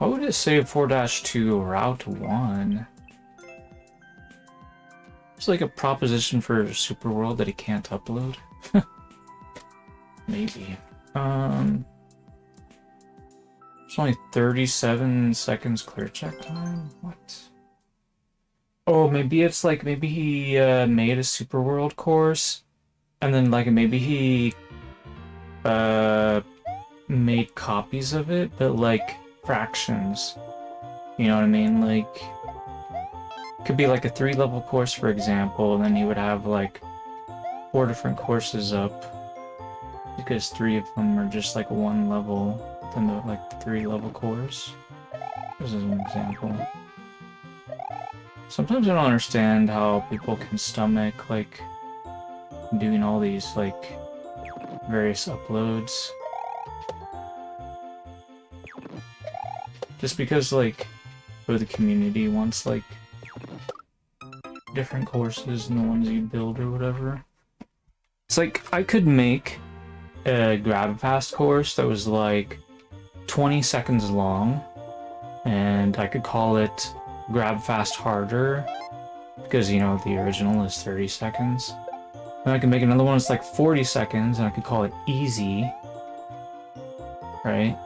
Why would it say 4-2 Route 1? It's like a proposition for Superworld that it can't upload. Maybe. It's only 37 seconds clear check time? What? Oh, maybe it's like, maybe he made a Superworld course, and then like maybe he made copies of it, but like fractions. You know what I mean? Like, could be like a 3-level course, for example, and then he would have like 4 different courses up, because 3 of them are just like 1 level, then the like 3-level course. This is an example. Sometimes I don't understand how people can stomach like doing all these like various uploads. Just because like the community wants like different courses than the ones you build or whatever. It's like I could make a grab fast course that was like 20 seconds long, and I could call it grab fast harder because, you know, the original is 30 seconds. Then I could make another one that's like 40 seconds and I could call it easy, right?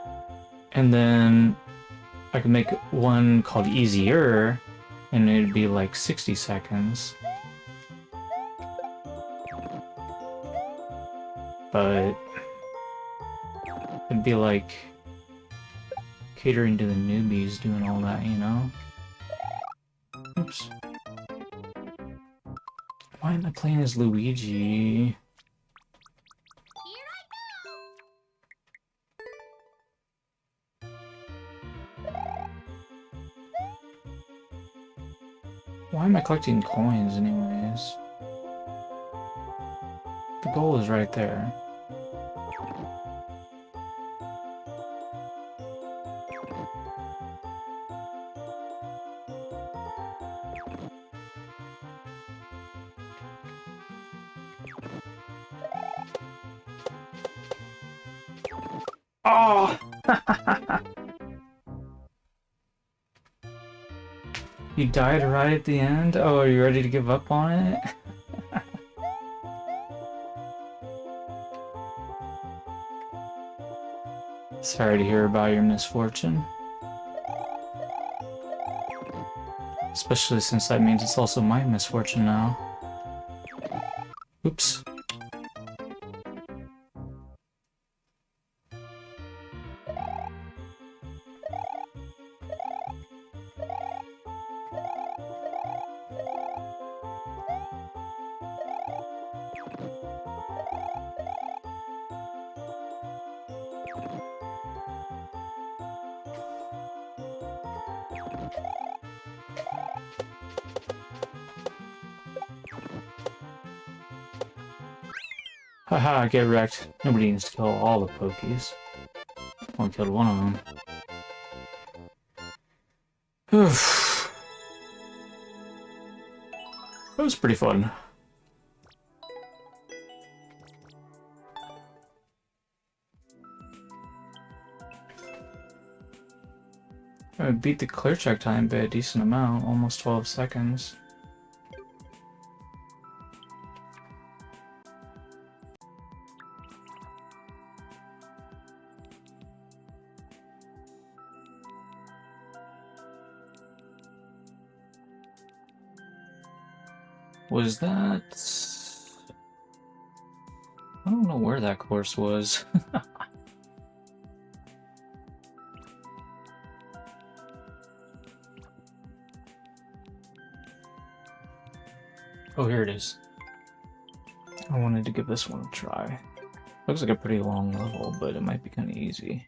And then I could make one called easier and it'd be like 60 seconds. But it'd be like catering to the newbies doing all that, you know? Oops. Why am I playing as Luigi? Why am I collecting coins anyways? The goal is right there. Oh! You died right at the end? Oh, are you ready to give up on it? Sorry to hear about your misfortune. Especially since that means it's also my misfortune now. Oops. Haha, get wrecked. Nobody needs to kill all the Pokies. Only killed one of them. Oof. That was pretty fun. I beat the clear check time by a decent amount, almost 12 seconds. Was that... I don't know where that course was. Oh, here it is. I wanted to give this one a try. Looks like a pretty long level, but it might be kind of easy.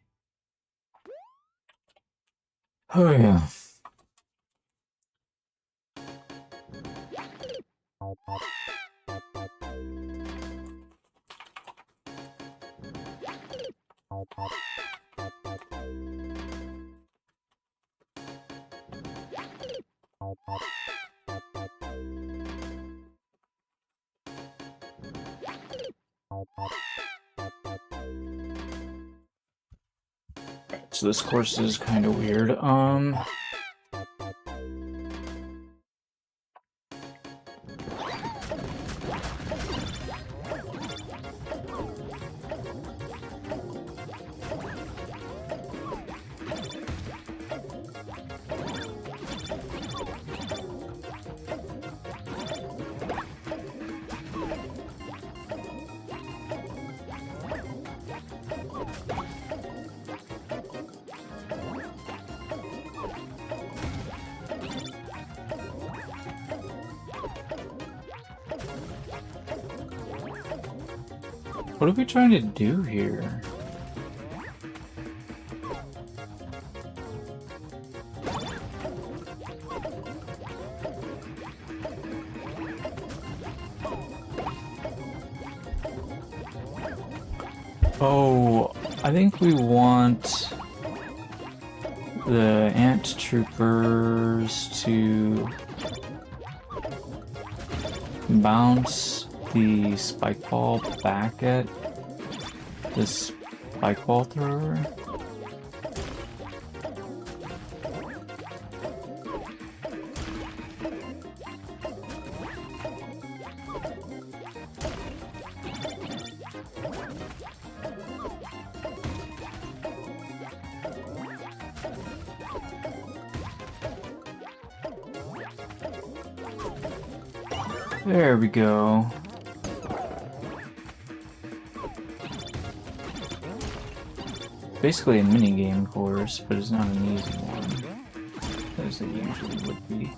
Oh yeah. So this course is kind of weird. What are we trying to do here? Oh, I think we want the ant troopers to bounce the spike ball back at this spike ball thrower. There we go. Basically a mini-game course, but it's not an easy one, as it usually would be.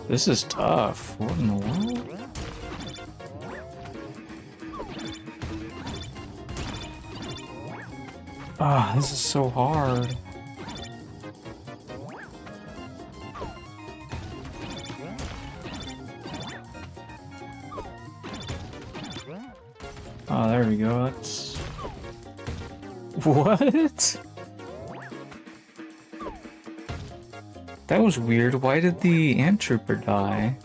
This is tough. What in the world? Ah, this is so hard. Oh, there we go. That's... What? That was weird. Why did the ant trooper die?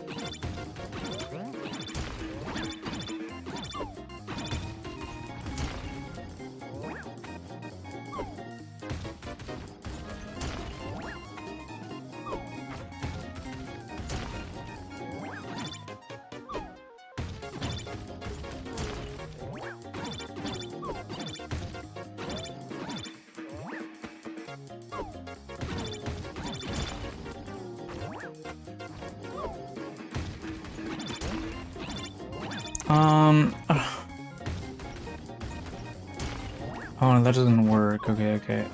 Oh, no, that doesn't work. Okay.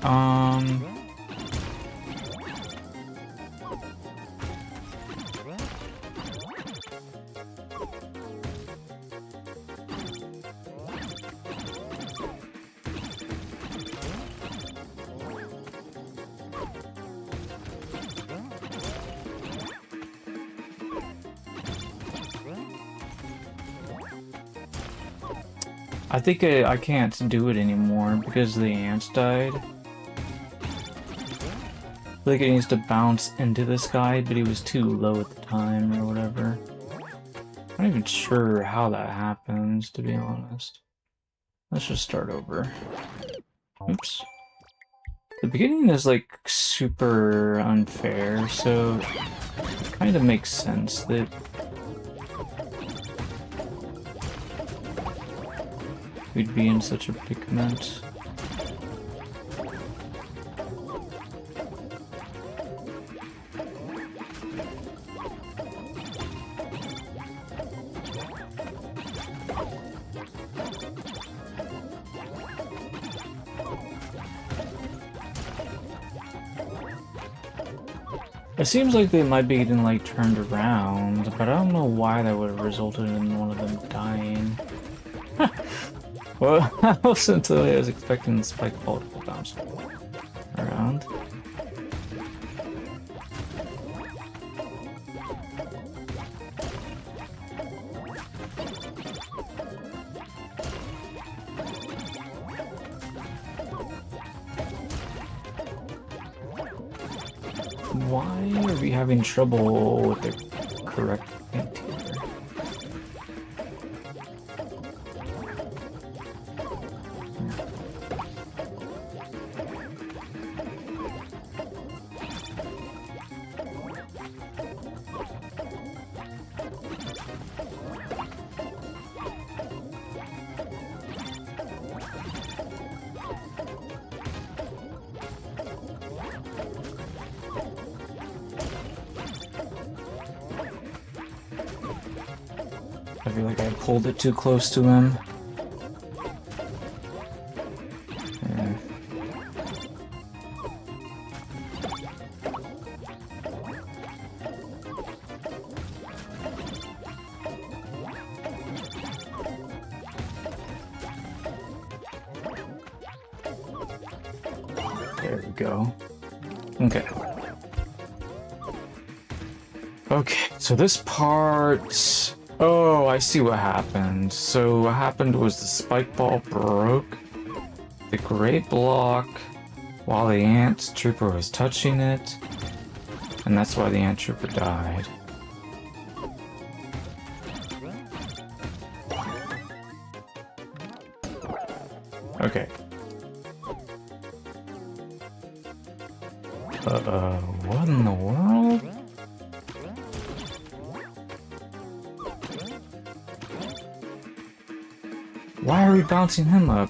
I think I can't do it anymore because the ants died. I feel like it needs to bounce into this guy, but he was too low at the time or whatever. I'm not even sure how that happens, to be honest. Let's just start over. Oops. The beginning is like super unfair, so it kind of makes sense that we'd be in such a predicament. It seems like they might be getting like turned around, but I don't know why that would have resulted in one of them dying. Well, I wasn't until I was expecting the spike ball to bounce around. Why are we having trouble with the correct hint here? I feel like I pulled it too close to him. Yeah. There we go. Okay. Okay, so this part... Oh, I see what happened. So what happened was the spike ball broke the gray block while the ant trooper was touching it, and that's why the ant trooper died. Okay. What in the world? Why are we bouncing him up?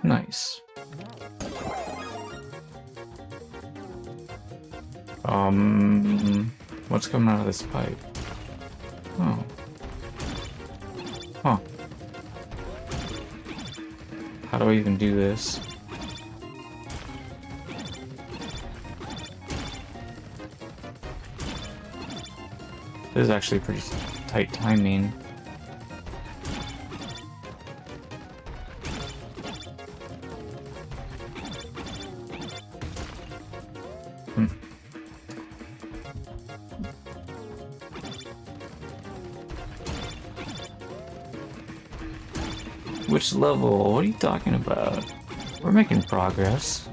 Nice. What's coming out of this pipe? Oh. Huh. How do I even do this? This is actually pretty tight timing. Which level? What are you talking about? We're making progress.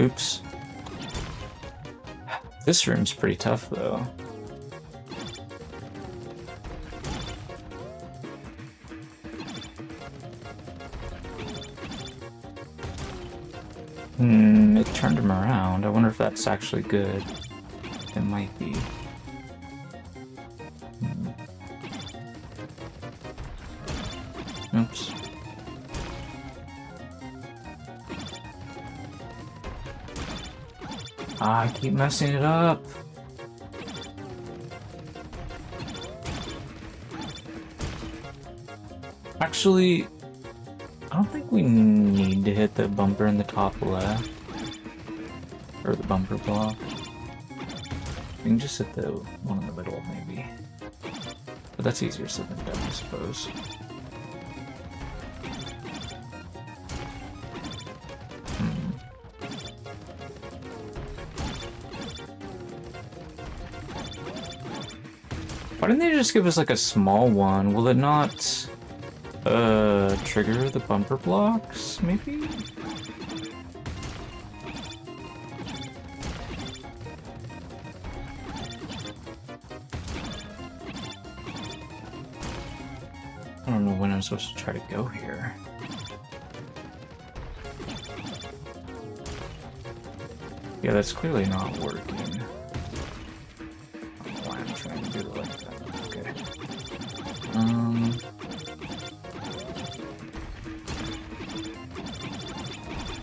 Oops. This room's pretty tough, though. It turned him around. I wonder if that's actually good. It might be. Oops. Ah, I keep messing it up. Actually, I don't think we need to hit the bumper in the top left. Or the bumper block. We can just hit the one in the middle, maybe. But that's easier said than done, I suppose. Why didn't they just give us like a small one? Will it not trigger the bumper blocks, maybe? I don't know when I'm supposed to try to go here. Yeah, that's clearly not working. I don't know why I'm trying to do it like that. Okay.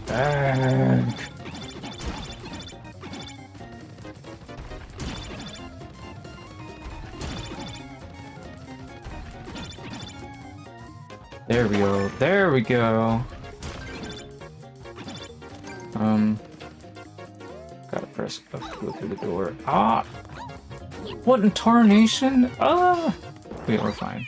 Back. There we go. There we go. Gotta press up to go through the door. Ah! What in tarnation? Ah! Wait, we're fine.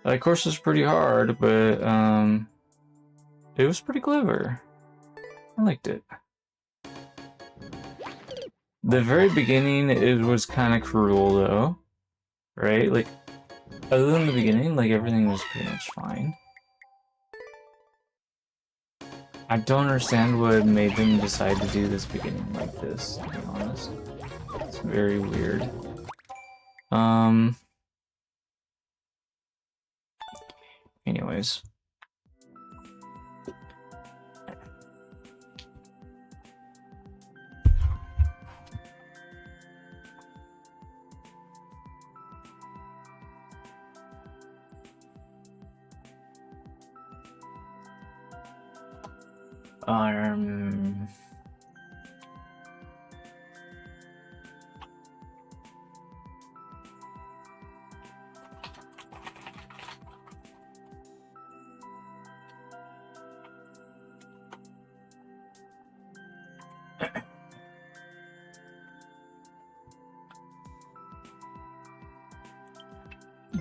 That course was pretty hard, but it was pretty clever. I liked it. The very beginning, it was kind of cruel though, right? Like, other than the beginning, like everything was pretty much fine. I don't understand what made them decide to do this beginning like this, to be honest. It's very weird. Anyways.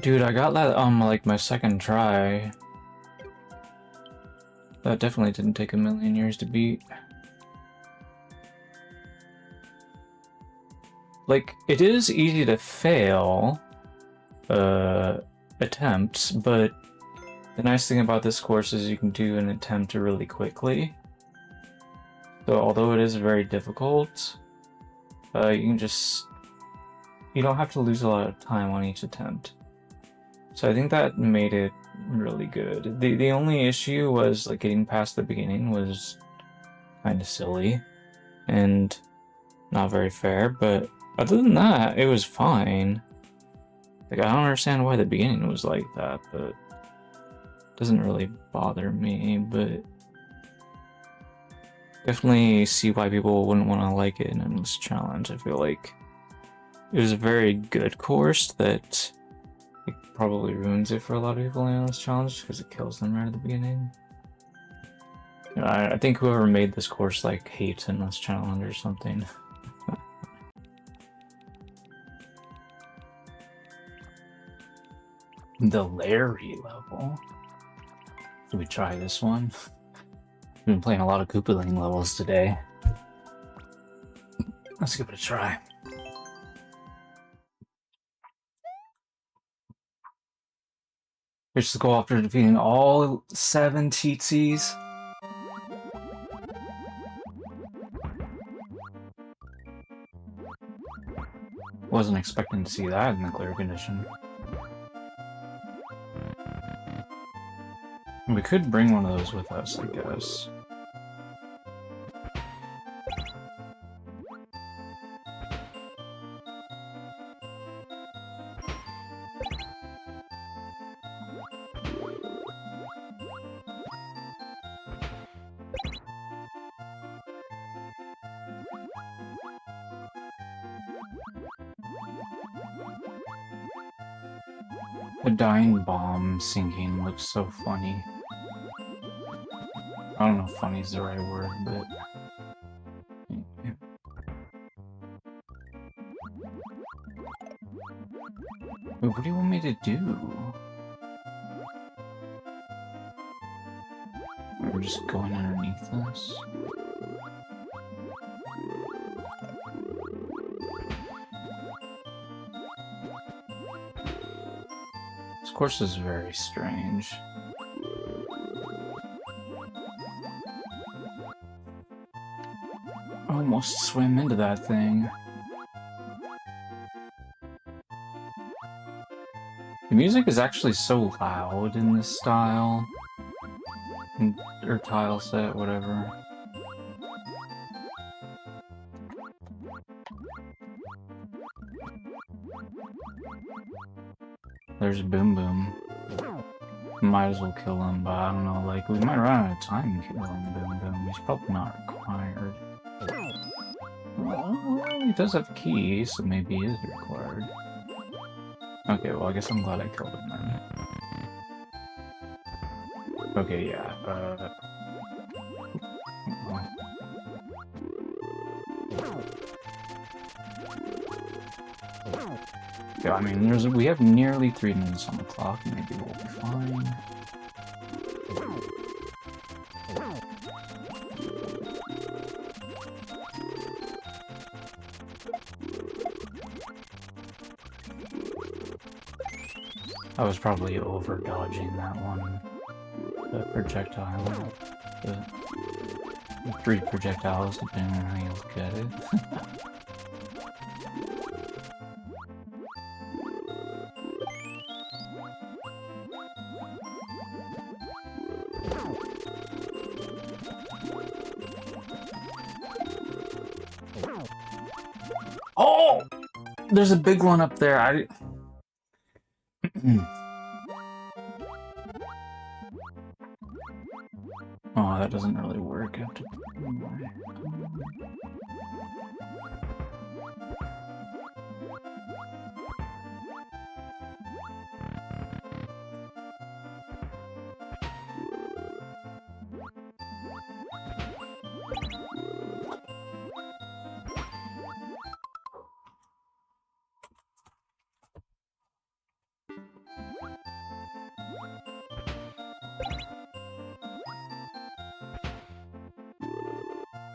Dude, I got that on like my second try. That definitely didn't take a million years to beat. Like, it is easy to fail attempts, but the nice thing about this course is you can do an attempt really quickly. So although it is very difficult, you don't have to lose a lot of time on each attempt. So I think that made it really good. The only issue was like getting past the beginning was kind of silly and not very fair, but other than that, it was fine. Like, I don't understand why the beginning was like that, but it doesn't really bother me, but definitely see why people wouldn't want to like it in this challenge. I feel like it was a very good course that it probably ruins it for a lot of people in this challenge because it kills them right at the beginning. You know, I think whoever made this course like hates in this challenge or something. The Larry level. Should we try this one? We've been playing a lot of Koopaling levels today. Let's give it a try. Let's just go after defeating all 7 Cheatsies. Wasn't expecting to see that in the clear condition. We could bring one of those with us, I guess. The dying bomb sinking looks so funny. I don't know if funny is the right word, but... Wait, what do you want me to do? We're just going underneath this. This course is very strange. I almost swam into that thing. The music is actually so loud in this style. Or tile set, whatever. There's Boom Boom. Might as well kill him, but I don't know, like, we might run out of time killing Boom Boom. He's probably not required. Well, he does have keys, so maybe he is required. Okay, well, I guess I'm glad I killed him then. Okay, yeah, Okay, I mean, we have nearly 3 minutes on the clock. Maybe we'll be fine. I was probably over dodging that one. The projectile. The 3 projectiles, depending on how you look at it. Oh! There's a big one up there. Oh, that doesn't really work. I have to...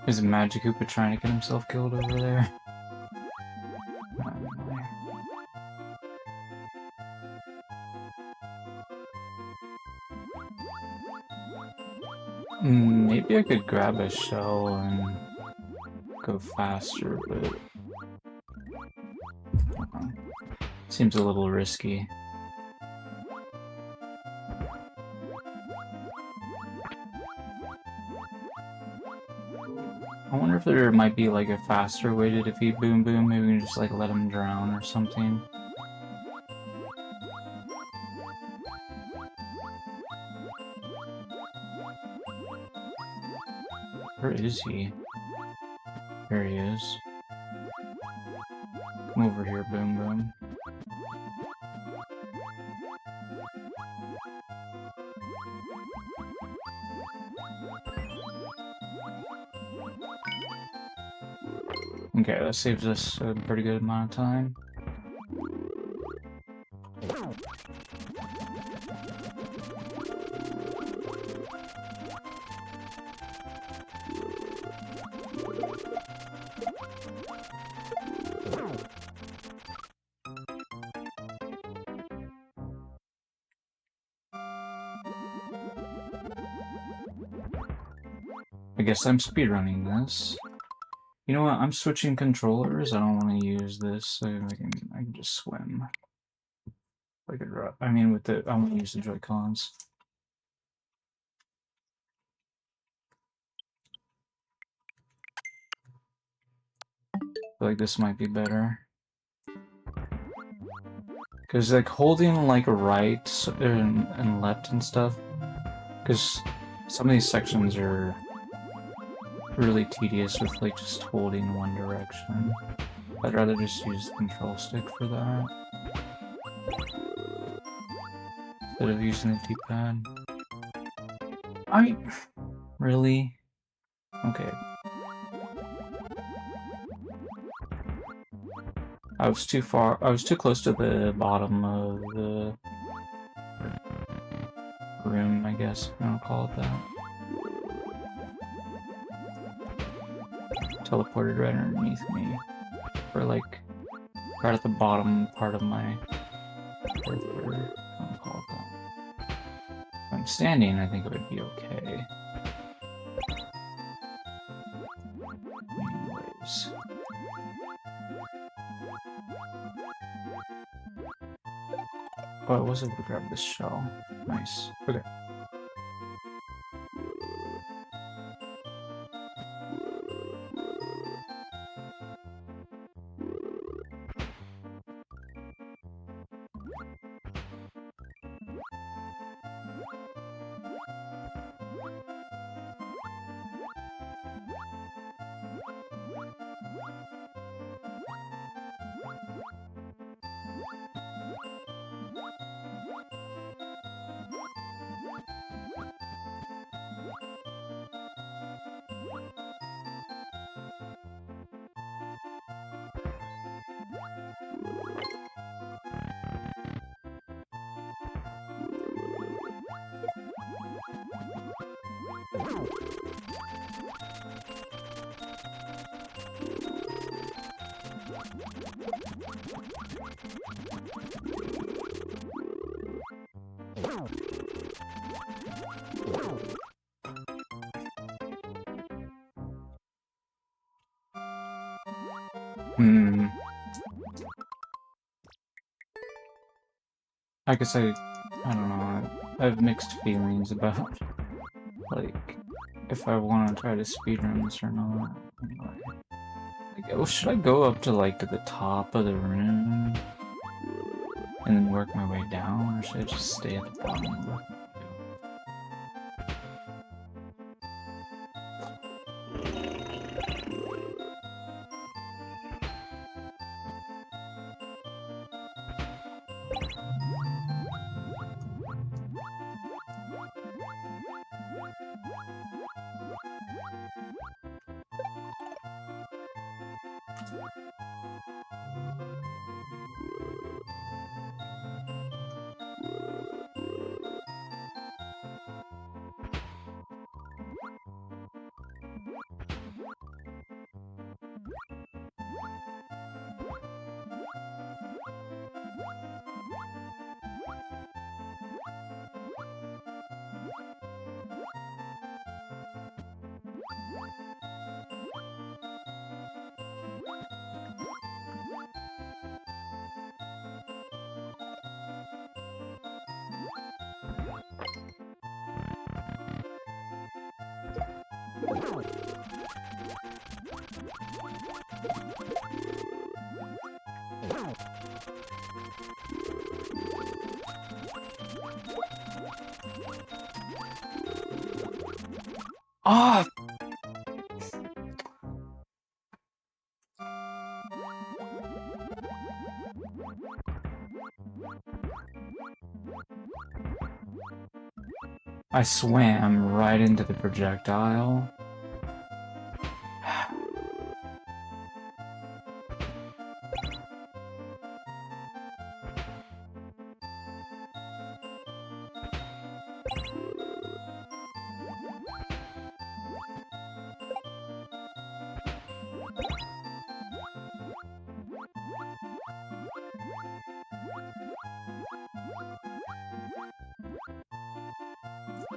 Is Magic Koopa trying to get himself killed over there? Maybe I could grab a shell and go faster, but... seems a little risky. I wonder if there might be like a faster way to defeat Boom Boom. Maybe we can just like let him drown or something. Where is he? There he is. Come over here, Boom Boom. Okay, that saves us a pretty good amount of time. I guess I'm speedrunning this. You know what? I'm switching controllers. I don't want to use this, so I can just swim. I mean, with the I want to use the Joy-Cons. I feel like this might be better. Because like holding like right and left and stuff, because some of these sections are really tedious with like just holding one direction. I'd rather just use the control stick for that instead of using the D-pad. Really? Okay. I was too close to the bottom of the room, I guess, if you want to call it that. Teleported right underneath me. Or like, right at the bottom part of my earth, or I don't call it that. If I'm standing, I think it would be okay. Anyways. Oh, I was able to grab this shell. Nice. Okay. I guess I don't know. I have mixed feelings about, like, if I want to try to speedrun this or not. Like, oh, should I go up to, like, to the top of the room and then work my way down, or should I just stay at the bottom? Ah! I swam right into the projectile.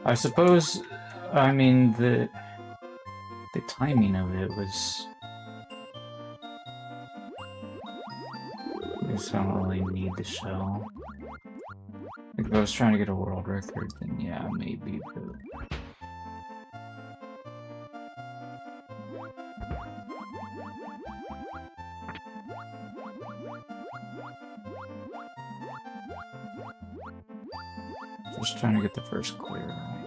I suppose, I mean, the timing of it was... I guess I don't really need the shell. Like, if I was trying to get a world record, then yeah, maybe, but... Just trying to get the first clear right now.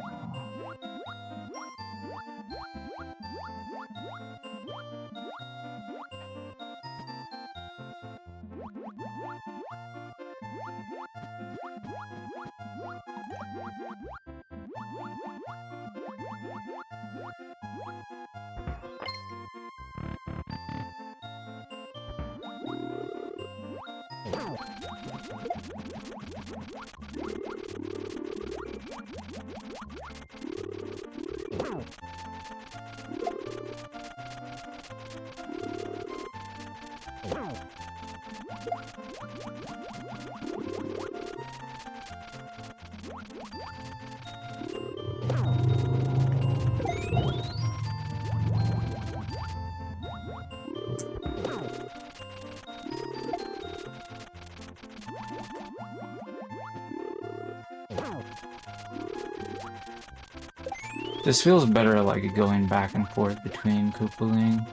This feels better, like, going back and forth between Koopaling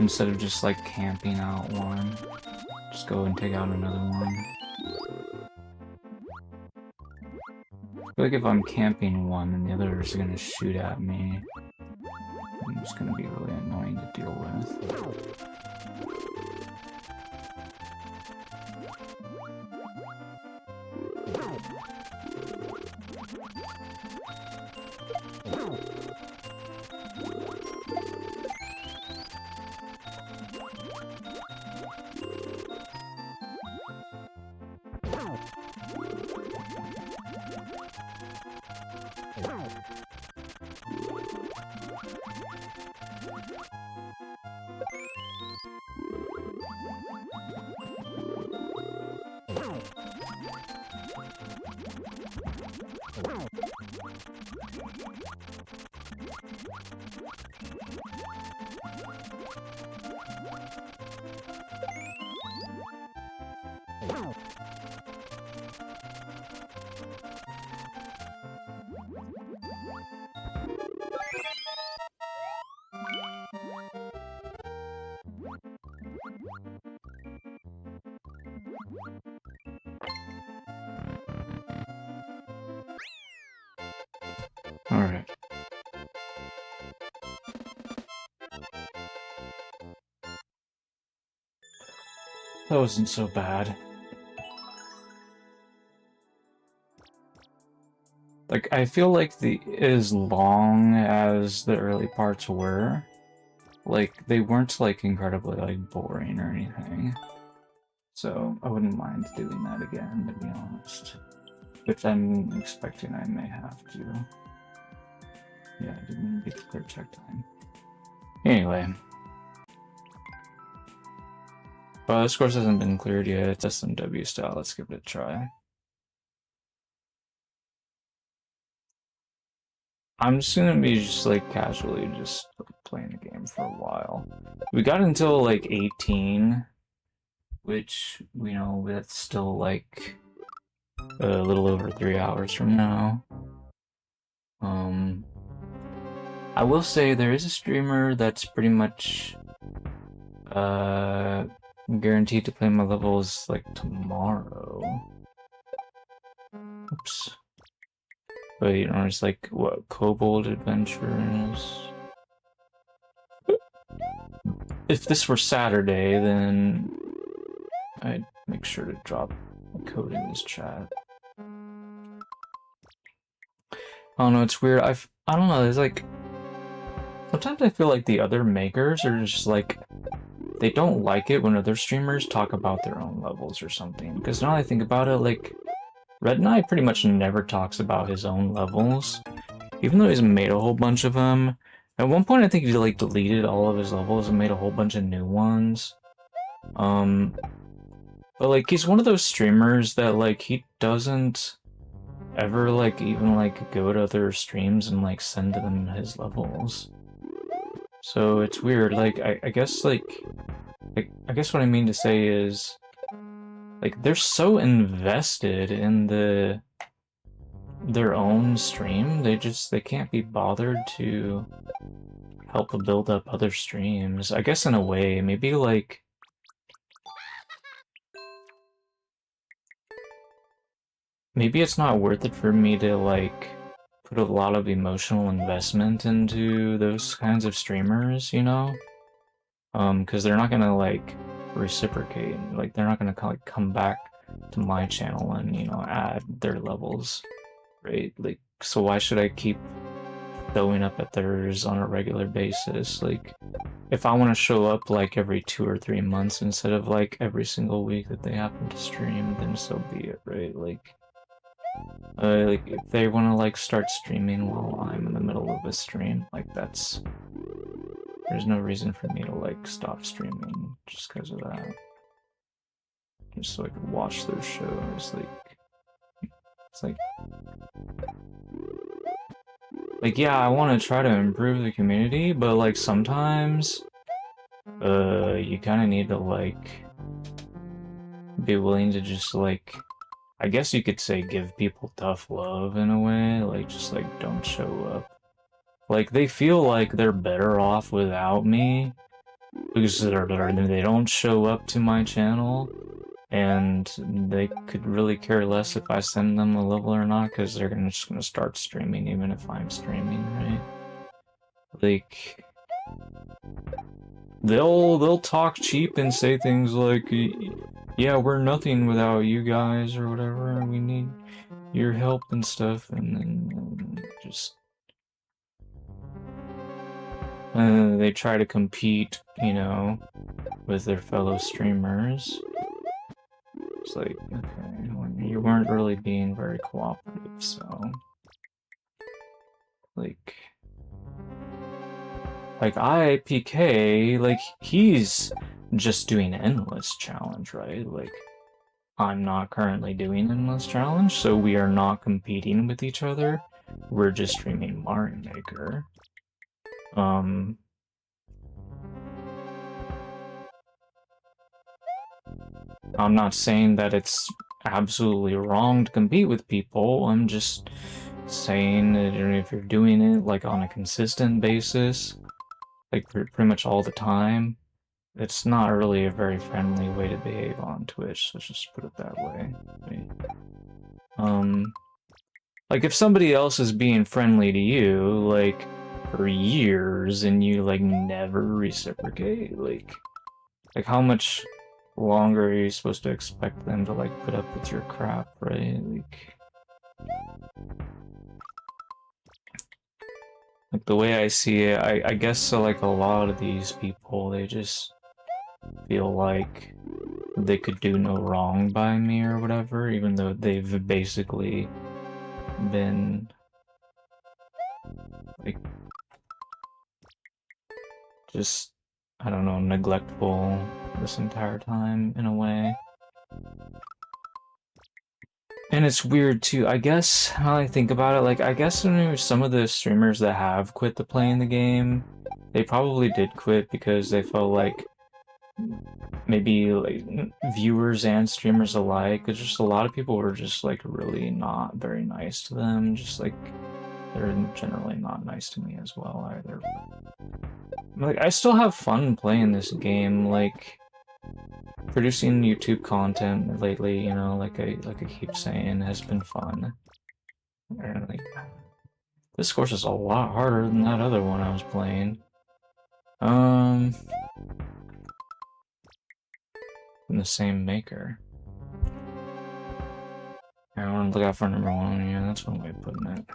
instead of just, like, camping out one. Just go and take out another one. I feel like if I'm camping one, then the other is gonna shoot at me. And it's gonna be really annoying to deal with. Alright. That wasn't so bad. Like, I feel like as long as the early parts were, like, they weren't, like, incredibly, like, boring or anything. So, I wouldn't mind doing that again, to be honest. Which I'm expecting I may have to. Yeah, I didn't get the clear check time. Anyway. Well, this course hasn't been cleared yet. It's SMW Style. Let's give it a try. I'm just gonna be just like casually just playing the game for a while. We got until like 18, which, you know, that's still like a little over 3 hours from now. I will say there is a streamer that's pretty much guaranteed to play my levels like tomorrow. Oops. But you know, it's like what Kobold Adventures. If this were Saturday, then I'd make sure to drop a code in this chat. I don't know, it's weird. I don't know, there's like... Sometimes I feel like the other makers are just like... They don't like it when other streamers talk about their own levels or something. Because now I think about it, like... Red Knight pretty much never talks about his own levels. Even though he's made a whole bunch of them. At one point I think he like deleted all of his levels and made a whole bunch of new ones. But like he's one of those streamers that like he doesn't ever like even like go to other streams and like send them his levels. So it's weird. Like I guess like I guess what I mean to say is like they're so invested in their own stream, they can't be bothered to help build up other streams. I guess in a way, maybe like maybe it's not worth it for me to like put a lot of emotional investment into those kinds of streamers, you know? Because they're not gonna like reciprocate, like they're not gonna like come back to my channel and, you know, add their levels, right? Like, so why should I keep showing up at theirs on a regular basis? Like, if I want to show up like every 2 or 3 months instead of like every single week that they happen to stream, then so be it, right? Like if they want to like start streaming while I'm in the middle of a stream, like there's no reason for me to like stop streaming just because of that. Just so I could watch their shows, it's like yeah, I want to try to improve the community, but like sometimes you kind of need to like be willing to just like, I guess you could say, give people tough love in a way, like just like don't show up. Like they feel like they're better off without me because they don't show up to my channel, and they could really care less if I send them a level or not because they're just gonna start streaming even if I'm streaming, right? Like they'll talk cheap and say things like, yeah, we're nothing without you guys or whatever, we need your help and stuff, and then just they try to compete, you know, with their fellow streamers. It's like, okay, well, you weren't really being very cooperative, so like IPK, like he's just doing Endless Challenge, right? Like I'm not currently doing Endless Challenge, so we are not competing with each other. We're just streaming Mario Maker. I'm not saying that it's absolutely wrong to compete with people. I'm just saying that if you're doing it like on a consistent basis, like pretty much all the time, it's not really a very friendly way to behave on Twitch. Let's just put it that way. Right? Like, if somebody else is being friendly to you, like, for years, and you, like, never reciprocate, like, how much longer are you supposed to expect them to, like, put up with your crap, right? Like the way I see it, I guess so, like, a lot of these people, they just feel like they could do no wrong by me or whatever, even though they've basically been, like, just, I don't know, neglectful this entire time, in a way. And it's weird, too. I guess, how I think about it, like, I guess some of the streamers that have quit the playing the game, they probably did quit because they felt like maybe, like, viewers and streamers alike, there's just a lot of people who are just, like, really not very nice to them, just, like, they're generally not nice to me as well, either. Like, I still have fun playing this game, like, producing YouTube content lately, you know, like I keep saying, has been fun. And, like, this course is a lot harder than that other one I was playing. From the same maker. I want to look out for number 1, yeah, that's one way of putting it.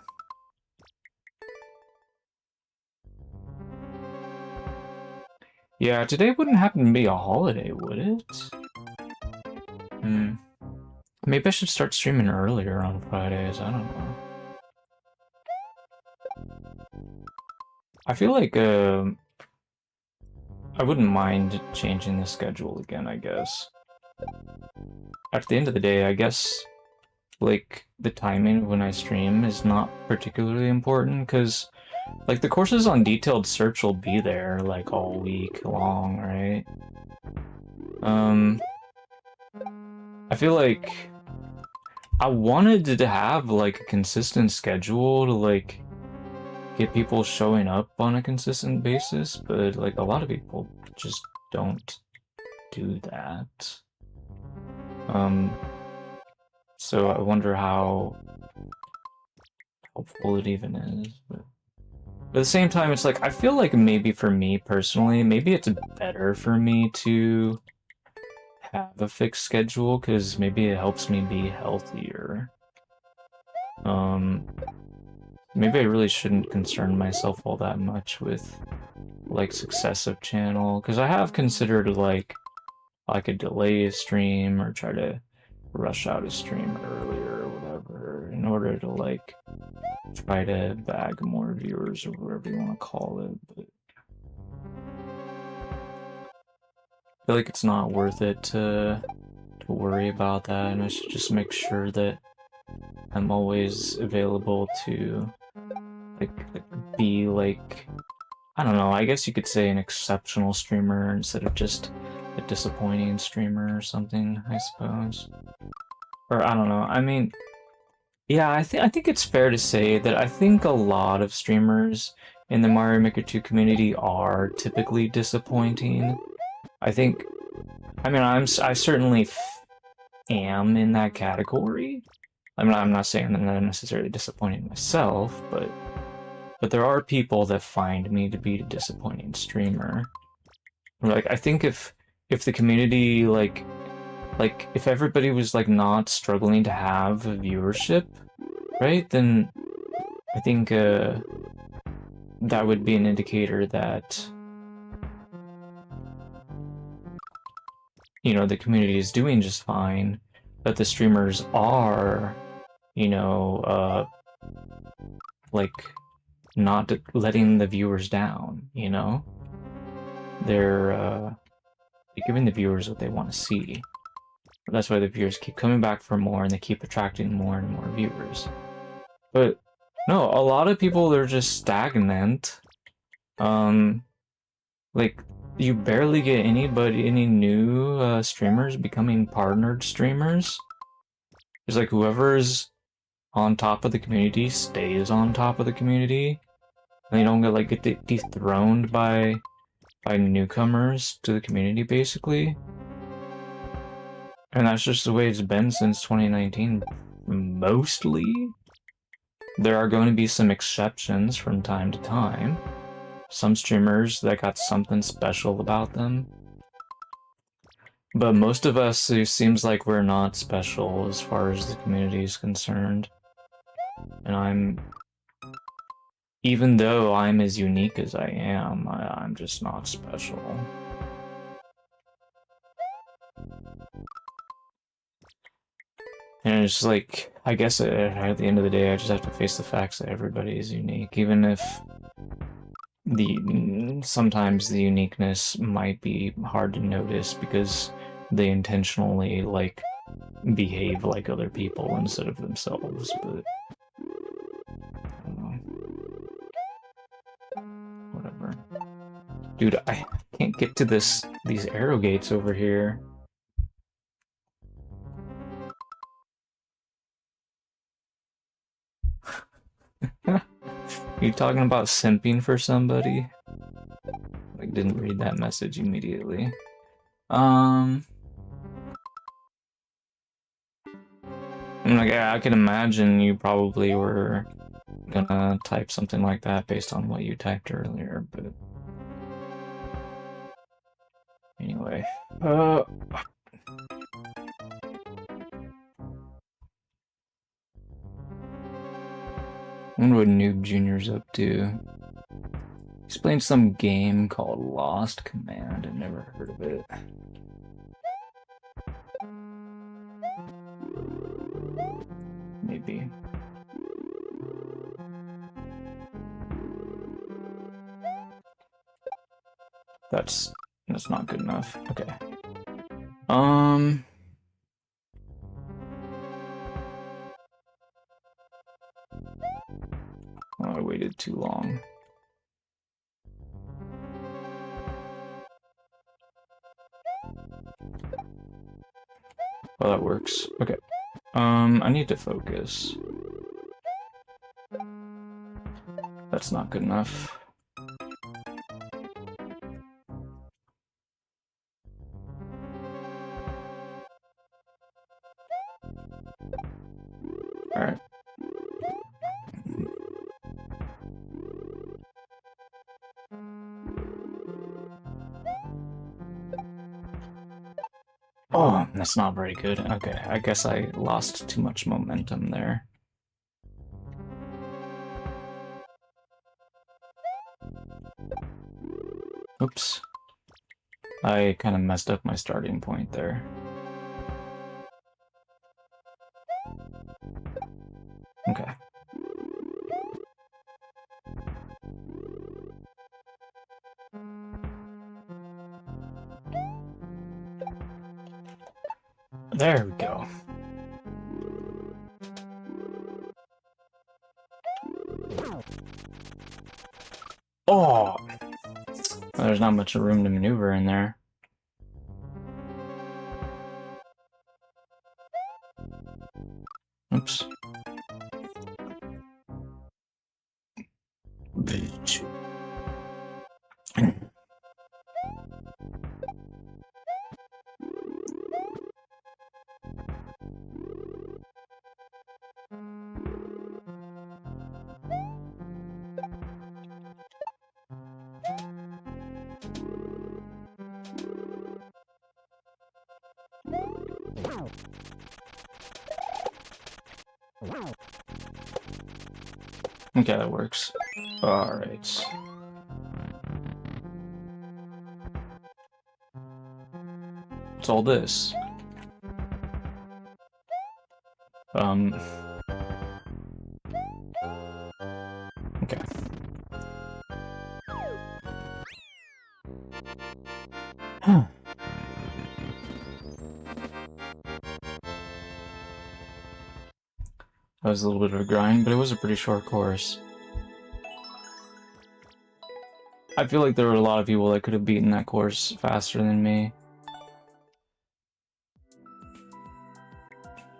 Yeah, today wouldn't happen to be a holiday, would it? Maybe I should start streaming earlier on Fridays, I don't know. I feel like, I wouldn't mind changing the schedule again, I guess. At the end of the day, I guess, like, the timing when I stream is not particularly important, because, like, the courses on Detailed Search will be there, like, all week long, right? I feel like I wanted to have, like, a consistent schedule to, like, get people showing up on a consistent basis, but, like, a lot of people just don't do that. So I wonder how helpful it even is, but at the same time, it's like, I feel like maybe for me personally, maybe it's better for me to have a fixed schedule, because maybe it helps me be healthier. Maybe I really shouldn't concern myself all that much with, like, success of channel, because I have considered, like, I could delay a stream or try to rush out a stream earlier or whatever in order to, like, try to bag more viewers or whatever you want to call it, but I feel like it's not worth it to worry about that, and I should just make sure that I'm always available to, like be, like, I don't know, I guess you could say an exceptional streamer instead of just a disappointing streamer or something, I suppose. Or, I don't know, I mean, yeah, I think it's fair to say that I think a lot of streamers in the Mario Maker 2 community are typically disappointing. I mean, I certainly am in that category. I mean, I'm not saying that I'm necessarily disappointing myself, but there are people that find me to be a disappointing streamer. Like, I think if the community, like, if everybody was, like, not struggling to have a viewership, right, then I think, that would be an indicator that, you know, the community is doing just fine, but the streamers are, you know, like, not letting the viewers down, you know? They're giving the viewers what they want to see. That's why the viewers keep coming back for more, and they keep attracting more and more viewers. But no, a lot of people, they're just stagnant. Like, you barely get any new streamers becoming partnered streamers. It's like whoever's on top of the community stays on top of the community. And they don't get, like, get dethroned by newcomers to the community, basically. And that's just the way it's been since 2019, mostly. There are going to be some exceptions from time to time. Some streamers that got something special about them. But most of us, it seems like we're not special as far as the community is concerned. And even though I'm as unique as I am, I'm just not special. And it's like, I guess at the end of the day, I just have to face the facts that everybody is unique, even if sometimes the uniqueness might be hard to notice because they intentionally, like, behave like other people instead of themselves, but I don't know. Whatever. Dude, I can't get to these arrow gates over here. Are you talking about simping for somebody? Like, didn't read that message immediately. I mean, like, yeah, I can imagine you probably were gonna type something like that based on what you typed earlier, but anyway. I wonder what Noob Jr.'s up to. He's playing some game called Lost Command. I've never heard of it. Maybe. That's not good enough. Okay. Oh, I waited too long. Well, that works. Okay. I need to focus. That's not good enough. Alright. Oh, that's not very good. Okay, I guess I lost too much momentum there. Oops. I kind of messed up my starting point there. Okay. There we go. Oh! There's not much room to maneuver in there. Oops. Okay, that works. Alright. What's all this? Okay. Huh. That was a little bit of a grind, but it was a pretty short course. I feel like there were a lot of people that could have beaten that course faster than me.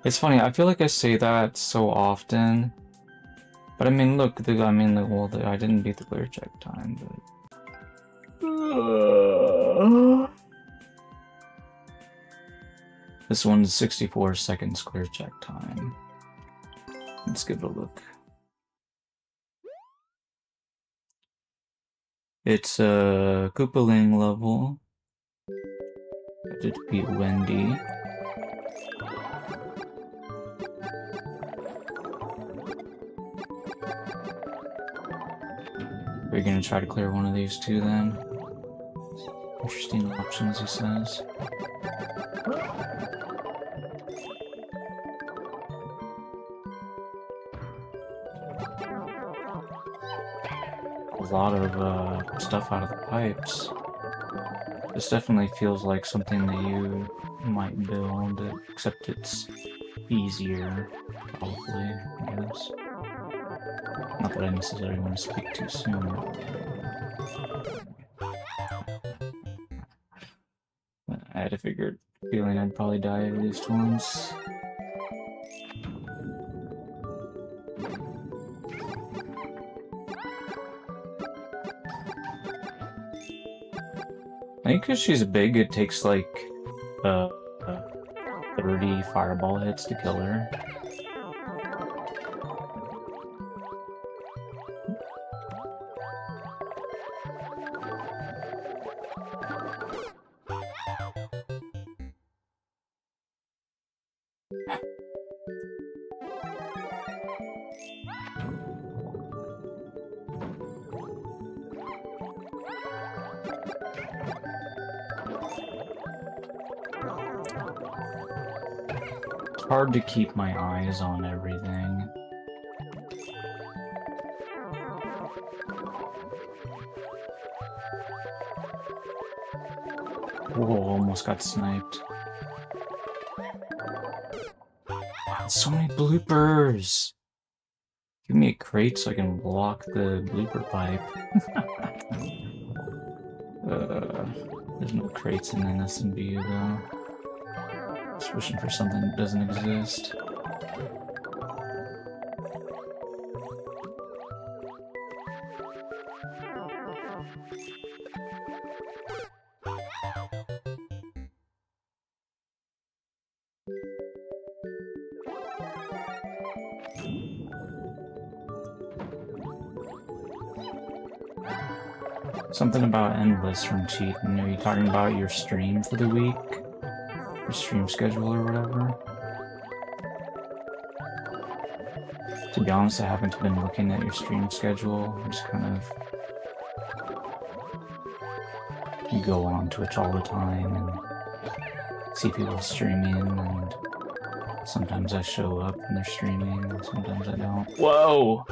It's funny, I feel like I say that so often. But I mean, look, I didn't beat the clear check time, but... This one's 64 seconds clear check time. Let's give it a look. It's a Koopaling level. I did beat Wendy. We're gonna try to clear one of these two then. Interesting options, he says. A lot of stuff out of the pipes. This definitely feels like something that you might build, except it's easier, probably, I guess. Not that I necessarily want to speak too soon. But I had a feeling I'd probably die at least once. I think because she's big, it takes like 30 fireball hits to kill her. Hard to keep my eyes on everything. Whoa, almost got sniped. Wow, so many bloopers! Give me a crate so I can block the blooper pipe. There's no crates in NSMBU though. Just wishing for something that doesn't exist. Something about endless from cheating. Are you talking about your stream for the week? Your stream schedule or whatever? To be honest, I haven't been looking at your stream schedule. I just kind of go on Twitch all the time and see people streaming, and sometimes I show up and they're streaming, and sometimes I don't. Whoa!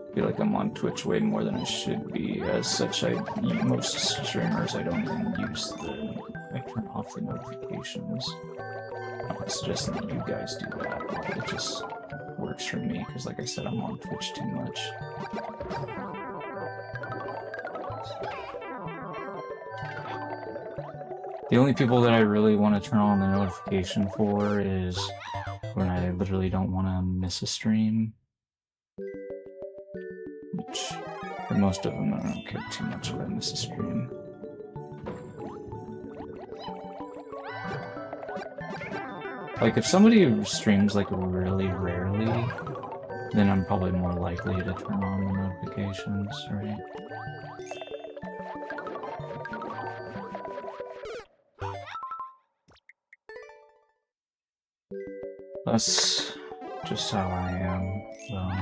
I feel like I'm on Twitch way more than I should be. As such, most streamers, I don't even use I turn off the notifications. I'm not suggesting that you guys do that, but it just works for me, because like I said, I'm on Twitch too much. The only people that I really want to turn on the notification for is when I literally don't want to miss a stream. Which, for most of them, I don't care too much if I miss a stream. Like, if somebody streams, like, really rarely, then I'm probably more likely to turn on the notifications, right? That's just how I am, though.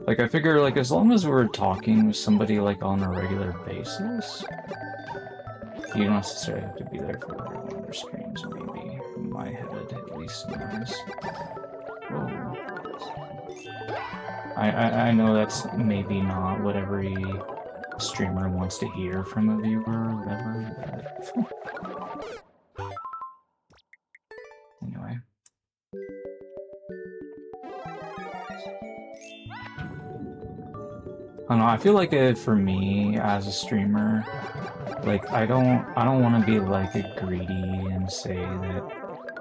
Like, I figure, like, as long as we're talking with somebody, like, on a regular basis, you don't necessarily have to be there for every one of their streams, maybe. In my head, at least, anyways. Whoa. I know that's maybe not what every streamer wants to hear from a viewer or whatever, but... Anyway. I don't know, I feel like for me, as a streamer, like, I don't want to be, like, greedy and say that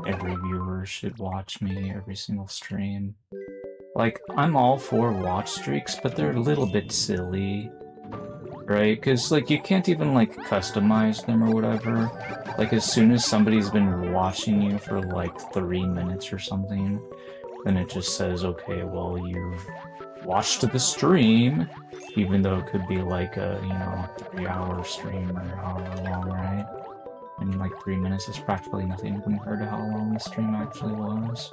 every viewer should watch me every single stream. Like, I'm all for watch streaks, but they're a little bit silly. right? Because, like, you can't even, like, customize them or whatever. Like, as soon as somebody's been watching you for, like, 3 minutes or something, then it just says, okay, well, you've watched the stream, even though it could be, like, a, you know, 3-hour stream or however long, right? And, like, 3 minutes is practically nothing compared to how long the stream actually was.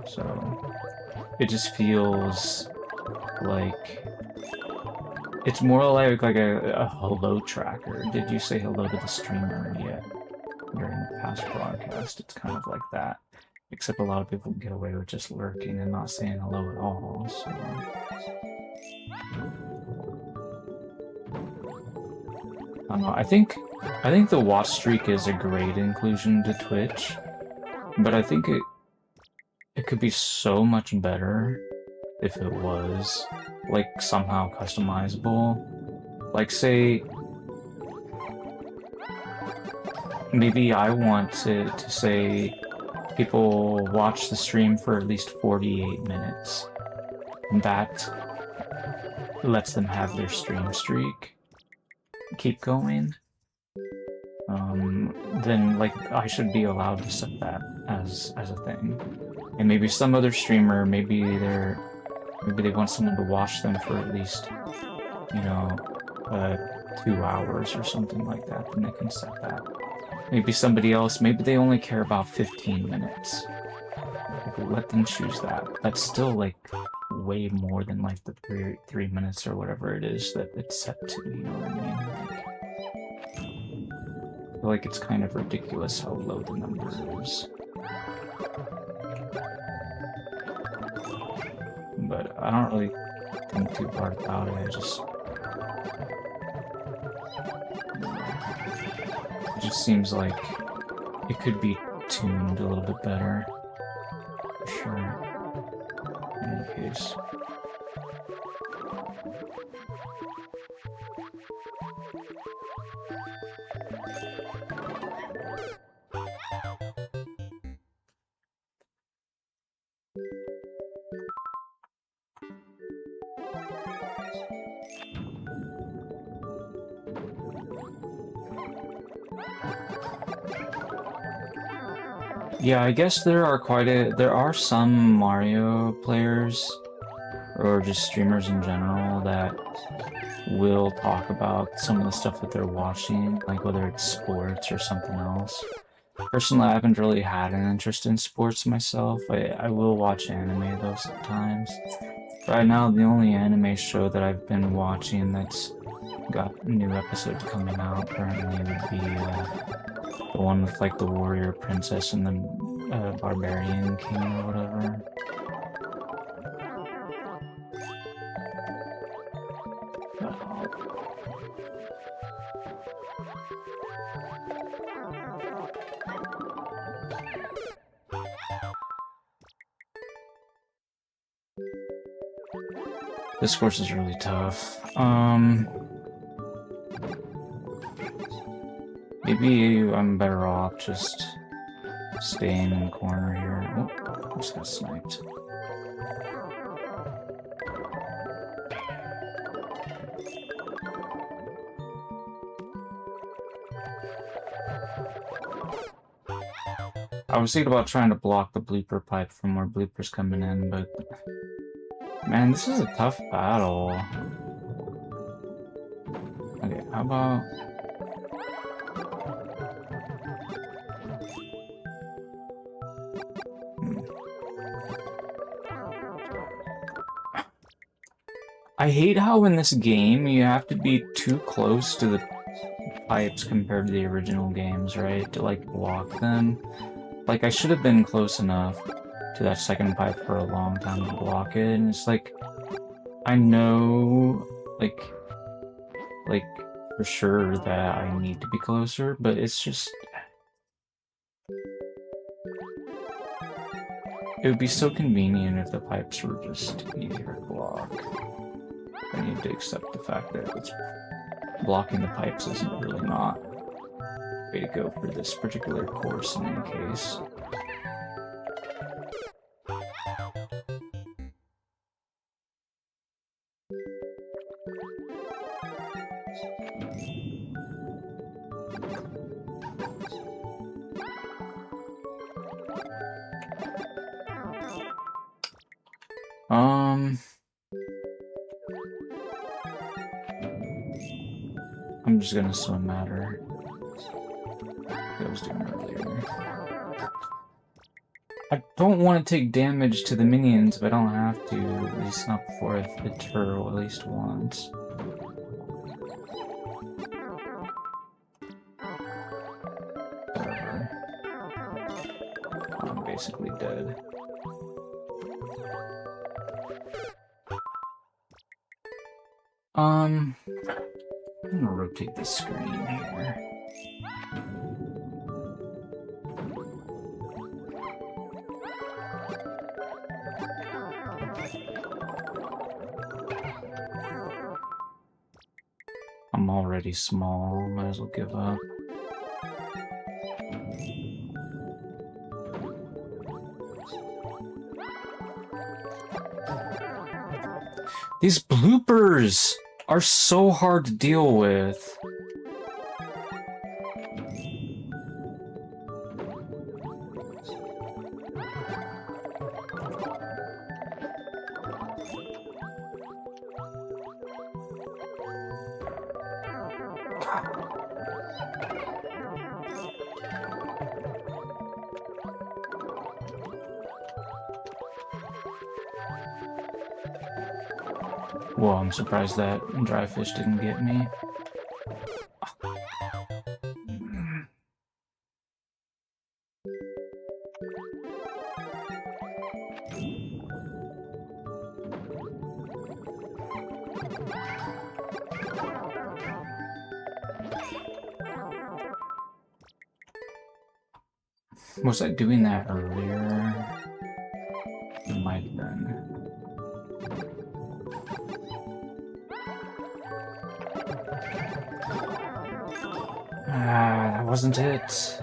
So, it just feels like it's more like a hello tracker. Did you say hello to the streamer yet? During the past broadcast, it's kind of like that. Except a lot of people get away with just lurking and not saying hello at all, so... I don't know, I think the watch streak is a great inclusion to Twitch, but I think it could be so much better if it was, like, somehow customizable. Like, say, maybe I want to say people watch the stream for at least 48 minutes. And that lets them have their stream streak keep going. Then, like, I should be allowed to set that as a thing. And maybe some other streamer, maybe they want someone to watch them for at least, you know, 2 hours or something like that, then they can set that. Maybe somebody else, maybe they only care about 15 minutes. Like, let them choose that. That's still, like, way more than, like, the 3 minutes or whatever it is that it's set to, you know what I mean? I feel like it's kind of ridiculous how low the number is. But I don't really think too hard about it, it just seems like it could be tuned a little bit better. For sure. In any case. Yeah, I guess there are some Mario players, or just streamers in general, that will talk about some of the stuff that they're watching, like whether it's sports or something else. Personally, I haven't really had an interest in sports myself. I will watch anime though sometimes. Right now, the only anime show that I've been watching that's got new episodes coming out currently would be the one with, like, the warrior princess and the barbarian king or whatever. This course is really tough. Maybe I'm better off just staying in the corner here. Oh, I just got sniped. I was thinking about trying to block the bleeper pipe from more bleepers coming in, but... Man, this is a tough battle. Okay, how about... I hate how in this game you have to be too close to the pipes compared to the original games, right? To, like, block them. Like, I should have been close enough to that second pipe for a long time to block it, and it's like... I know, like, for sure that I need to be closer, but it's just... It would be so convenient if the pipes were just easier to block. I need to accept the fact that it's blocking the pipes isn't really not the way to go for this particular course in any case. I'm just gonna swim at her. Like I was doing earlier. I don't want to take damage to the minions, but I don't have to, at least not before I've hit her at least once. Whatever. I'm basically dead. I'm gonna rotate the screen here. I'm already small, might as well give up. These bloopers are so hard to deal with. Well, I'm surprised that dry fish didn't get me. Was I doing that earlier? It might have been. Ah, that wasn't it.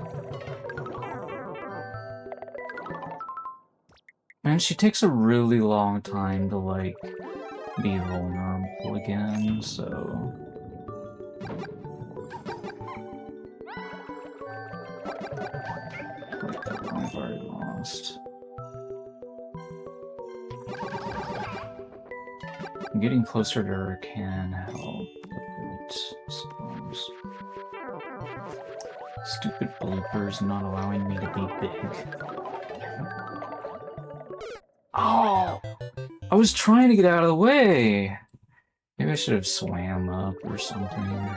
Man, she takes a really long time to, like, be vulnerable again, so... I've already lost. Getting closer to her can help, but I suppose. Stupid bloopers not allowing me to be big. Oh! I was trying to get out of the way! Maybe I should have swam up or something.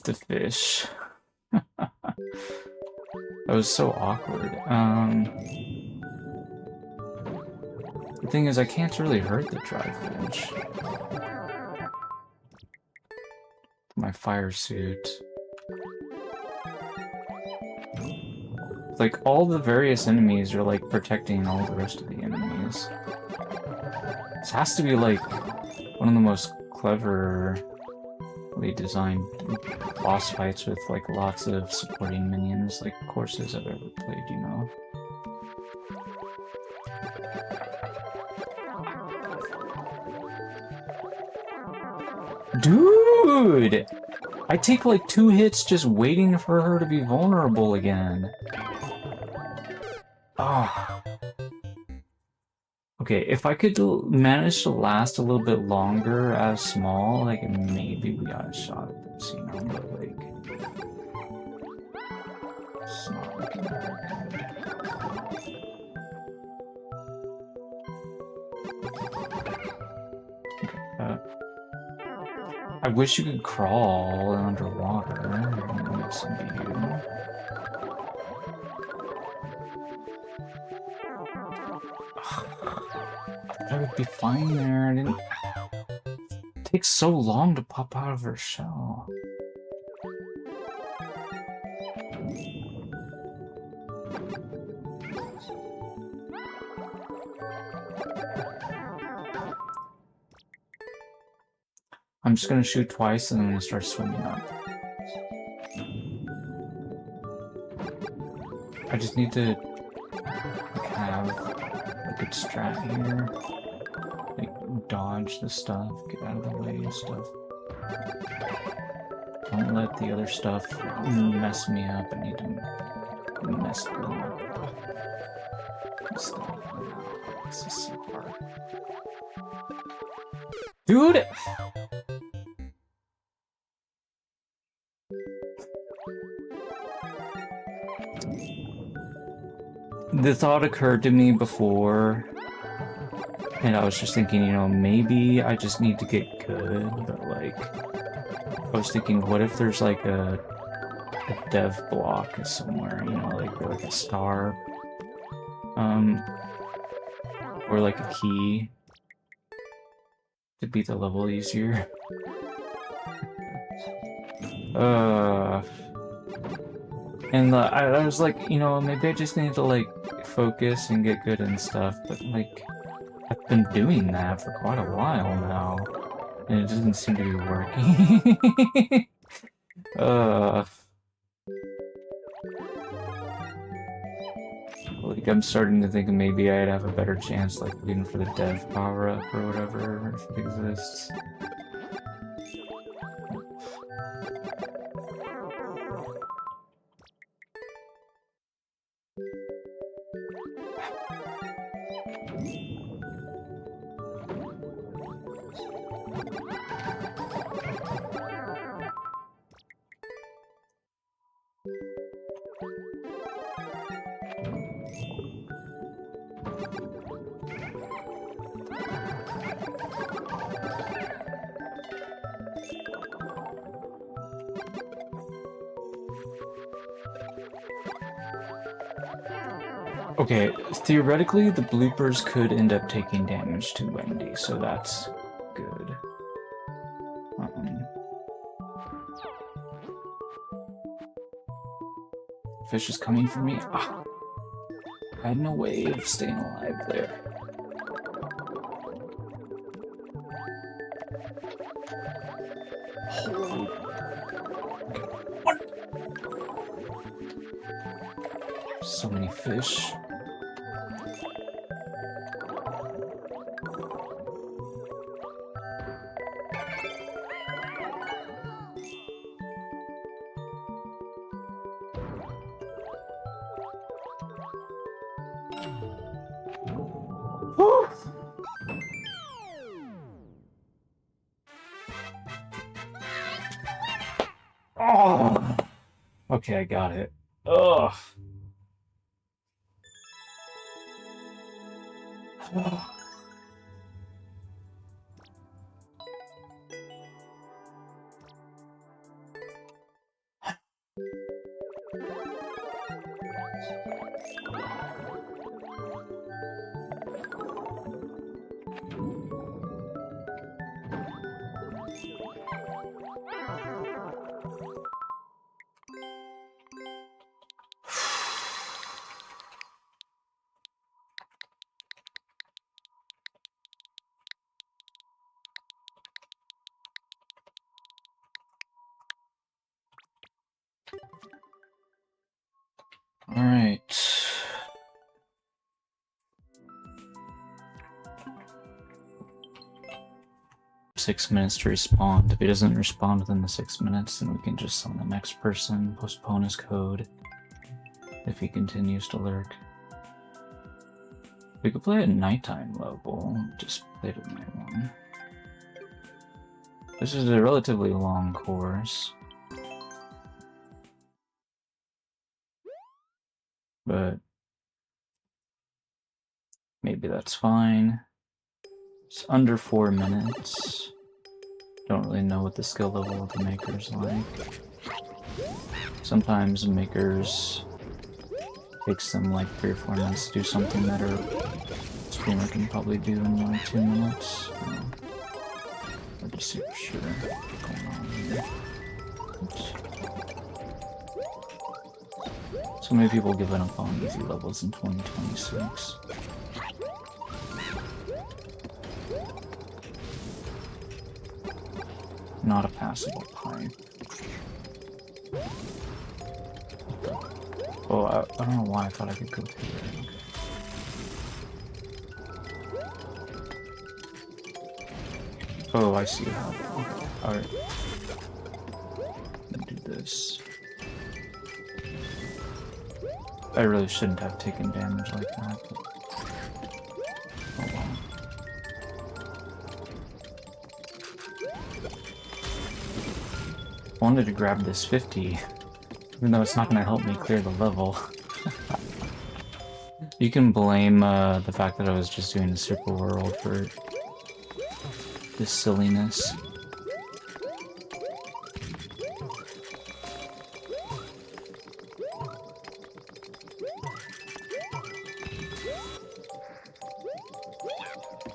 The fish. That was so awkward. The thing is, I can't really hurt the dry fish. My fire suit. Like, all the various enemies are, like, protecting all the rest of the enemies. This has to be, like, one of the most cleverly designed boss fights with, like, lots of supporting minions, like, courses I've ever played, you know? Dude! I take, like, 2 hits just waiting for her to be vulnerable again. Ah. Okay, if I could manage to last a little bit longer as small, like, maybe we got a shot at this, you know, but, like... It's not looking that good. I wish you could crawl underwater in NSMBU. I would be fine there. I didn't... It takes so long to pop out of her shell. I'm just gonna shoot twice and then I'm gonna start swimming up. I just need to like, have a good strat here. Like, dodge the stuff, get out of the way and stuff. Don't let the other stuff mess me up. I need to mess them up. This is so hard. Dude! The thought occurred to me before, and I was just thinking, you know, maybe I just need to get good, but like, I was thinking, what if there's like a dev block somewhere, you know, like a star, or like a key to beat the level easier. And I was like, you know, maybe I just need to like focus and get good and stuff, but like, I've been doing that for quite a while now, and it doesn't seem to be working. Like, I'm starting to think maybe I'd have a better chance, like, looking for the dev power-up or whatever, if it exists. Okay, theoretically, the bloopers could end up taking damage to Wendy, so that's good. Fish is coming for me. Ah, I had no way of staying alive there. Holy... What? So many fish. Oh, okay, I got it. Ugh. All right. 6 minutes to respond. If he doesn't respond within the 6 minutes, then we can just summon the next person, postpone his code, if he continues to lurk. We could play at nighttime level, just play it at night one. This is a relatively long course, but maybe that's fine. It's under 4 minutes. Don't really know what the skill level of the maker's like. Sometimes makers takes them like 3 or 4 minutes to do something that a streamer can probably do in 1 or 2 minutes. I'll just see for sure what's going on here. Oops. So many people giving up on easy levels in 2026. Not a passable pipe. Oh, I don't know why I thought I could go through there. Okay. Oh, I see how. Okay. Alright. Do this. I really shouldn't have taken damage like that. But... oh well. I wanted to grab this 50, even though it's not going to help me clear the level. You can blame the fact that I was just doing the super world for this silliness.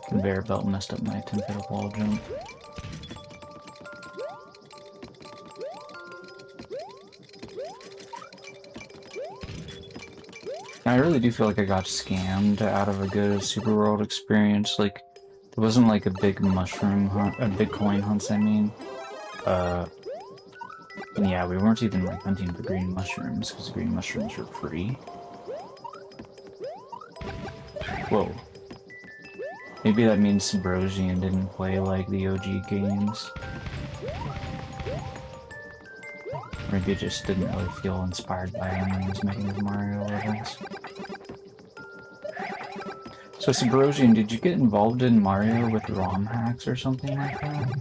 Conveyor belt messed up my 10-foot wall jump. I really do feel like I got scammed out of a good super world experience. Like, there wasn't like a big mushroom hunt, big coin hunts, I mean. And yeah, we weren't even like hunting for green mushrooms, because green mushrooms were free. Whoa. Maybe that means YUUZHIN didn't play like the OG games. Maybe it just didn't really feel inspired by him when he was making his Mario levels. So YUUZHIN, did you get involved in Mario with ROM hacks or something like that?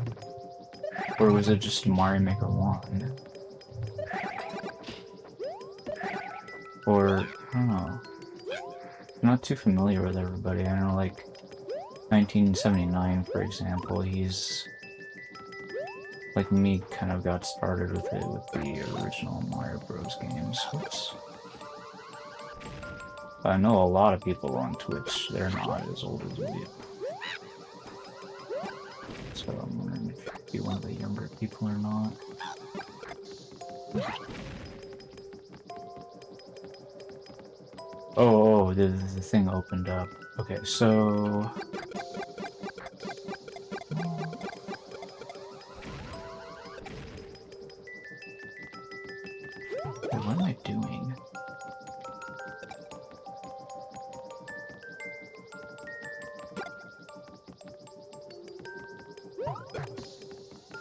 Or was it just Mario Maker 1? Or, I don't know. I'm not too familiar with everybody. I know, like, 1979, for example, he's... like me, kind of got started with it with the original Mario Bros. Games. Oops. I know a lot of people on Twitch, they're not as old as me. So I'm wondering if you're one of the younger people or not. Oh, the thing opened up. Okay, so... wait, what am I doing?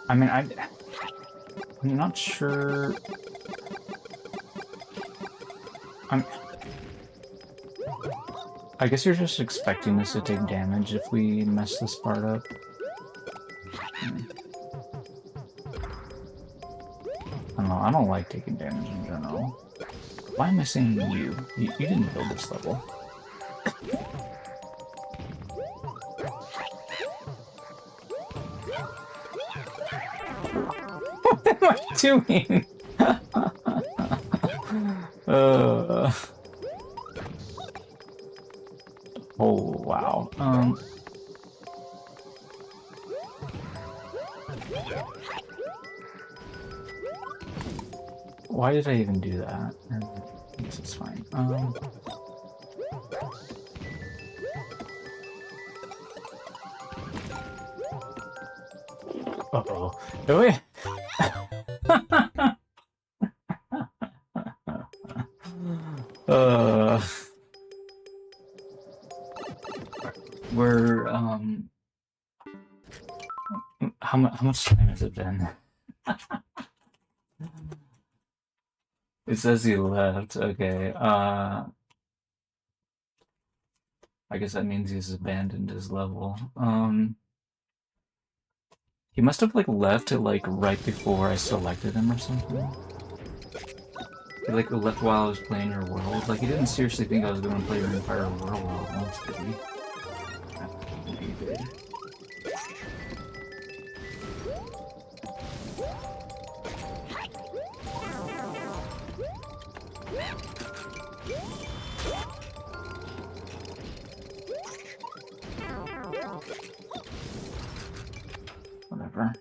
I mean, I'm not sure... I guess you're just expecting us to take damage if we mess this part up. I don't know, I don't like taking damage in general. Why am I saying you? You didn't build this level. What am I doing? Oh, wow. Why did I even do that? I guess it's fine. Uh-oh. Oh, wait. We're, how much time has it been? It says he left, okay, I guess that means he's abandoned his level. He must have, like, left it, like, right before I selected him or something. He, like, left while I was playing your world. Like, he didn't seriously think I was going to play your entire world at once, did he? Maybe he did. Whatever.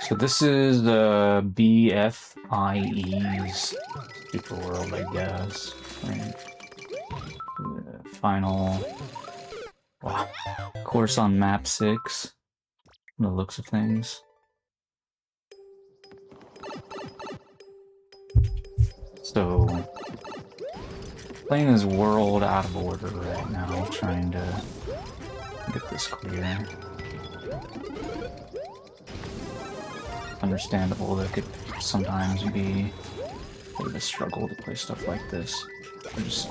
So this is the BFIE's Super World, I guess. Right. The final course on map 6. From the looks of things. So playing this world out of order right now, trying to get this clear. Understandable, that could sometimes be a bit of a struggle to play stuff like this.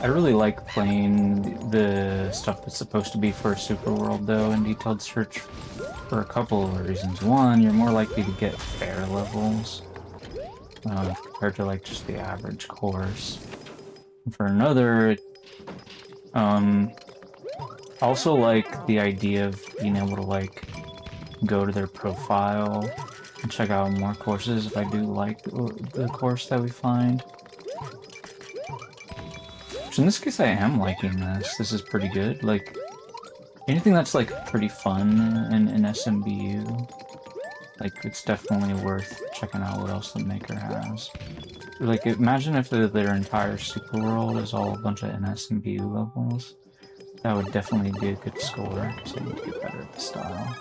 I really like playing the stuff that's supposed to be for a super world, though, in Detailed Search for a couple of reasons. One, you're more likely to get fair levels compared to like just the average course. And for another, also like the idea of being able to like go to their profile and check out more courses if I do like the course that we find. Which in this case I am liking this. This is pretty good. Like, anything that's like pretty fun in SMBU, like it's definitely worth checking out what else the maker has. Like, imagine if their entire super world is all a bunch of NSMBU levels. That would definitely be a good score, because I need to get better at the style.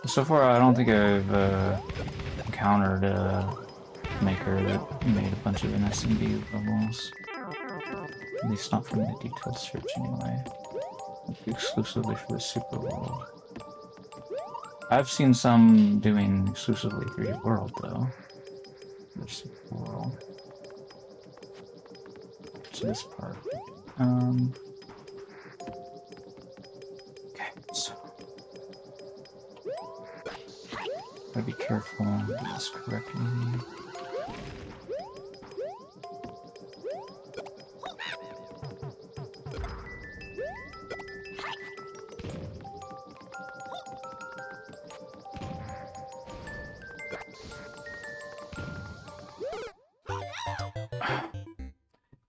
So far, I don't think I've encountered a maker that made a bunch of NSMBU levels. At least not from the Detailed Search anyway. Like, exclusively for the super world. I've seen some doing exclusively 3D World, though. The super world. To this part. Okay, so... gotta be careful and do this correctly.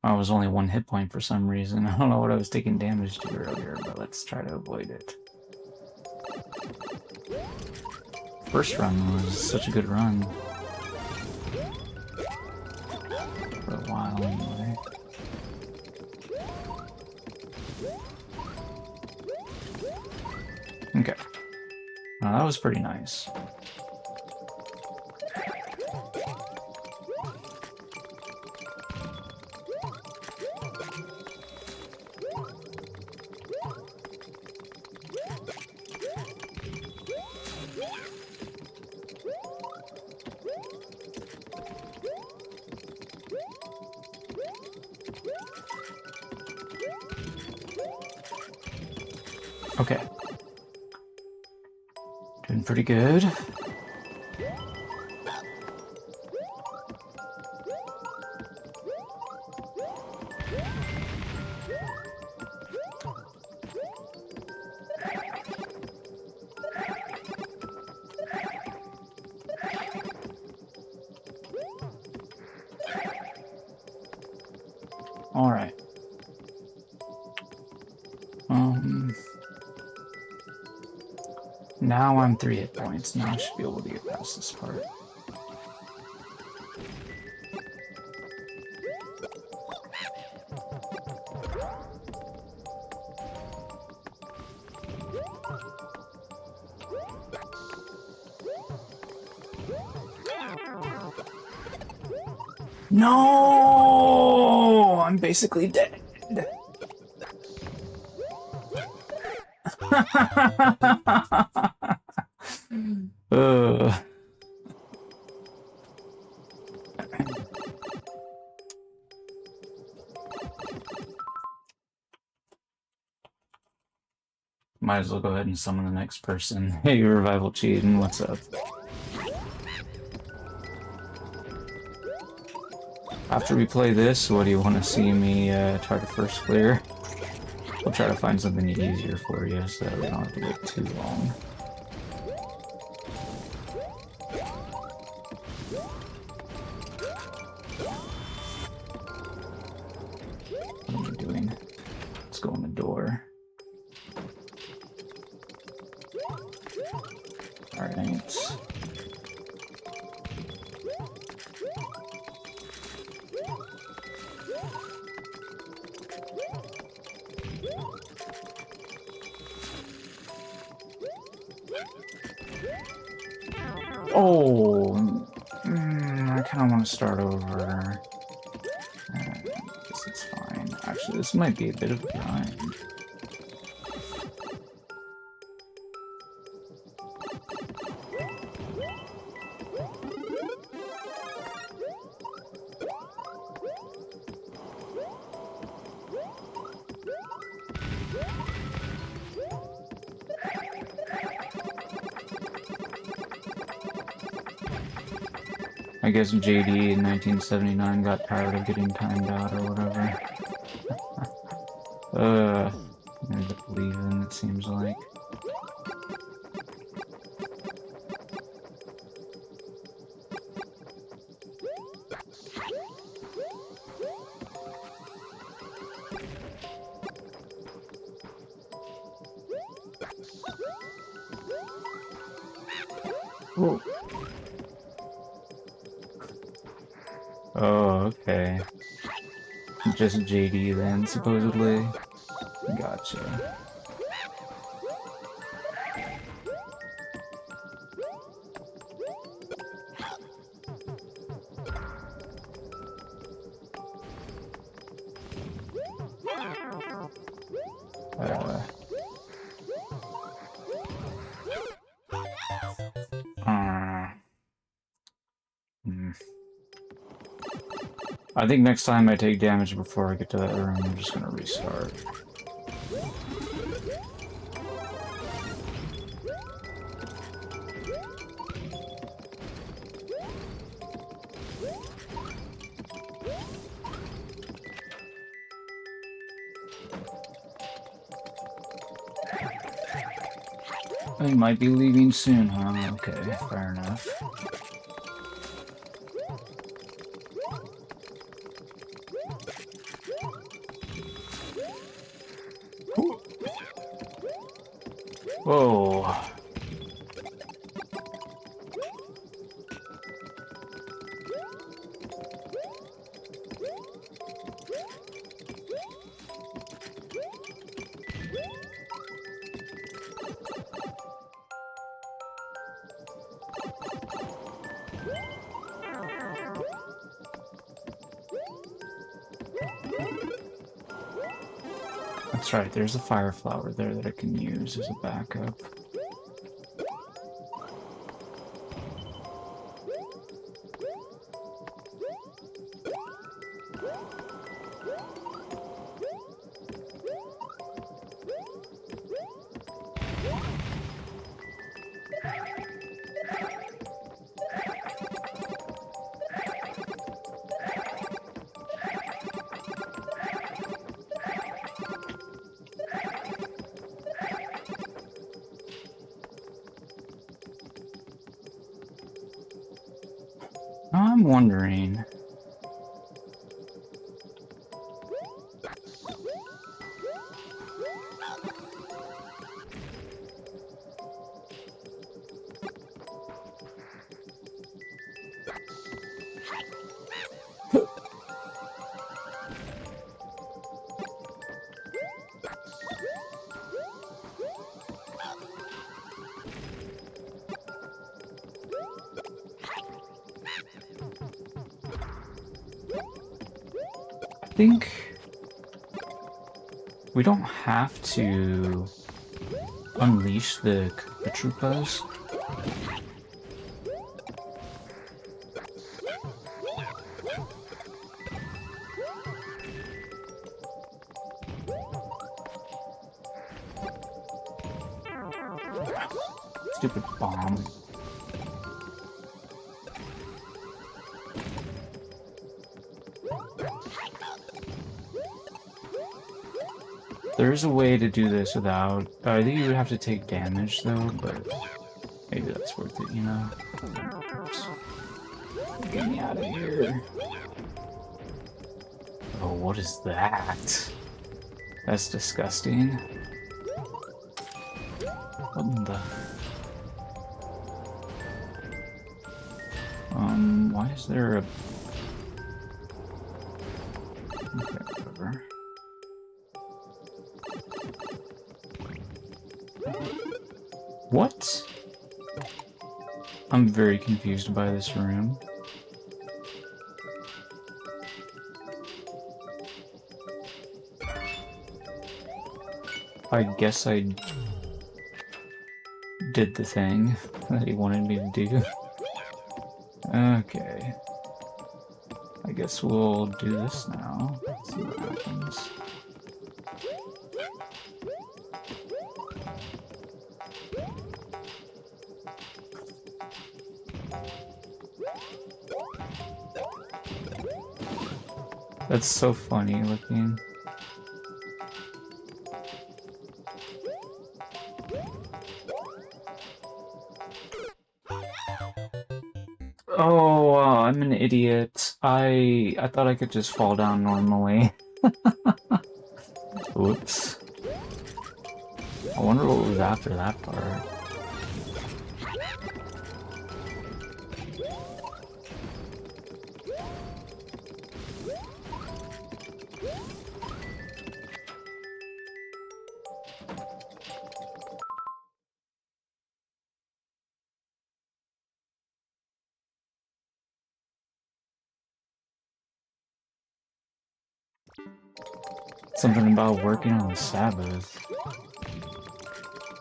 I was only 1 hit point for some reason. I don't know what I was taking damage to earlier, but let's try to avoid it. First run was such a good run. For a while, anyway. Okay. That was pretty nice. Okay. Doing pretty good. All right. Now I'm 3 hit points. Now I should be able to get past this part. No! I'm basically dead. Might as well go ahead and summon the next person. Hey, Revival Cheatin', what's up? After we play this, what do you want to see me try to first clear? We'll try to find something easier for you so that we don't have to wait too long. What am I doing? Let's go in the door. Alright. Oh, I kind of want to start over. I guess it's fine. Actually, this might be a bit of a grind. I guess JD in 1979 got tired of getting timed out or whatever. There's a leaving, it seems like. Whoa. Oh, okay. Just JD then, supposedly. Gotcha. I think next time I take damage before I get to that room, I'm just gonna restart. I might be leaving soon, huh? Okay, fair enough. Whoa. That's right, there's a fire flower there that I can use as a backup. I'm wondering... I think we don't have to unleash the Koopa-Troopas. Stupid bomb. There is a way to do this without... I think you would have to take damage, though, but maybe that's worth it, you know? Oops. Get me out of here. Oh, what is that? That's disgusting. What in the... why is there a... Okay, whatever. What? I'm very confused by this room. I guess I did the thing that he wanted me to do. Okay. I guess we'll do this now. See what happens. That's so funny looking. Oh, wow, I'm an idiot. I thought I could just fall down normally. Oops. I wonder what was after that part. Something about working on the Sabbath.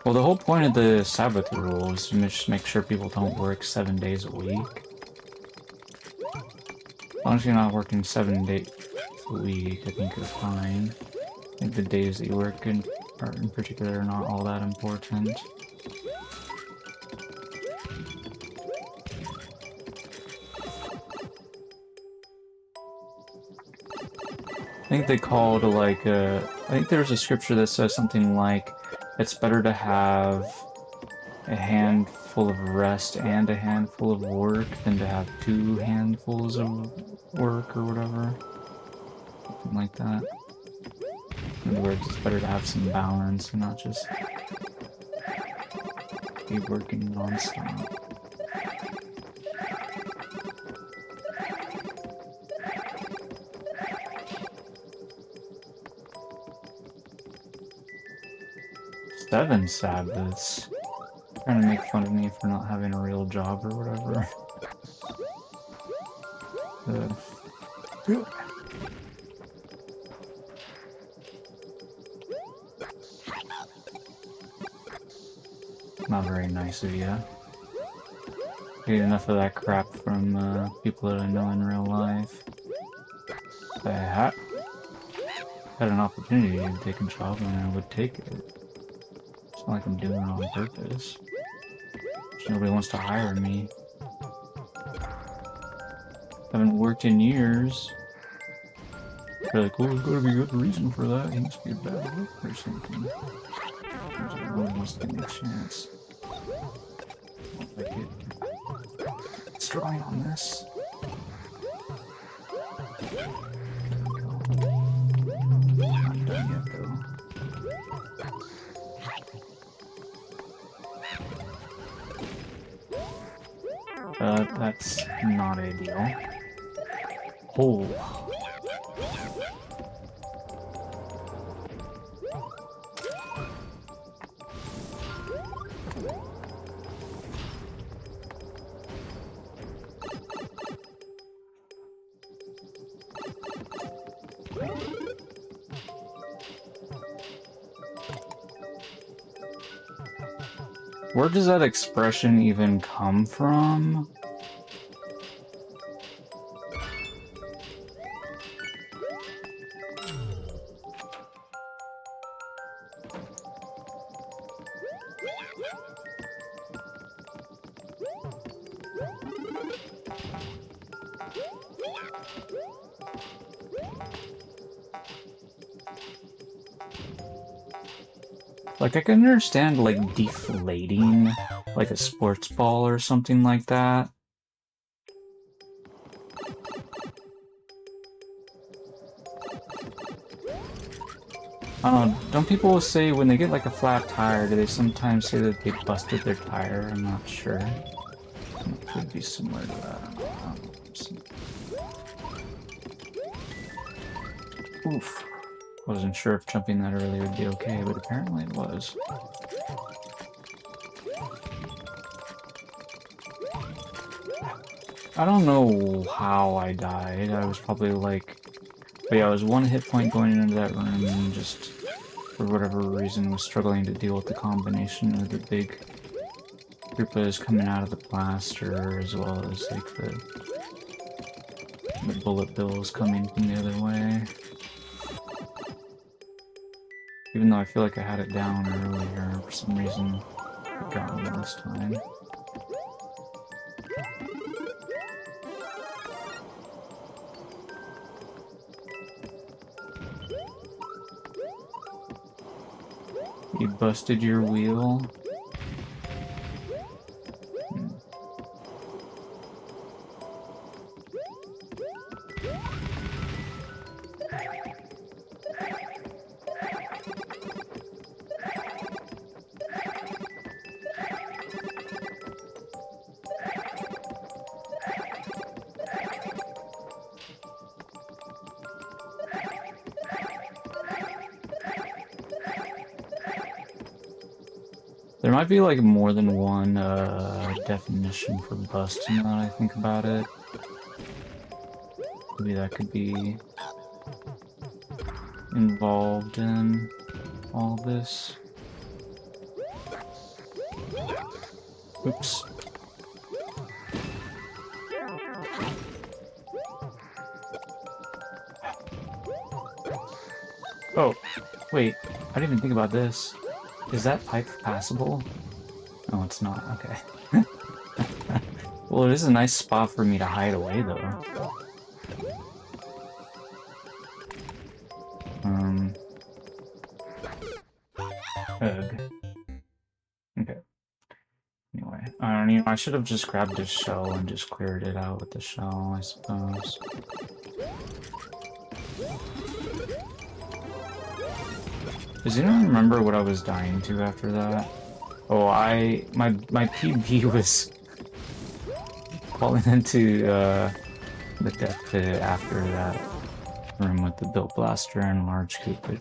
Well, the whole point of the Sabbath rule is to just make sure people don't work 7 days a week. As long as you're not working 7 days a week, I think you're fine. I think the days that you work in particular are not all that important. I think they called like I think there's a scripture that says something like, it's better to have a handful of rest and a handful of work than to have 2 handfuls of work or whatever. Something like that. In other words, it's better to have some balance and not just be working non-stop. Seven Sabbaths. Trying to make fun of me for not having a real job or whatever. Not very nice of you. I get enough of that crap from people that I know in real life. If I had an opportunity to take a job, and I would take it. It's not like I'm doing it on purpose. Just nobody wants to hire me. Haven't worked in years. They're like, well, there's gotta be a good reason for that. He must be a bad worker or something. Nobody wants to give me a chance. I get it's drawing on this. Not done yet, though. That's not ideal. Oh. Where does that expression even come from? Like, I can understand, like, deflating, like a sports ball or something like that. Don't people say when they get, like, a flat tire, do they sometimes say that they busted their tire? I'm not sure. It could be similar to that. I don't know. Oof. Wasn't sure if jumping that earlier would be okay, but apparently it was. I don't know how I died. I was probably like... But yeah, I was 1 hit point going into that room and just, for whatever reason, was struggling to deal with the combination of the big Koopas coming out of the blaster, as well as like the bullet bills coming from the other way. Even though I feel like I had it down earlier, for some reason it got me this time. You busted your wheel? There might be like more than one definition for bust now that I think about it. Maybe that could be involved in all this. Oops. Oh, wait, I didn't even think about this. Is that pipe passable? No, it's not. Okay. Well, it is a nice spot for me to hide away, though. Ugh. Okay. Anyway, I don't know. I should have just grabbed this shell and just cleared it out with the shell, I suppose. Does anyone remember what I was dying to after that? Oh, my PB was falling into the death pit after that room with the built blaster and large coop. Oh,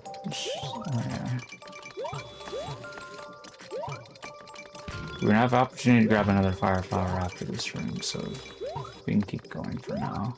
yeah. We're gonna have the opportunity to grab another fire flower after this room, so we can keep going for now.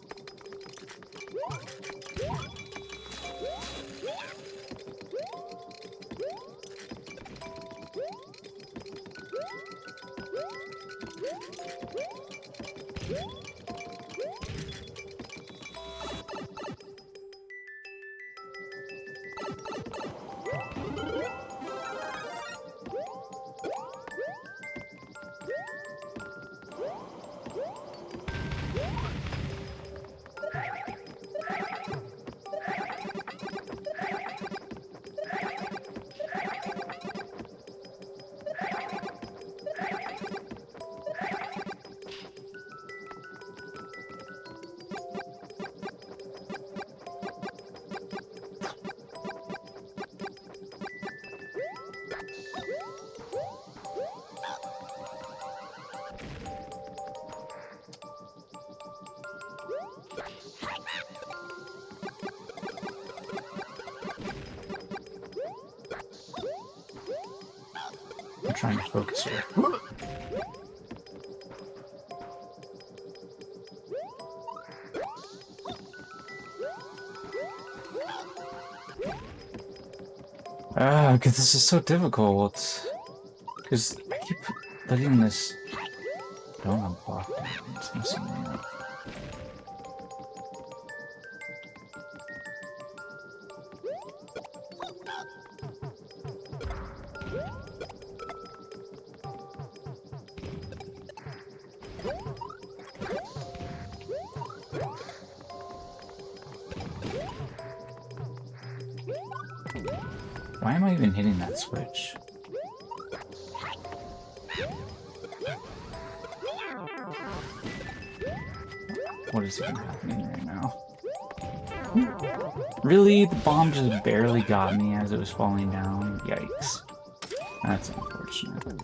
I'm trying to focus here. Because this is so difficult. Because I keep letting this donut block down. It's messing me up. Why am I even hitting that switch? What is even happening right now? Really? The bomb just barely got me as it was falling down? Yikes. That's unfortunate.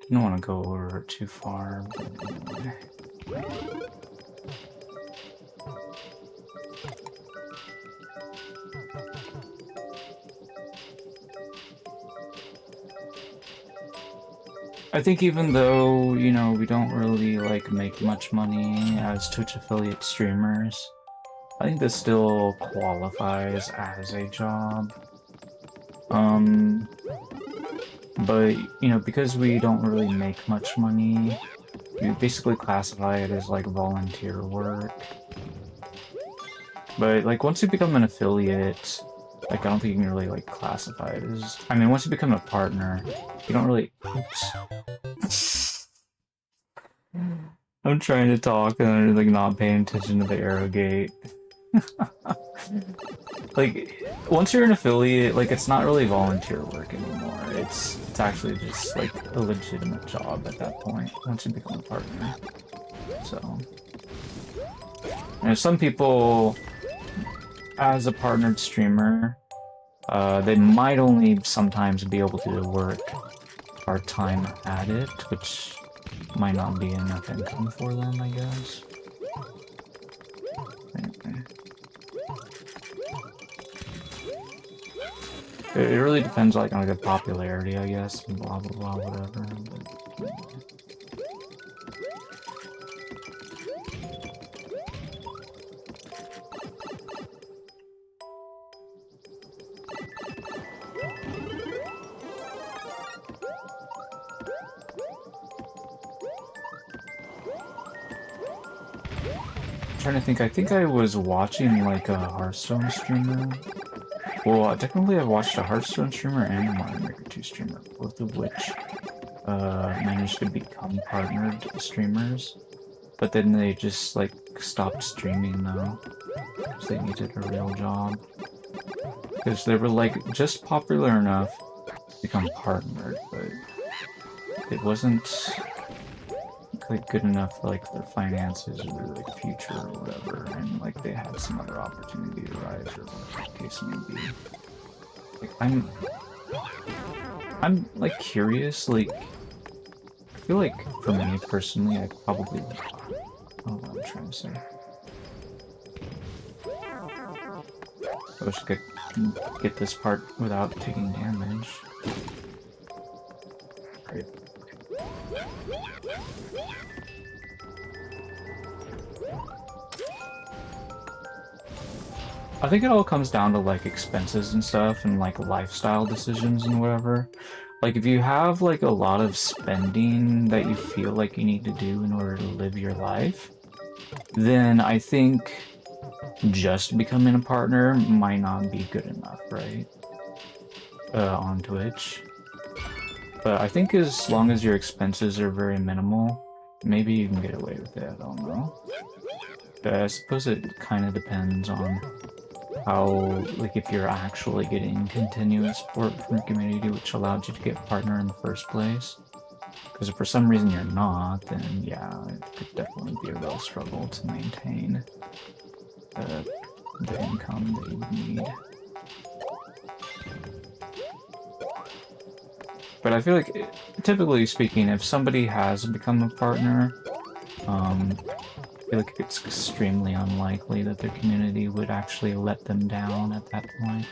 Didn't want to go over too far, but anyway. I think even though, you know, we don't really like make much money as Twitch affiliate streamers, I think this still qualifies as a job. But, you know, because we don't really make much money, we basically classify it as like volunteer work. But like once you become an affiliate, like I don't think you can really like classify it as, I mean, once you become a partner, you don't really, oops. I'm trying to talk and I'm like not paying attention to the arrow gate. Like, once you're an affiliate, like, it's not really volunteer work anymore. It's actually just, like, a legitimate job at that point, once you become a partner. So... And some people, as a partnered streamer, they might only sometimes be able to work part-time at it, which might not be enough income for them, I guess. Anyway. It really depends, like, on the popularity, I guess, and blah blah blah, whatever. But, I'm trying to think, I think I was watching, like, a Hearthstone streamer. Well, technically I've watched a Hearthstone streamer and a Mario Maker 2 streamer, both of which managed to become partnered streamers. But then they just, like, stopped streaming, though, because they needed a real job. Because they were, like, just popular enough to become partnered, but it wasn't, like, good enough for, like, their finances or their, like, future or whatever, and, like, they had some other opportunity to rise or whatever the case may be. Like, I'm, like, curious, like, I feel like, for me, personally, I probably... Oh, what I'm trying to say. I wish I could get this part without taking damage. Great. I think it all comes down to, like, expenses and stuff, and, like, lifestyle decisions and whatever. Like, if you have, like, a lot of spending that you feel like you need to do in order to live your life, then I think just becoming a partner might not be good enough, right? On Twitch. But I think as long as your expenses are very minimal, maybe you can get away with it, I don't know. But I suppose it kind of depends on how, like, if you're actually getting continuous support from your community, which allowed you to get a partner in the first place. Because if for some reason you're not, then yeah, it could definitely be a real struggle to maintain the income that you would need. But I feel like, typically speaking, if somebody has become a partner, I feel like it's extremely unlikely that their community would actually let them down at that point.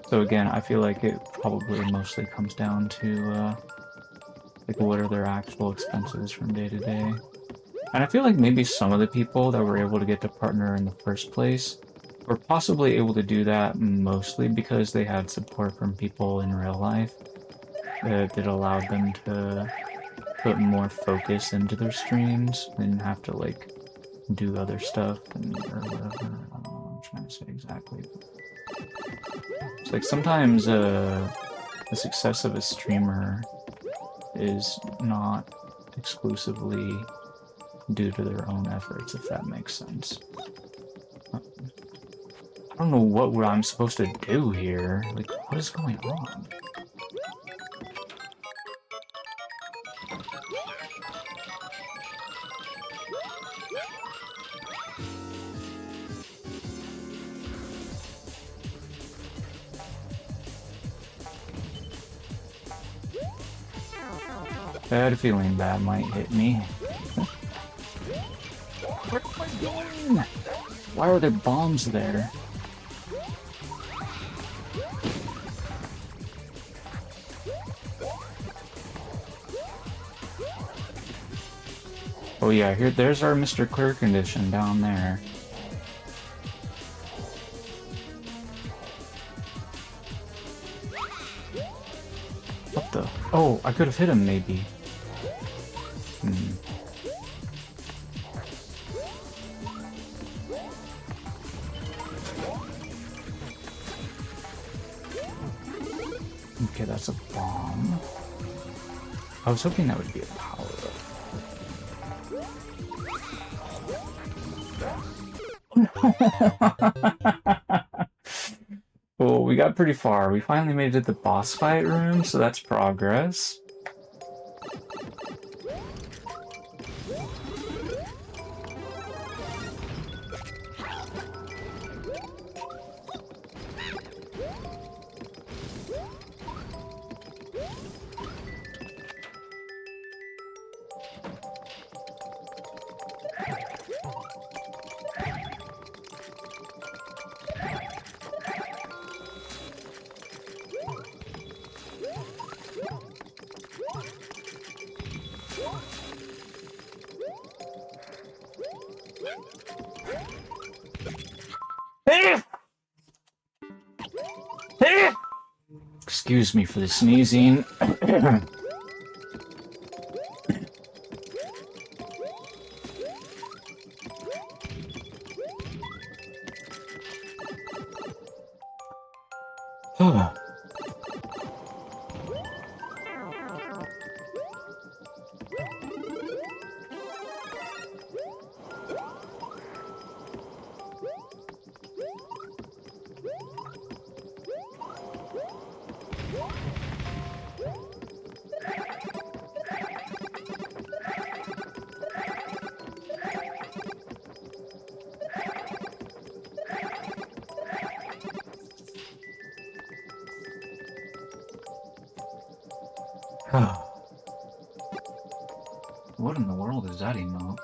So again, I feel like it probably mostly comes down to, like, what are their actual expenses from day to day. And I feel like maybe some of the people that were able to get to partner in the first place were possibly able to do that mostly because they had support from people in real life that allowed them to put more focus into their streams and have to, like, do other stuff and or whatever. I don't know what I'm trying to say exactly. It's like sometimes the success of a streamer is not exclusively due to their own efforts, if that makes sense. I don't know what I'm supposed to do here. Like, what is going on? I had a feeling that might hit me. Where am I going? Why are there bombs there? Oh yeah, there's our Mr. Clear condition down there. What the? Oh, I could have hit him maybe. Okay, that's a bomb. I was hoping that would be a power-up. Well, we got pretty far. We finally made it to the boss fight room, so that's progress. Excuse me for the sneezing. What in the world is that emote?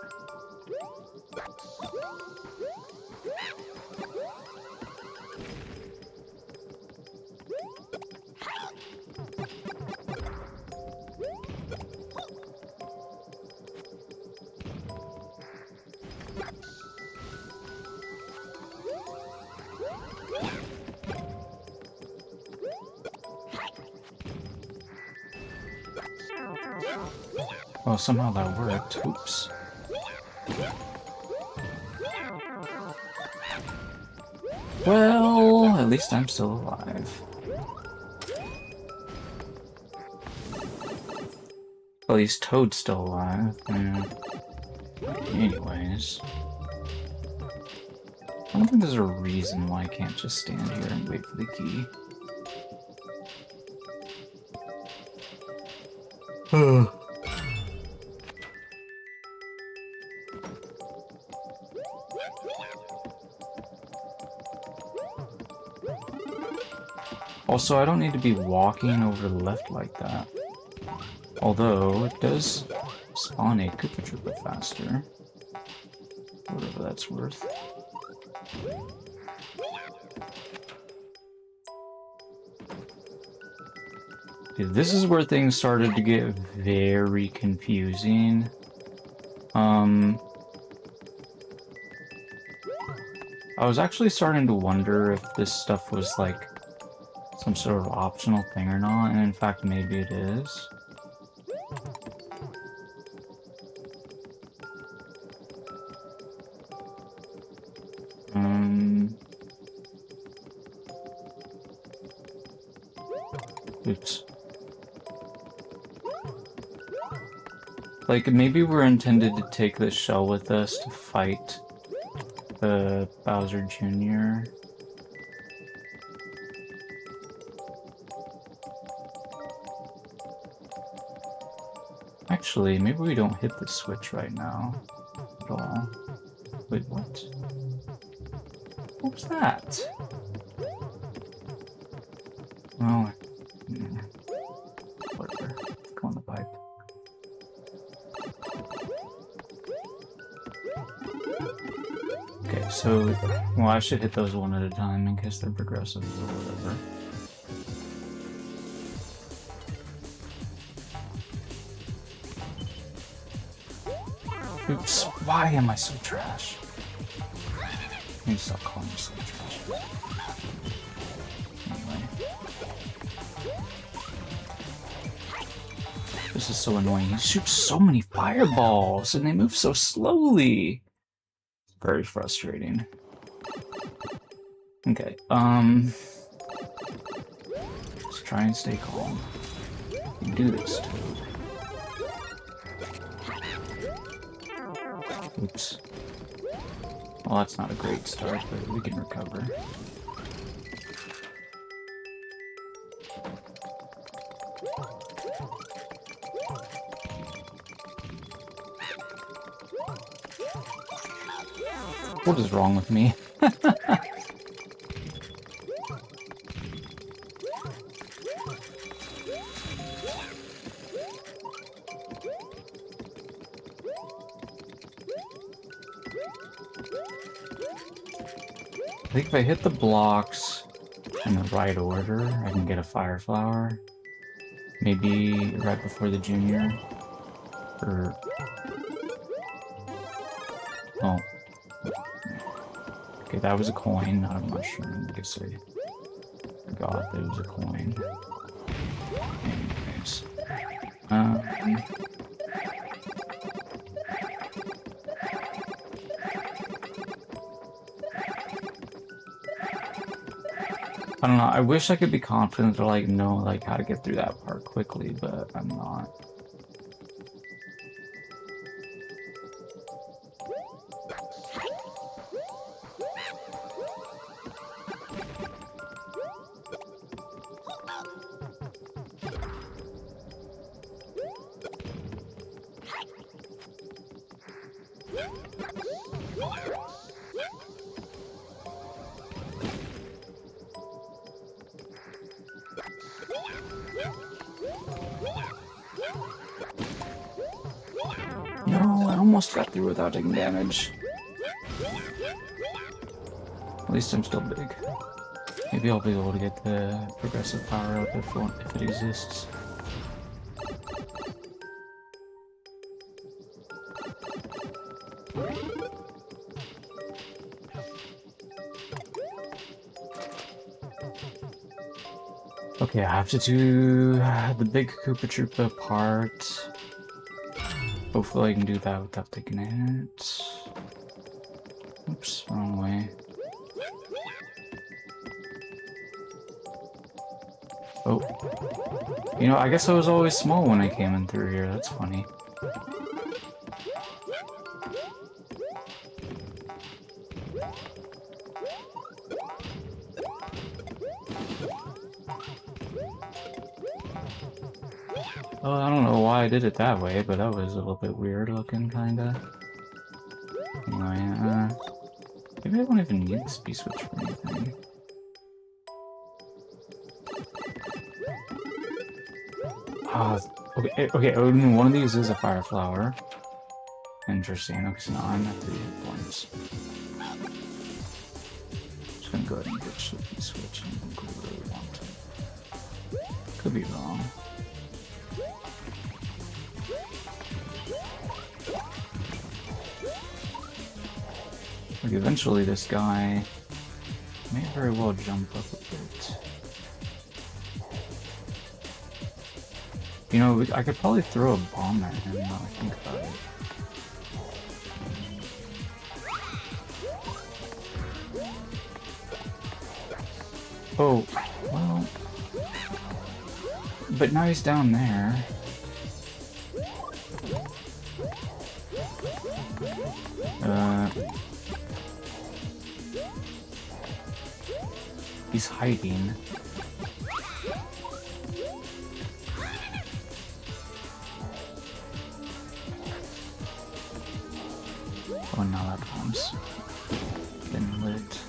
Well, somehow that worked. Oops. Well, at least I'm still alive. At least Toad's still alive. Yeah. Anyways. I don't think there's a reason why I can't just stand here and wait for the key. Also, I don't need to be walking over the left like that. Although, it does spawn a Koopa Troopa faster. Whatever that's worth. Dude, this is where things started to get very confusing. I was actually starting to wonder if this stuff was like some sort of optional thing or not, and in fact maybe it is. Oops. Like, maybe we're intended to take this shell with us to fight the Bowser Jr. Actually, maybe we don't hit the switch right now at all. Wait, what? What was that? Oh, whatever. Go on the pipe. Okay, so, well, I should hit those one at a time in case they're progressive or whatever. Oops, why am I so trash? I need to stop calling myself trash. Anyway. This is so annoying. He shoots so many fireballs and they move so slowly. It's very frustrating. Okay, let's try and stay calm. You can do this, Toad. Oops. Well, that's not a great start, but we can recover. What is wrong with me? I think if I hit the blocks in the right order, I can get a fire flower. Maybe right before the junior. Or... oh. Okay, that was a coin, not a mushroom. I guess I forgot that it was a coin. Anyways. I don't know, I wish I could be confident to like know like how to get through that part quickly, but I'm not. No, I almost got through without taking damage. At least I'm still big. Maybe I'll be able to get the progressive power up if it exists. Okay, I have to do the big Koopa Troopa part. Hopefully I can do that without taking a hit. Oops, wrong way. Oh. You know, I guess I was always small when I came in through here. That's funny. Oh, I don't know why I did it that way, but that was a little bit weird looking, kinda. Anyway, maybe I don't even need this B-switch for anything. Okay, one of these is a fire flower. Interesting, okay, so now I'm at 3 hit points. Just gonna go ahead and ditch the B-switch and I think we really want to. Could be wrong. Like, eventually this guy may very well jump up a bit. You know, I could probably throw a bomb at him now I think about it. Oh, well... but now he's down there. He's hiding. Oh, now that bomb's been lit.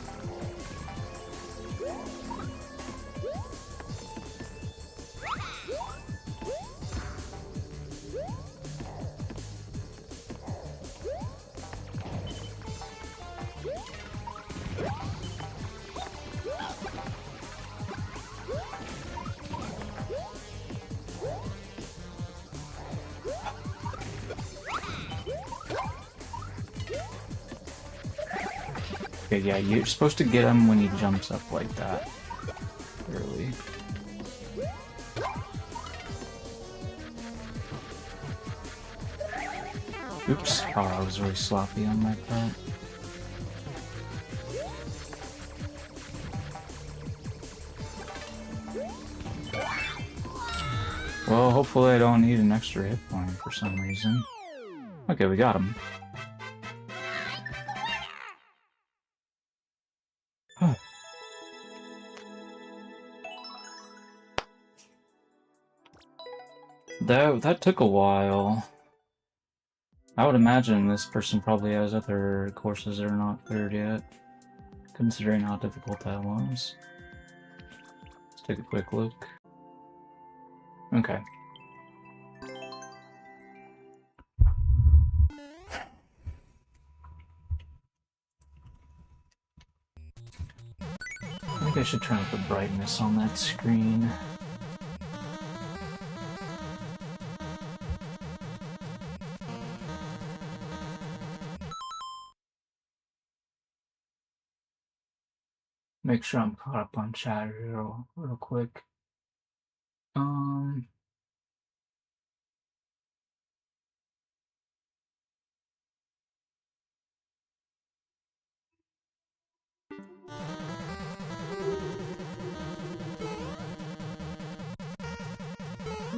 Okay, yeah, you're supposed to get him when he jumps up like that. Early. Oops. Oh, I was really sloppy on my part. Well, hopefully I don't need an extra hit point for some reason. Okay, we got him. That took a while. I would imagine this person probably has other courses that are not cleared yet, considering how difficult that was. Let's take a quick look. Okay. I think I should turn up the brightness on that screen. Make sure I'm caught up on chat real quick.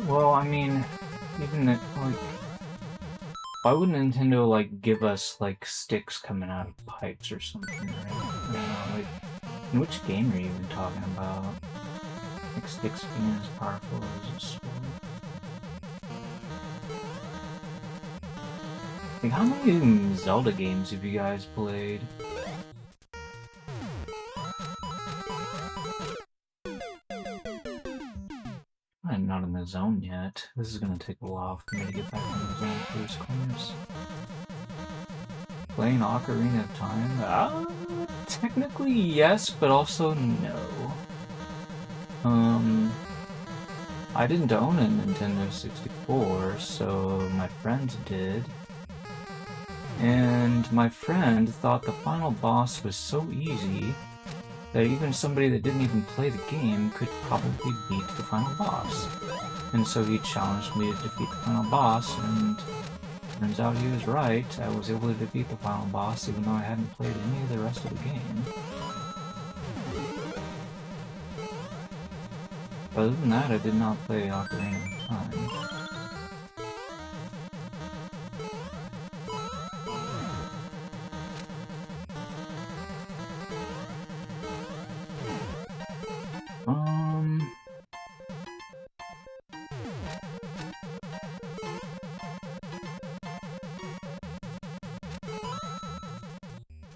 Well, I mean, even if, like, why would Nintendo, like, give us, like, sticks coming out of pipes or something, right? I don't know, like, in which game are you even talking about? Like, sticks being as powerful as a sword? Like, how many Zelda games have you guys played? I'm not in the zone yet. This is gonna take a while for me to get back in the zone for this course. Playing Ocarina of Time? Technically yes, but also no. I didn't own a Nintendo 64, so my friend did. And my friend thought the final boss was so easy that even somebody that didn't even play the game could probably beat the final boss. And so he challenged me to defeat the final boss, and turns out he was right. I was able to defeat the final boss even though I hadn't played any of the rest of the game. Other than that, I did not play Ocarina of Time.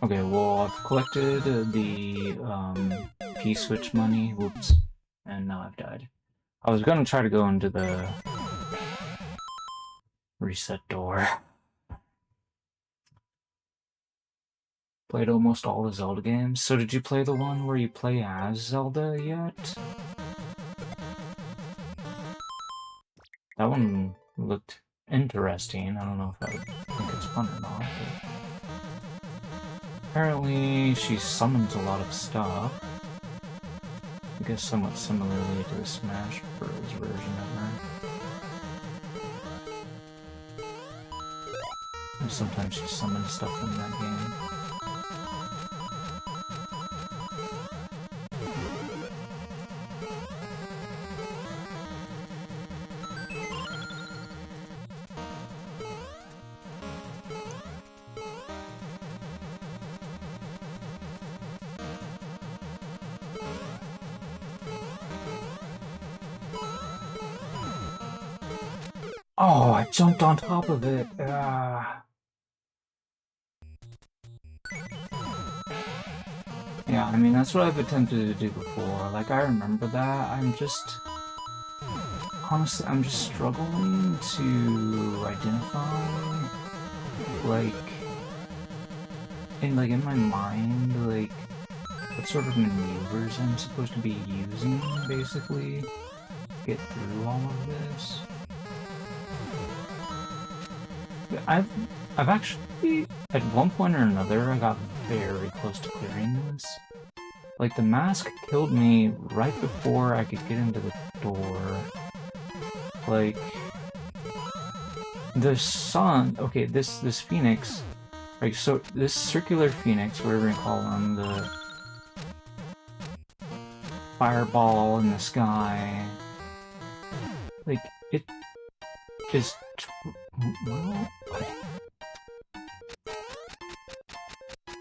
Okay, well, I've collected the P-switch money, whoops, and now I've died. I was gonna try to go into the reset door. Played almost all the Zelda games. So did you play the one where you play as Zelda yet? That one looked interesting. I don't know if I would think it's fun or not, but... Apparently, she summons a lot of stuff. I guess somewhat similarly to the Smash Bros. Version of her. And sometimes she summons stuff in that game. Oh, I jumped on top of it. Yeah, I mean, that's what I've attempted to do before. Like, I remember that. I'm just... Honestly, I'm just struggling to identify, like, in my mind, like, what sort of maneuvers I'm supposed to be using, basically, to get through all of this. I've actually, at one point or another, I got very close to clearing this. Like, the mask killed me right before I could get into the door. Like, the sun... Okay, this phoenix... Like, so, this circular phoenix, whatever you call them, the... fireball in the sky... Like, it is... Well...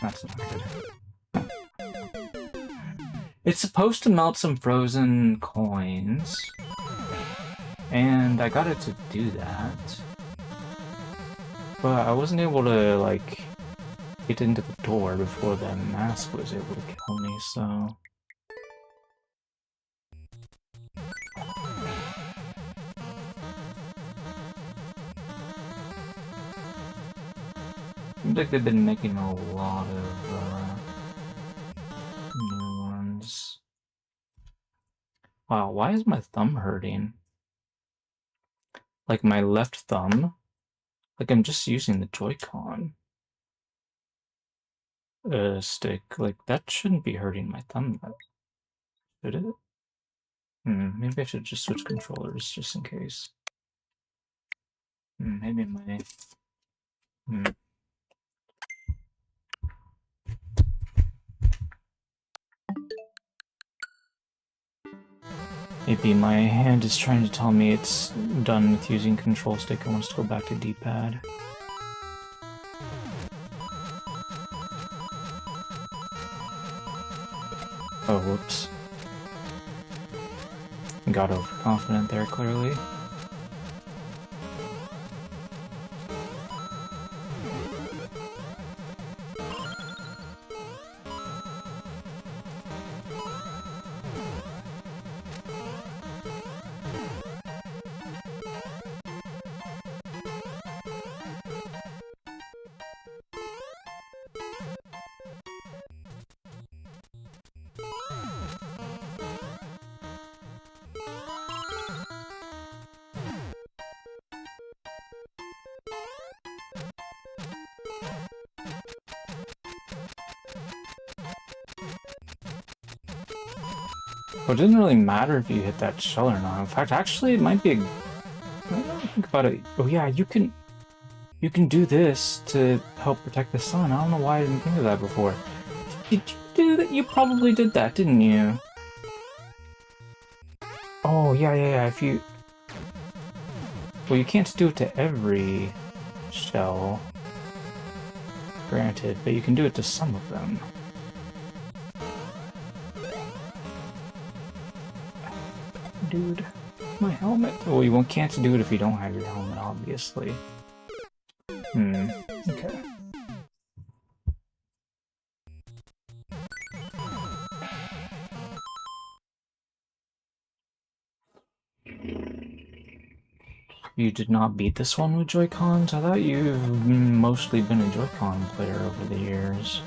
That's not good. It's supposed to melt some frozen coins, and I got it to do that, but I wasn't able to, like, get into the door before the mask was able to kill me, so... Seems like they've been making a lot of, new ones. Wow, why is my thumb hurting? Like, my left thumb? Like, I'm just using the Joy-Con stick. Like, that shouldn't be hurting my thumb, should it? Maybe I should just switch controllers, just in case. Maybe my... Maybe my hand is trying to tell me it's done with using control stick and wants to go back to D-pad. Oh, whoops. Got overconfident there, clearly. Well, it didn't really matter if you hit that shell or not. In fact, actually, it might be a... I don't think about it. Oh yeah, you can do this to help protect the sun. I don't know why I didn't think of that before. Did you do that? You probably did that, didn't you? Oh, yeah, if you... Well, you can't do it to every shell, granted, but you can do it to some of them. Dude, my helmet. Oh, you can't do it if you don't have your helmet, obviously. Okay. You did not beat this one with Joy-Cons? I thought you've mostly been a Joy-Con player over the years.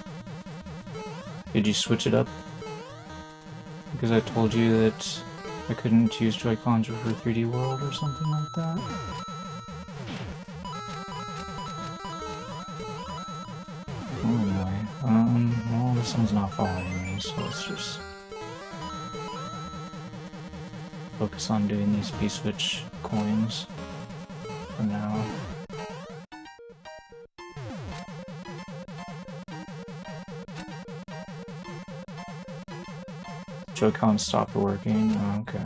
Did you switch it up? Because I told you that I couldn't use Joy-Cons for 3D World or something like that. Anyway, well, this one's not following me, so let's just focus on doing these P-switch coins for now. Joy-Con stopped working. Oh, okay.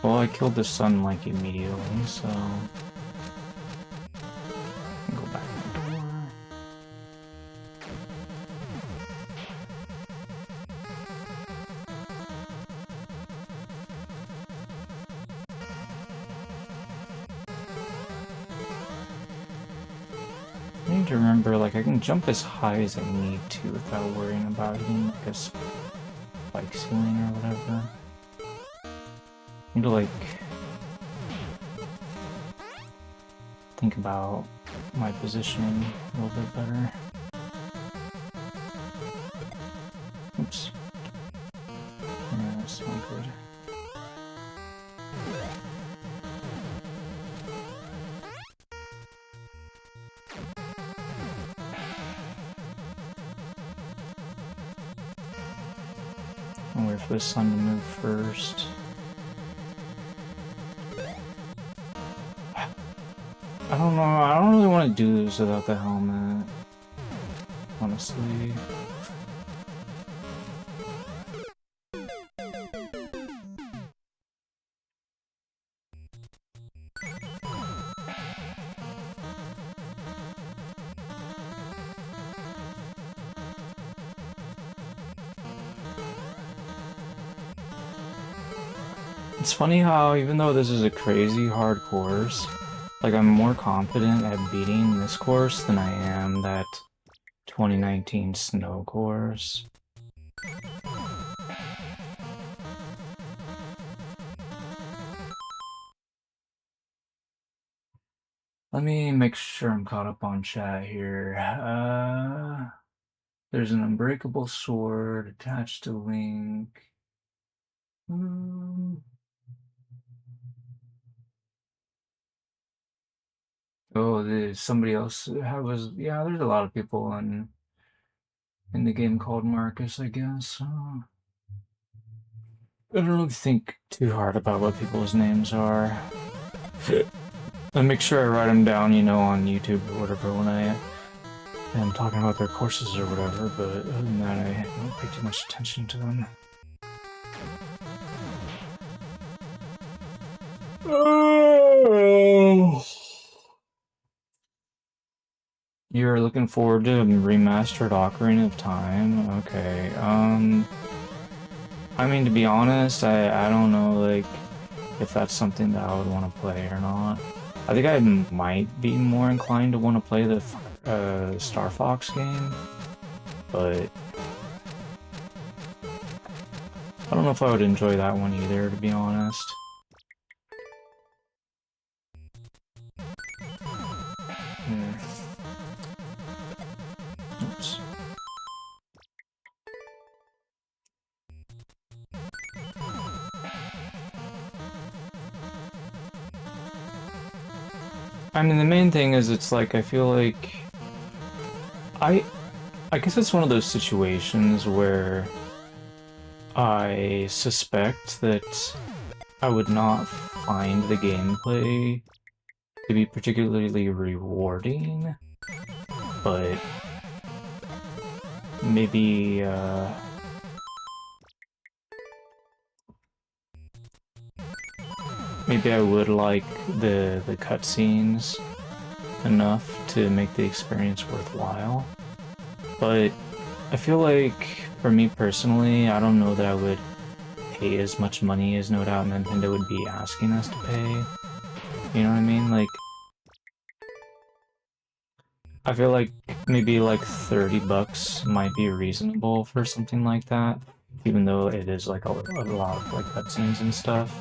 Well, I killed the sun like immediately, so go back to the door. trying to remember, like, I can jump as high as I need to without worrying about hitting, like, a spike ceiling or whatever. I need to, like, think about my positioning a little bit better. Oops. Yeah, that's not good. I'll wait for the sun to move first. I don't know, I don't really want to do this without the helmet, honestly. It's funny how, even though this is a crazy hard course, like, I'm more confident at beating this course than I am that 2019 snow course. Let me make sure I'm caught up on chat here. There's an unbreakable sword attached to Link. Oh, there's somebody else. Yeah, there's a lot of people in the game called Marcus, I guess. I don't really think too hard about what people's names are. I make sure I write them down, you know, on YouTube or whatever when I am talking about their courses or whatever, but other than that, I don't pay too much attention to them. Oh. You're looking forward to remastered Ocarina of Time? Okay, I mean, to be honest, I don't know, like, if that's something that I would want to play or not. I think I might be more inclined to want to play the Star Fox game, but I don't know if I would enjoy that one either, to be honest. Oops. I mean, the main thing is, it's like, I feel like I guess it's one of those situations where I suspect that I would not find the gameplay to be particularly rewarding, but maybe maybe I would like the cutscenes enough to make the experience worthwhile. But I feel like, for me personally, I don't know that I would pay as much money as no doubt Nintendo would be asking us to pay. You know what I mean? Like, I feel like maybe like 30 bucks might be reasonable for something like that, even though it is like a lot of like cutscenes and stuff.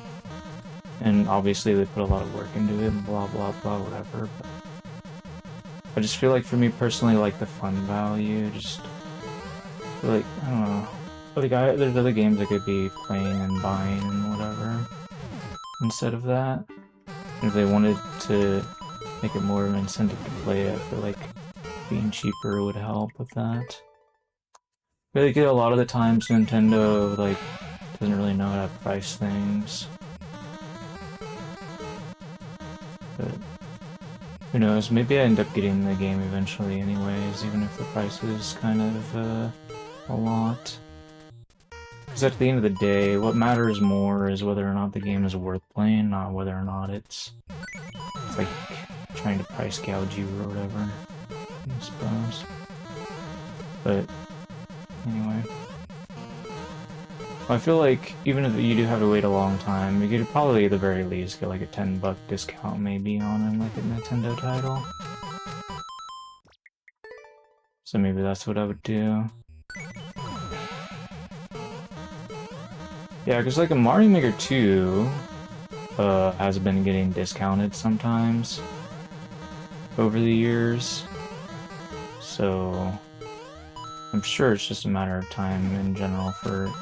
And obviously they put a lot of work into it and blah blah blah whatever, but I just feel like, for me personally, like, the fun value, just, like, I don't know. Like, there's other games I could be playing and buying and whatever instead of that. And if they wanted to make it more of an incentive to play it, I feel like being cheaper would help with that. I feel like a lot of the times Nintendo, like, doesn't really know how to price things. But who knows, maybe I end up getting the game eventually anyways, even if the price is kind of a lot. Because at the end of the day, what matters more is whether or not the game is worth playing, not whether or not it's like trying to price gouge you or whatever, I suppose. But anyway. I feel like even if you do have to wait a long time, you could probably at the very least get like a $10 discount maybe on like a Nintendo title. So maybe that's what I would do. Yeah, because like a Mario Maker 2 has been getting discounted sometimes over the years. So I'm sure it's just a matter of time in general for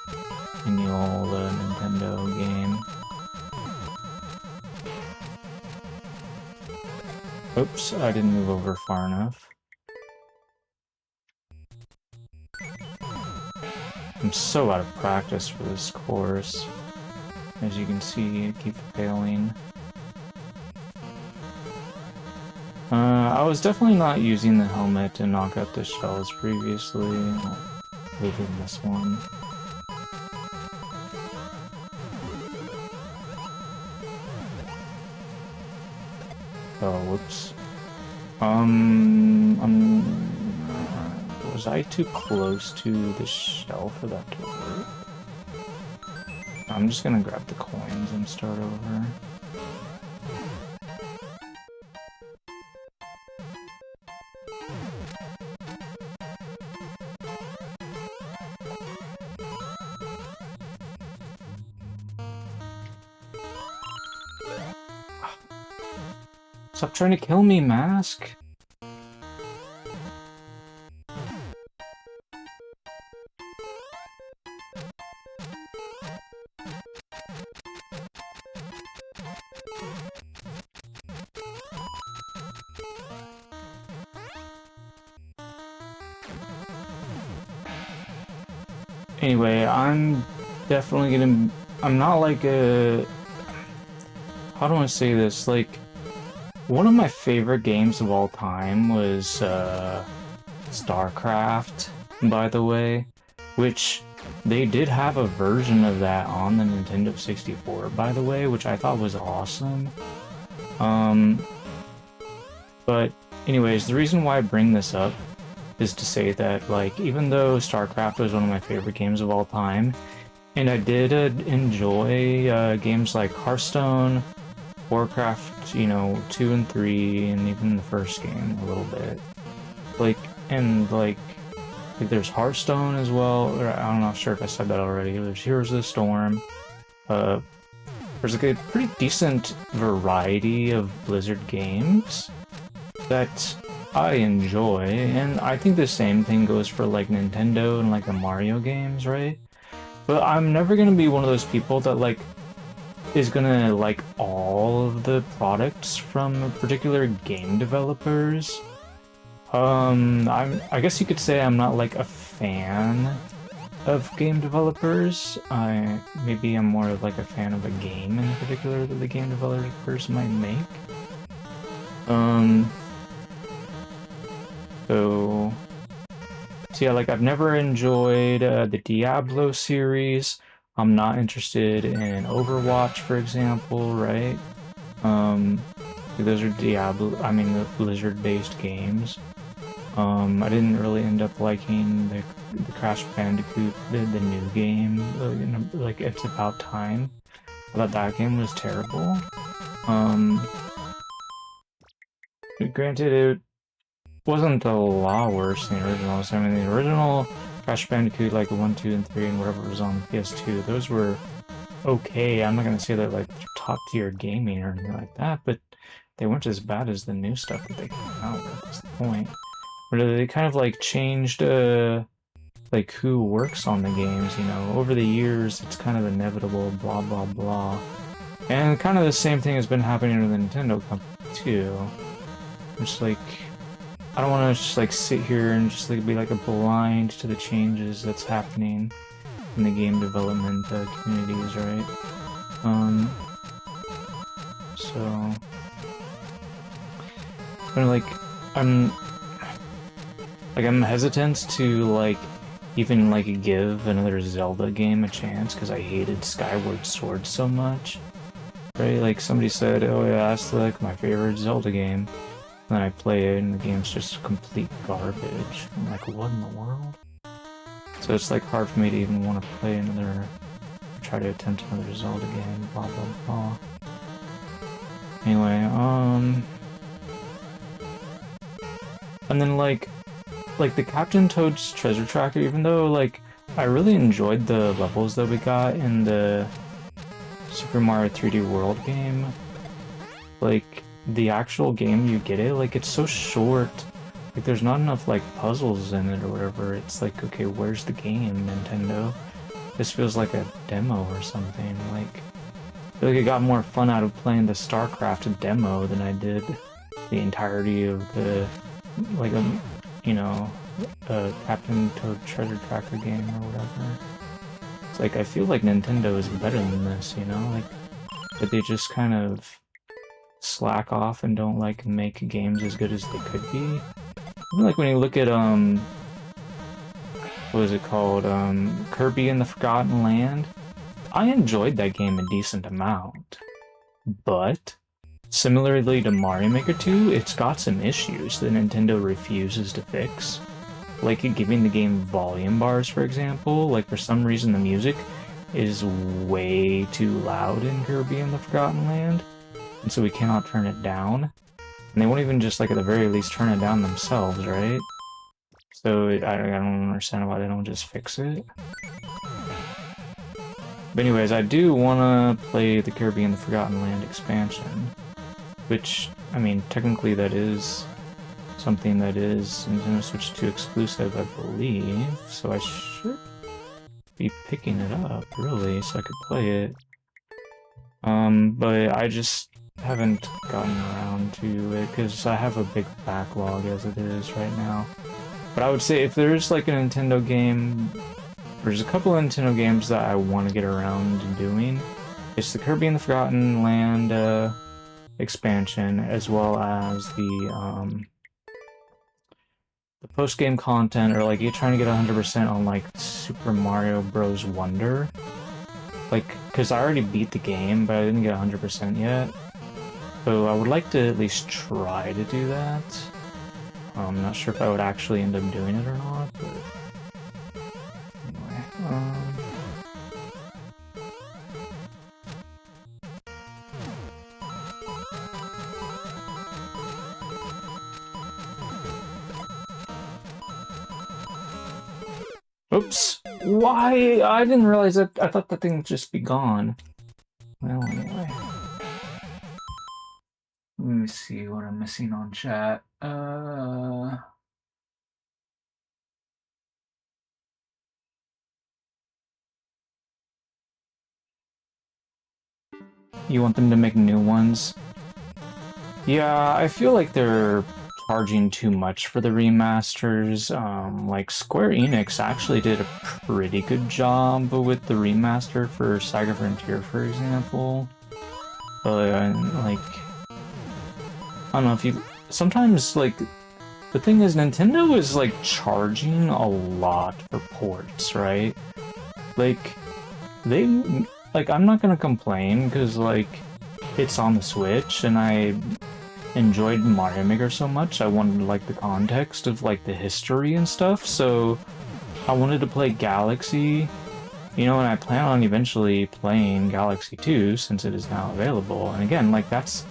any old Nintendo game. Oops, I didn't move over far enough. I'm so out of practice for this course. As you can see, I keep failing. I was definitely not using the helmet to knock out the shells previously. Other than this one. Oh, whoops. Was I too close to the shell for that to work? I'm just gonna grab the coins and start over. Stop trying to kill me, Mask! Anyway, I'm definitely gonna... I'm not like a... How do I say this? Like, one of my favorite games of all time was StarCraft, by the way, which they did have a version of that on the Nintendo 64, by the way, which I thought was awesome. But anyways, the reason why I bring this up is to say that, like, even though StarCraft was one of my favorite games of all time, and I did enjoy games like Hearthstone, Warcraft, you know, 2 and 3, and even the first game a little bit. Like, and like there's Hearthstone as well, or I'm not sure if I said that already. There's Heroes of the Storm. There's like a pretty decent variety of Blizzard games that I enjoy, and I think the same thing goes for like Nintendo and like the Mario games, right? But I'm never gonna be one of those people that like is gonna like all of the products from particular game developers. I guess you could say I'm not like a fan of game developers. Maybe I'm more of like a fan of a game in particular that the game developers might make. So yeah, like I've never enjoyed the Diablo series. I'm not interested in Overwatch, for example, right? Those are the Blizzard-based games. I didn't really end up liking the Crash Bandicoot, the new game. You know, like It's About Time. I thought that game was terrible. Granted, it wasn't a lot worse than the originals. I mean, the original Crash Bandicoot, like 1, 2, and 3, and whatever was on PS2, those were okay. I'm not gonna say that like top-tier gaming or anything like that, but they weren't as bad as the new stuff that they came out with. That's the point. But they kind of like changed like who works on the games, you know. Over the years, it's kind of inevitable, blah blah blah. And kind of the same thing has been happening with the Nintendo company too. Just like I don't want to just like sit here and just like be like a blind to the changes that's happening in the game development communities, right? So, but like I'm hesitant to like even like give another Zelda game a chance because I hated Skyward Sword so much, right? Like somebody said, oh yeah, that's like my favorite Zelda game. And then I play it and the game's just complete garbage. I'm like, what in the world? So it's like hard for me to even want to play another, try to attempt another Zelda game, blah blah blah. Anyway, and then like like the Captain Toad's Treasure Tracker, even though like I really enjoyed the levels that we got in the Super Mario 3D World game, like the actual game you get it, like it's so short. Like there's not enough like puzzles in it or whatever. It's like, okay, where's the game, Nintendo? This feels like a demo or something. Like I feel like I got more fun out of playing the StarCraft demo than I did the entirety of the like you know, Captain Toad Treasure Tracker game or whatever. It's like I feel like Nintendo is better than this, you know, like but they just kind of slack off and don't like make games as good as they could be. Even like when you look at what is it called? Kirby and the Forgotten Land. I enjoyed that game a decent amount, but similarly to Mario Maker 2, it's got some issues that Nintendo refuses to fix. Like giving the game volume bars, for example. Like for some reason the music is way too loud in Kirby and the Forgotten Land, and so we cannot turn it down. And they won't even just, like, at the very least turn it down themselves, right? So I don't understand why they don't just fix it. But anyways, I do want to play the Kirby and the Forgotten Land expansion. Which, I mean, technically that is something that is Nintendo Switch 2 exclusive, I believe. So I should be picking it up, really, so I could play it. But I just haven't gotten around to it because I have a big backlog as it is right now. But I would say if there's like a Nintendo game, there's a couple of Nintendo games that I want to get around to doing. It's the Kirby and the Forgotten Land expansion, as well as the post-game content, or like you're trying to get 100% on like Super Mario Bros. Wonder. Like, because I already beat the game, but I didn't get 100% yet. So I would like to at least try to do that. I'm not sure if I would actually end up doing it or not, but anyway. Oops! Why? I didn't realize that. I thought that thing would just be gone. Well, anyway. Let me see what I'm missing on chat. You want them to make new ones? Yeah, I feel like they're charging too much for the remasters. Like Square Enix actually did a pretty good job with the remaster for Saga Frontier, for example. But like, I don't know if you... Sometimes, like, the thing is, Nintendo is, like, charging a lot for ports, right? Like, they... Like, I'm not gonna complain, because, like, it's on the Switch, and I enjoyed Mario Maker so much, I wanted, like, the context of, like, the history and stuff, so I wanted to play Galaxy, you know, and I plan on eventually playing Galaxy 2, since it is now available, and again, like, that's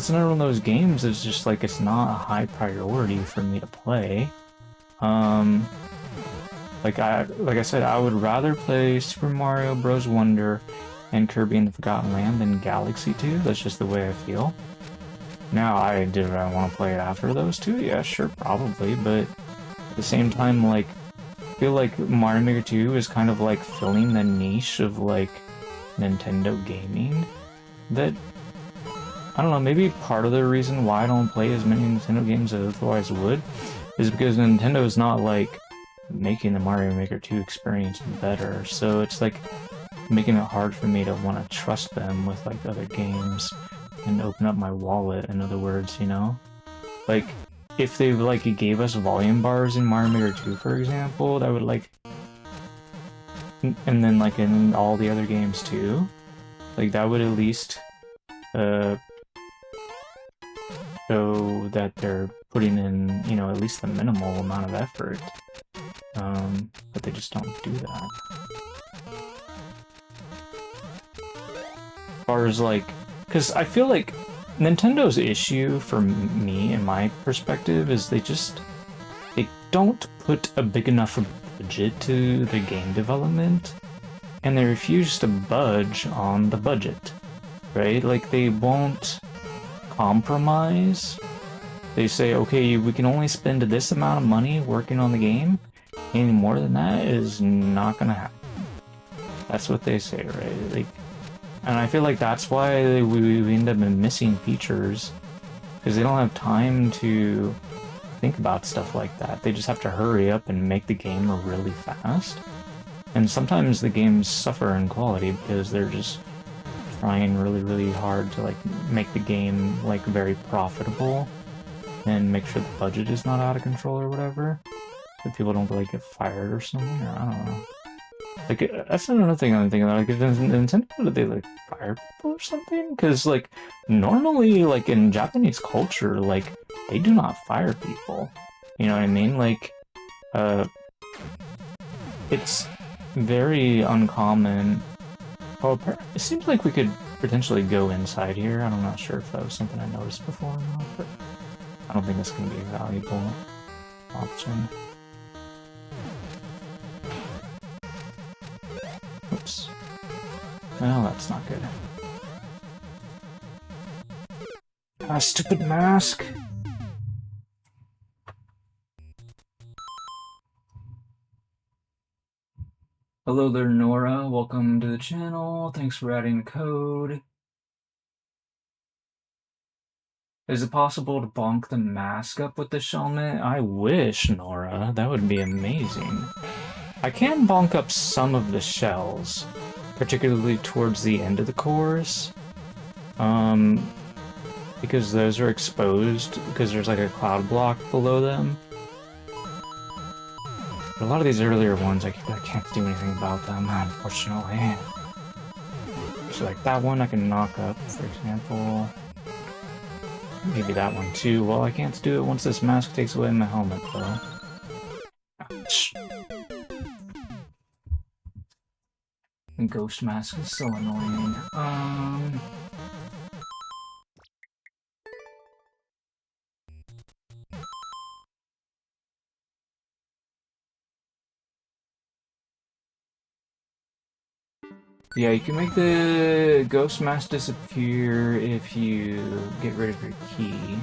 another one of those games that's just, like, it's not a high priority for me to play. Like I said, I would rather play Super Mario Bros. Wonder and Kirby and the Forgotten Land than Galaxy 2. That's just the way I feel. Now, I want to play it after those two? Yeah, sure, probably, but at the same time, like, I feel like Mario Maker 2 is kind of, like, filling the niche of, like, Nintendo gaming that, I don't know, maybe part of the reason why I don't play as many Nintendo games as I otherwise would is because Nintendo is not, like, making the Mario Maker 2 experience better, so it's like making it hard for me to want to trust them with like other games and open up my wallet, in other words, you know? Like, if they like gave us volume bars in Mario Maker 2, for example, that would like... And then like in all the other games too, like that would at least show that they're putting in, you know, at least the minimal amount of effort. But they just don't do that. As far as like, because I feel like Nintendo's issue for me, in my perspective, is they don't put a big enough budget to the game development, and they refuse to budge on the budget, right? Like, they won't compromise. They say, okay, we can only spend this amount of money working on the game. Any more than that is not gonna happen. That's what they say, right? Like, and I feel like that's why we end up missing features, because they don't have time to think about stuff like that. They just have to hurry up and make the game really fast. And sometimes the games suffer in quality because they're just trying really hard to like make the game like very profitable and make sure the budget is not out of control or whatever, so people don't like get fired or something, or I don't know. Like, that's another thing I'm thinking about. Like, Nintendo, did they like fire people or something? Because like normally, like in Japanese culture, like they do not fire people. You know what I mean? Like, it's very uncommon. Oh, it seems like we could potentially go inside here. I'm not sure if that was something I noticed before or not, but I don't think it's going to be a valuable option. Oops. Well, that's not good. Ah, stupid mask! Hello there, Nora. Welcome to the channel. Thanks for adding the code. Is it possible to bonk the mask up with this helmet? I wish, Nora. That would be amazing. I can bonk up some of the shells, particularly towards the end of the cores. Because those are exposed, because there's like a cloud block below them. But a lot of these earlier ones, I can't do anything about them, unfortunately. So like that one I can knock up, for example. Maybe that one too. Well, I can't do it once this mask takes away my helmet, though. Ouch. The ghost mask is so annoying. Yeah, you can make the ghost mask disappear if you get rid of your key.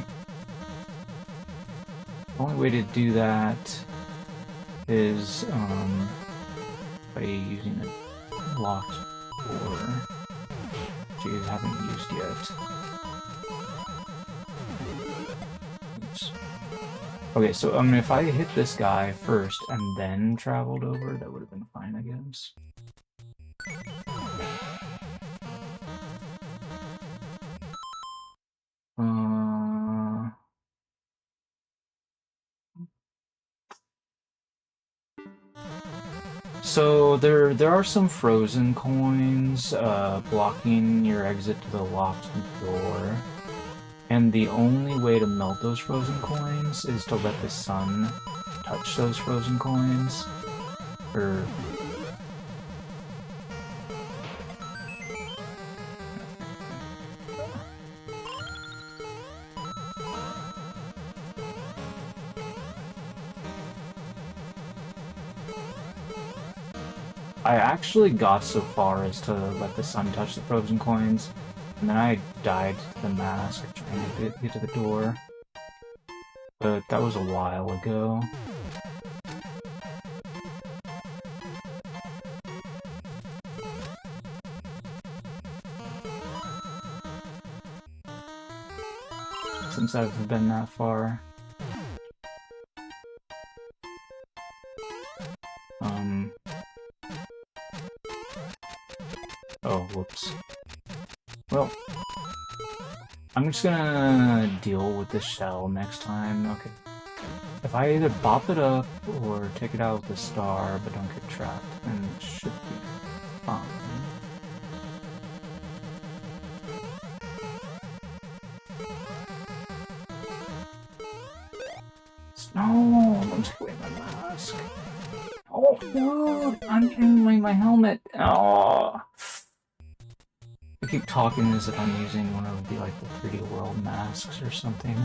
The only way to do that is by using a locked door, which you haven't used yet. Oops. Okay, so if I hit this guy first and then traveled over, that would have been fine, I guess. So there are some frozen coins blocking your exit to the locked door, and the only way to melt those frozen coins is to let the sun touch those frozen coins, or I actually got so far as to let the sun touch the frozen coins, and then I died to the mask trying to get to the door. But that was a while ago. Since I've been that far. Oh, whoops. Well, I'm just gonna deal with this shell next time. Okay. If I either bop it up or take it out with a star but don't get trapped, then it should be fine. No, don't take away my mask. Oh, dude, I'm handling my helmet. Oh. I keep talking as if I'm using one of the, like, the 3D World masks or something.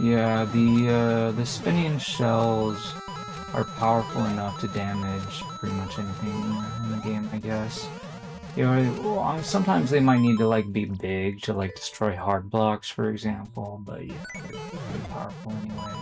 Yeah, the spinning shells are powerful enough to damage pretty much anything in the game, I guess. You know, sometimes they might need to like be big to like destroy hard blocks, for example, but yeah, they're pretty powerful anyway.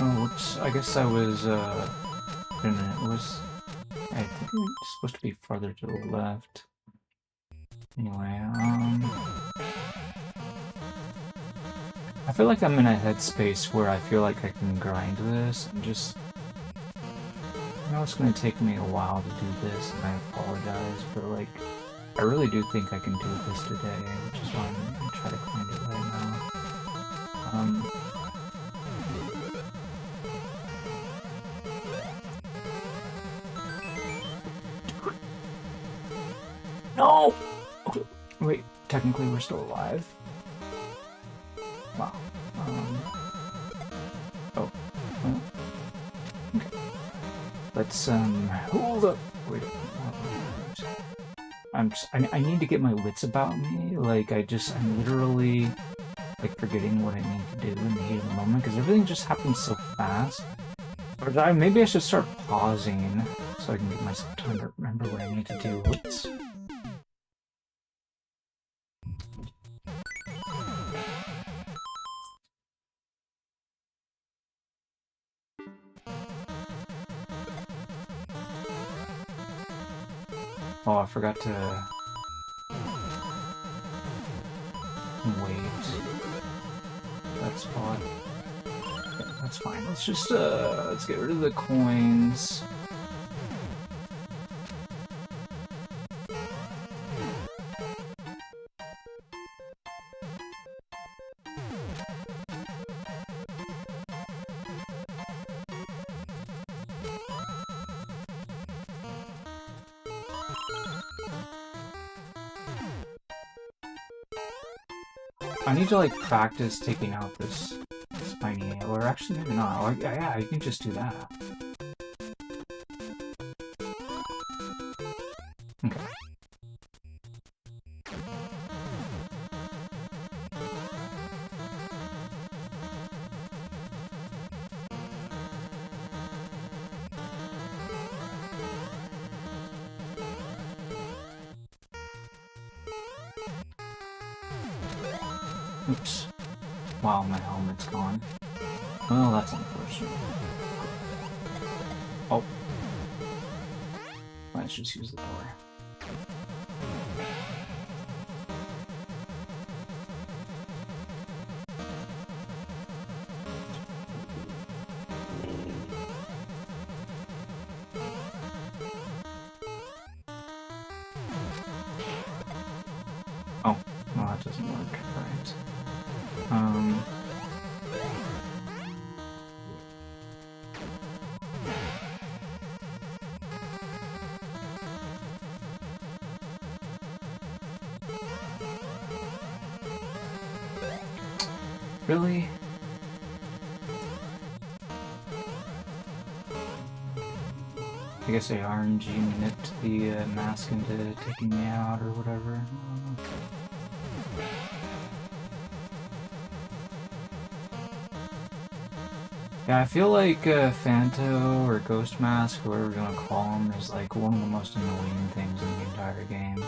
Oh, whoops. I guess I was, wait a minute, I think it's supposed to be farther to the left. Anyway, I feel like I'm in a headspace where I feel like I can grind this and just... I know it's gonna take me a while to do this, and I apologize, but like, I really do think I can do this today, which is why I'm gonna try to grind it right now. No! Okay. Wait, technically we're still alive. Wow. Oh. Okay. Let's, hold up. Wait. I need to get my wits about me. Like, I'm literally, like, forgetting what I need to do in the heat of the moment, because everything just happens so fast. Or maybe I should start pausing, so I can give myself time to remember what I need to do. Whoops. Oh, I forgot to wait that spot. Okay, that's fine. Let's just let's get rid of the coins. I need to like practice taking out this spiny, or actually maybe not. Or, yeah, you can just do that. Okay. Oops. Wow, my helmet's gone. Well, that's unfortunate. Oh. Let's just use the door. Oh, well, that doesn't work. Right. Really? I guess I RNG nipped the mask into taking me out or whatever. Yeah, I feel like Phanto or Ghost Mask, whatever we're gonna call him, is like one of the most annoying things in the entire game.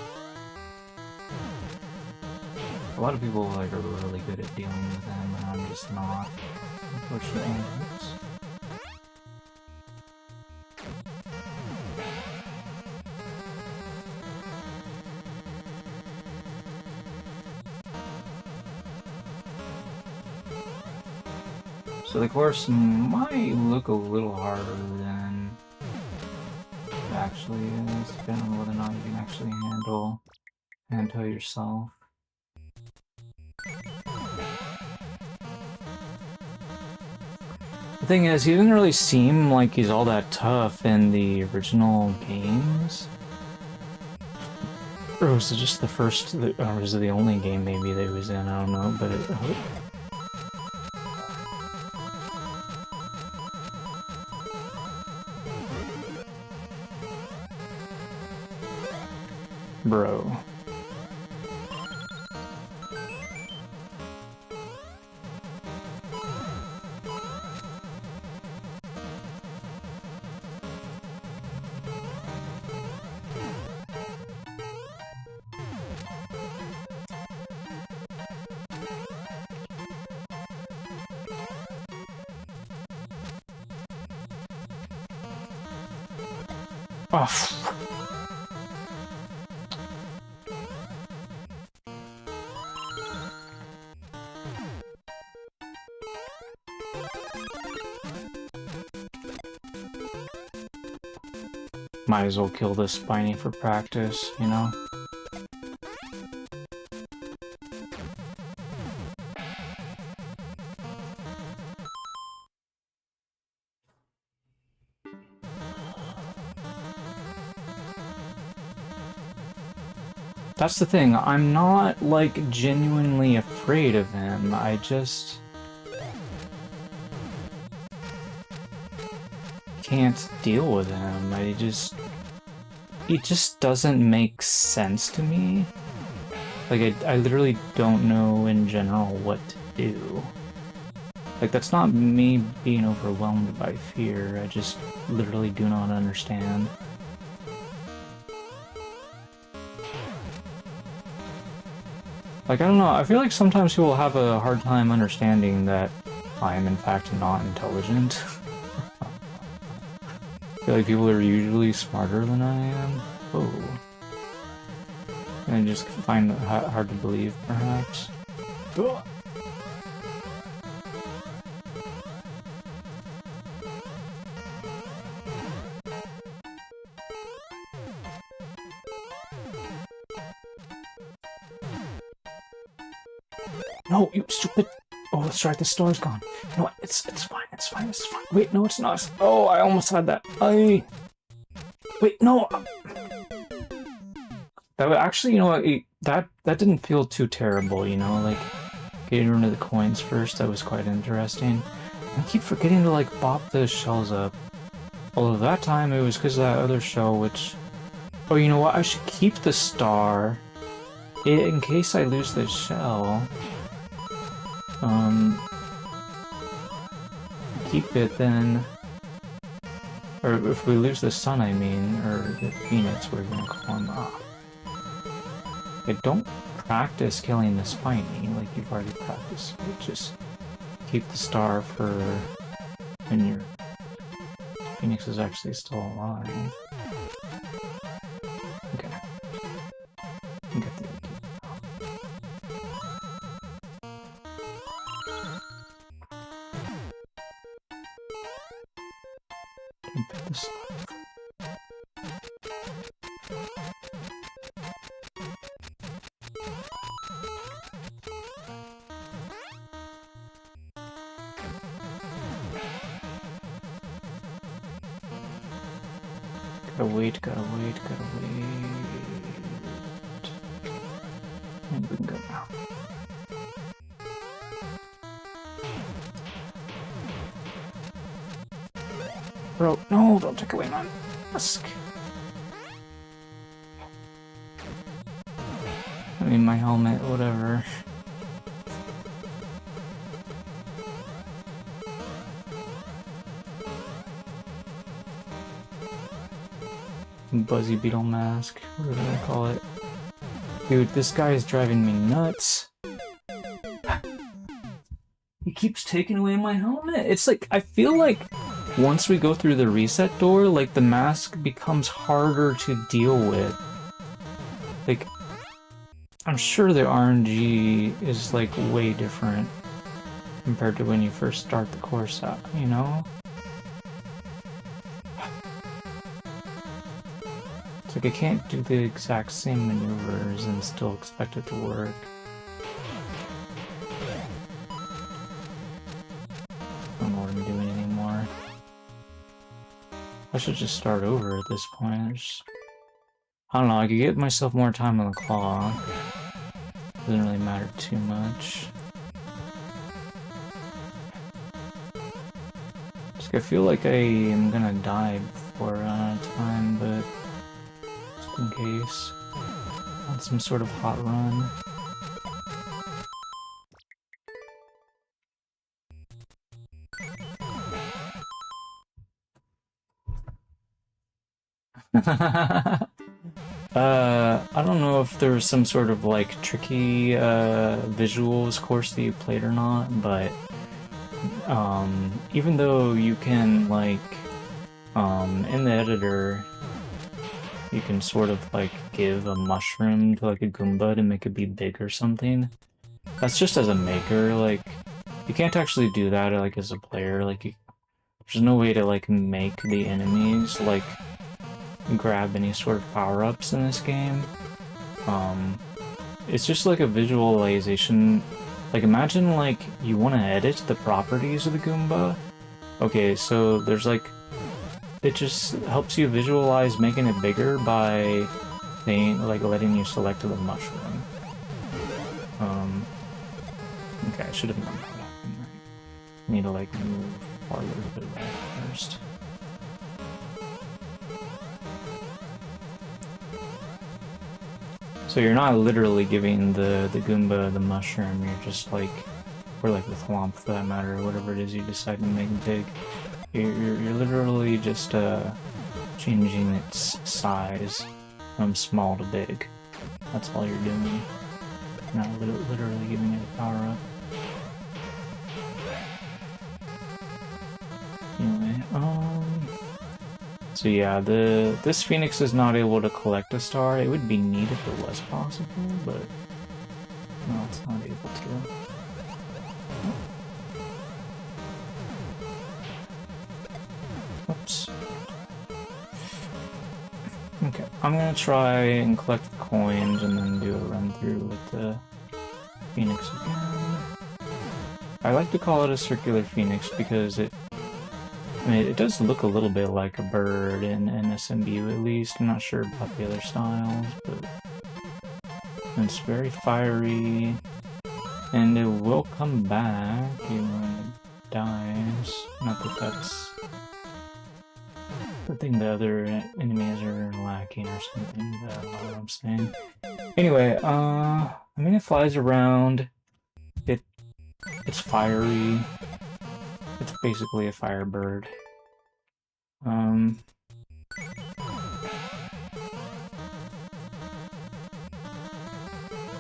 A lot of people like are really good at dealing with them, and I'm just not, unfortunately. So the course might look a little harder than it actually is, depending on whether or not you can actually handle yourself. The thing is, he didn't really seem like he's all that tough in the original games. Or was it just the first, or was it the only game maybe that he was in? I don't know, but Bro. Oh. Might as well kill this Spiny for practice, you know? That's the thing, I'm not, like, genuinely afraid of him, I just... can't deal with him, It just doesn't make sense to me. Like, I literally don't know in general what to do. Like, that's not me being overwhelmed by fear, I just literally do not understand. Like, I don't know, I feel like sometimes people have a hard time understanding that I am in fact not intelligent. I feel like people are usually smarter than I am. Oh. And I just find it hard to believe, perhaps. Ugh. No, you stupid... Oh, that's right, the star's gone. You know what? It's fine, it's fine, it's fine. Wait, no, it's not. Oh, I almost had that. Wait, no! That would actually, you know what? That didn't feel too terrible, you know? Like, getting rid of the coins first, that was quite interesting. I keep forgetting to, like, bop those shells up. Although that time, it was because of that other shell, which... Oh, you know what? I should keep the star in case I lose the shell. Keep it then, or if we lose the sun, I mean, or the phoenix, we're gonna call him up. Okay, don't practice killing the Spiny like you've already practiced. Just keep the star for when your phoenix is actually still alive. Okay. I get the idea. Pick this up. Gotta wait. And we can go now. Bro, no, don't take away my mask. I mean, my helmet, whatever. Buzzy beetle mask, whatever I call it. Dude, this guy is driving me nuts. He keeps taking away my helmet. It's like, I feel like once we go through the reset door, like, the mask becomes harder to deal with. Like, I'm sure the RNG is, like, way different compared to when you first start the course out, you know? It's like I can't do the exact same maneuvers and still expect it to work. I don't know what I'm doing anymore. I should just start over at this point. I don't know, I could give myself more time on the clock. Doesn't really matter too much. Just I feel like I am gonna die before I run out of time, but just in case. had some sort of hot run. I don't know if there was some sort of like tricky visuals course that you played or not, but even though you can like in the editor you can sort of like give a mushroom to like a Goomba to make it be big or something. That's just as a maker, like you can't actually do that like as a player, like there's no way to like make the enemies like grab any sort of power-ups in this game. It's just like a visualization. Like imagine like you want to edit the properties of the Goomba. Okay, so there's like it just helps you visualize making it bigger by like letting you select the mushroom. Okay, I should have known that. I need to like move farther to the right first. So you're not literally giving the Goomba the mushroom, you're just like, or like the Thwomp for that matter, or whatever it is you decide to make big. You're literally just changing its size from small to big. That's all you're doing. You're not literally giving it a power up. Anyway, so yeah, this Phoenix is not able to collect a star. It would be neat if it was possible, but no, it's not able to. Oops. Okay, I'm gonna try and collect the coins and then do a run through with the Phoenix again. I like to call it a circular Phoenix because it does look a little bit like a bird in NSMBU at least. I'm not sure about the other styles, but it's very fiery, and it will come back even when it dies. Not that that's the thing the other enemies are lacking or something, but I don't know what I'm saying. Anyway, I mean it flies around, it's fiery. It's basically a firebird.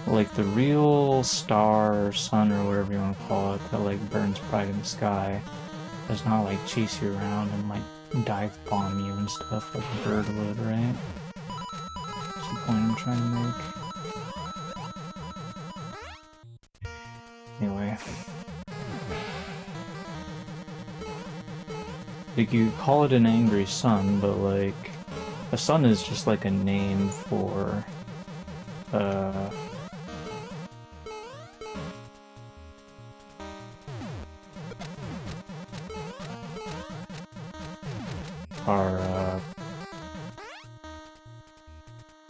Like the real star or sun or whatever you want to call it that like burns bright in the sky does not like chase you around and like dive bomb you and stuff like a bird would, right? That's the point I'm trying to make. Anyway. Like, you call it an angry sun, but, like, a sun is just, like, a name for,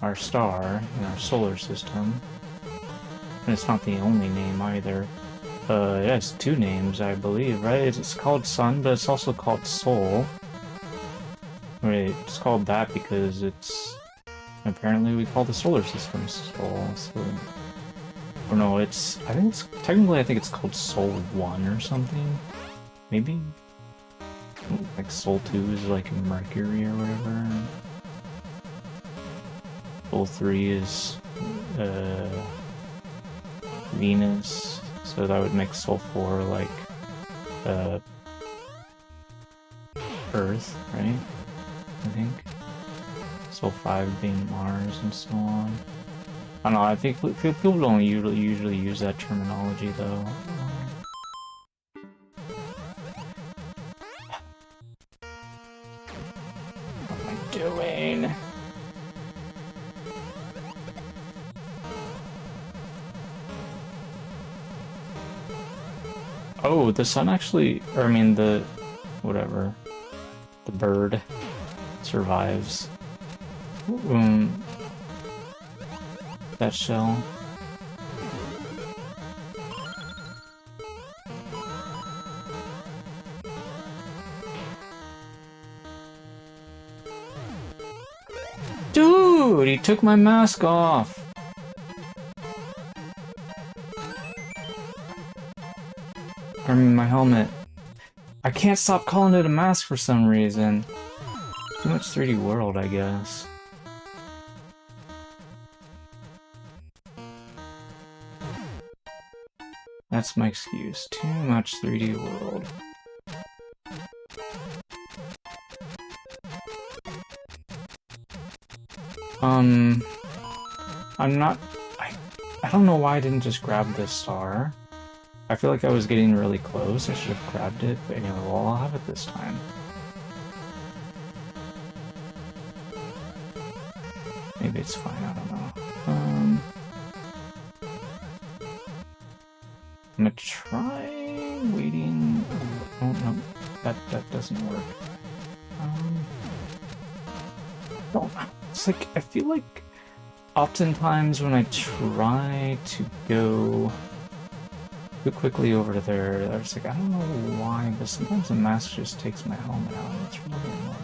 our star in our solar system. And it's not the only name either. It has two names, I believe, right? It's called Sun, but it's also called Sol. Right, it's called that because it's... Apparently we call the solar system Sol, so... Or no, it's... I think it's... Technically, I think it's called Sol 1 or something. Maybe? Like Sol 2 is like Mercury or whatever. Sol 3 is... Venus. So that would make Sol 4 like Earth, right? I think. Sol 5 being Mars and so on. I don't know, I think people don't usually use that terminology though. What am I doing? Oh, the sun actually, or I mean the, whatever, the bird survives. That shell. Dude, he took my mask off. helmet. I can't stop calling it a mask for some reason. Too much 3D World, I guess. That's my excuse. Too much 3D World. I'm not... I don't know why I didn't just grab this star. I feel like I was getting really close. I should have grabbed it, but anyway, well, I'll have it this time. Maybe it's fine, I don't know. I'm gonna try waiting... Oh, no, that doesn't work. It's like, I feel like oftentimes when I try to go too quickly over to there, I was like, I don't know why, but sometimes the mask just takes my helmet out. It's really annoying.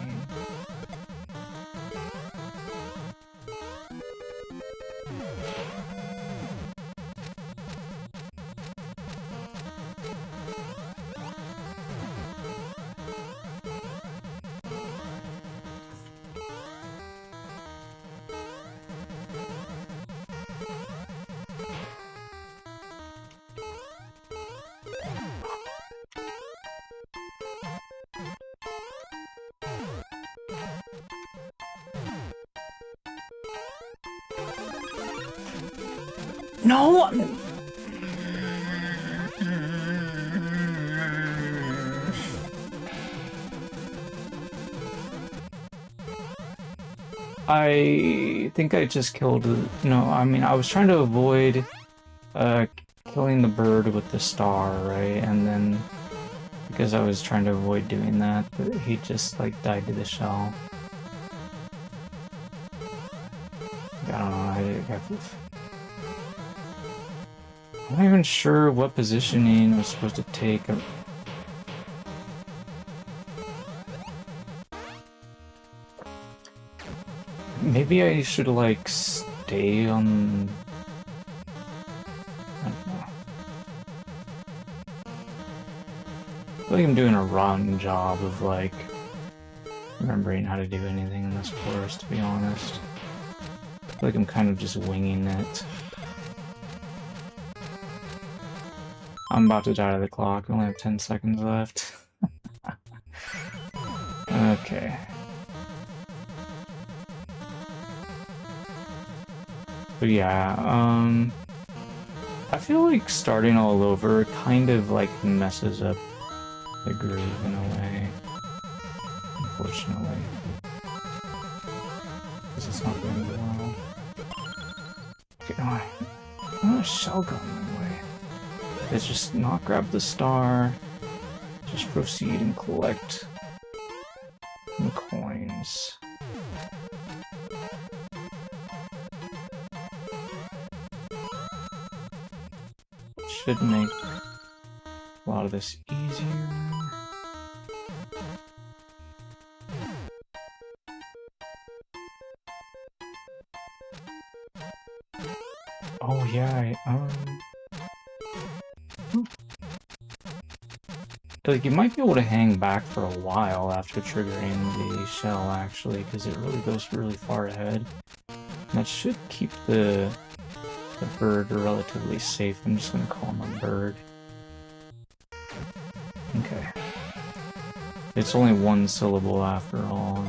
No! I think I just killed... No, I mean, I was trying to avoid killing the bird with the star, right? And then, because I was trying to avoid doing that, he just, like, died to the shell. I don't know, I'm not even sure what positioning I was supposed to take. Maybe I should, like, stay on... I don't know. I feel like I'm doing a rotten job of, like, remembering how to do anything in this course, to be honest. I feel like I'm kind of just winging it. I'm about to die to the clock. I only have 10 seconds left. Okay. But yeah, I feel like starting all over kind of like messes up the groove in a way. Unfortunately. Because it's not going well. Okay, no, I want a shell gun in the way. Let's just not grab the star. Just proceed and collect some coins. Should make a lot of this easier. Oh yeah, like, you might be able to hang back for a while after triggering the shell, actually, because it really goes really far ahead. And that should keep the bird relatively safe. I'm just going to call him a bird. Okay. It's only one syllable after all.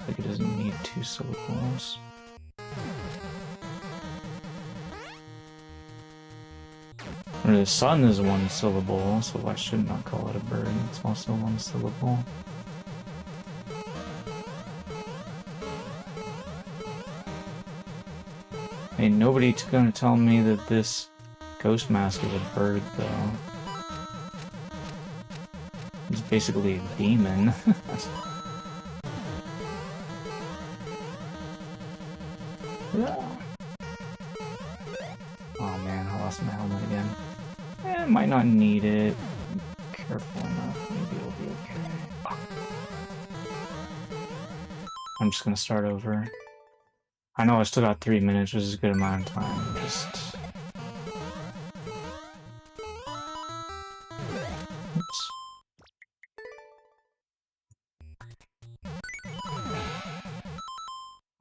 Like, it doesn't need two syllables. The sun is one syllable, so I should not call it a bird. It's also one syllable. Hey, nobody's gonna tell me that this ghost mask is a bird, though. It's basically a demon. Yeah. Oh man, I lost my helmet again. I might not need it. Careful enough, maybe it'll be okay. Oh. I'm just gonna start over. I know I still got 3 minutes, which is a good amount of time. Just...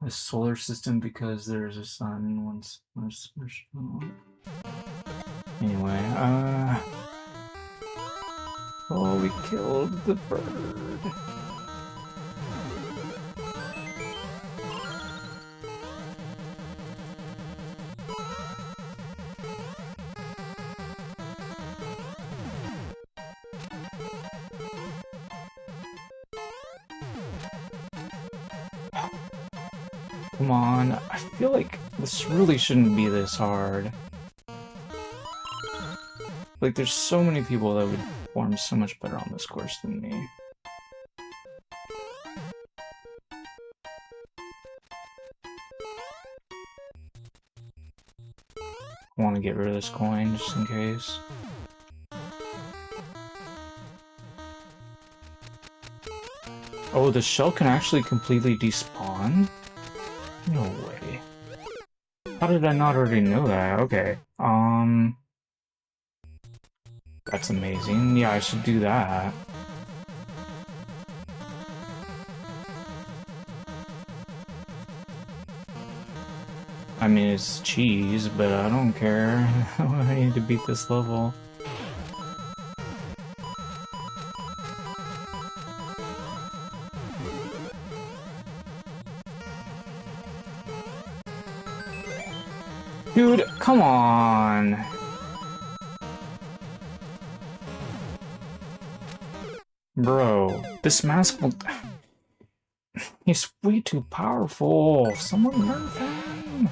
a solar system because there's a sun once. Anyway, oh, we killed the bird. Come on, I feel like this really shouldn't be this hard. Like, there's so many people that would perform so much better on this course than me. I want to get rid of this coin just in case. Oh, the shell can actually completely despawn? No way. How did I not already know that? Okay. That's amazing. Yeah, I should do that. I mean, it's cheese, but I don't care. I need to beat this level. Dude, come on! Bro, this mask will... He's way too powerful! Someone nerf him!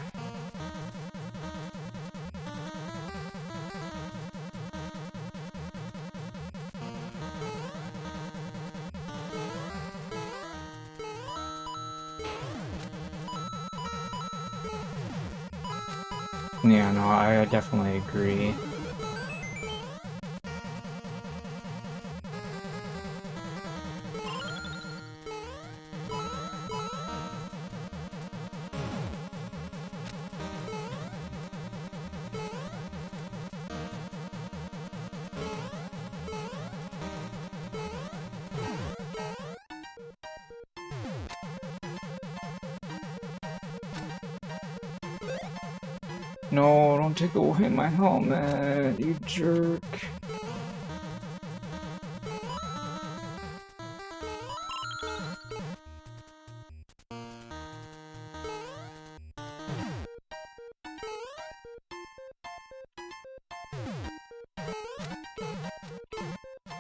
Yeah, no, I definitely agree. No, don't take away my helmet, you jerk.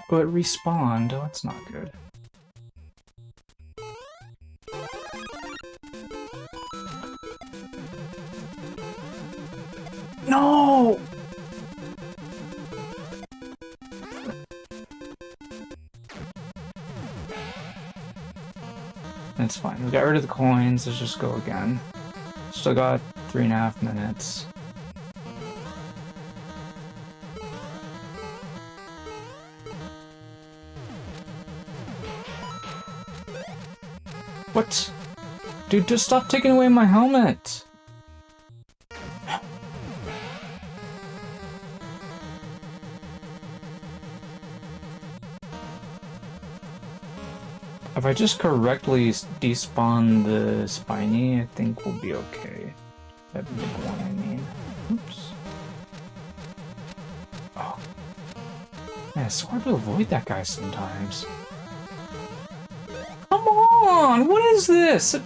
But respawned, oh, that's not good. No! That's fine. We got rid of the coins. Let's just go again. Still got 3.5 minutes. What? Dude, just stop taking away my helmet! If I just correctly despawn the spiny, I think we'll be okay. That big one, I mean. Oops. Oh. Man, it's hard to avoid that guy sometimes. Come on! What is this?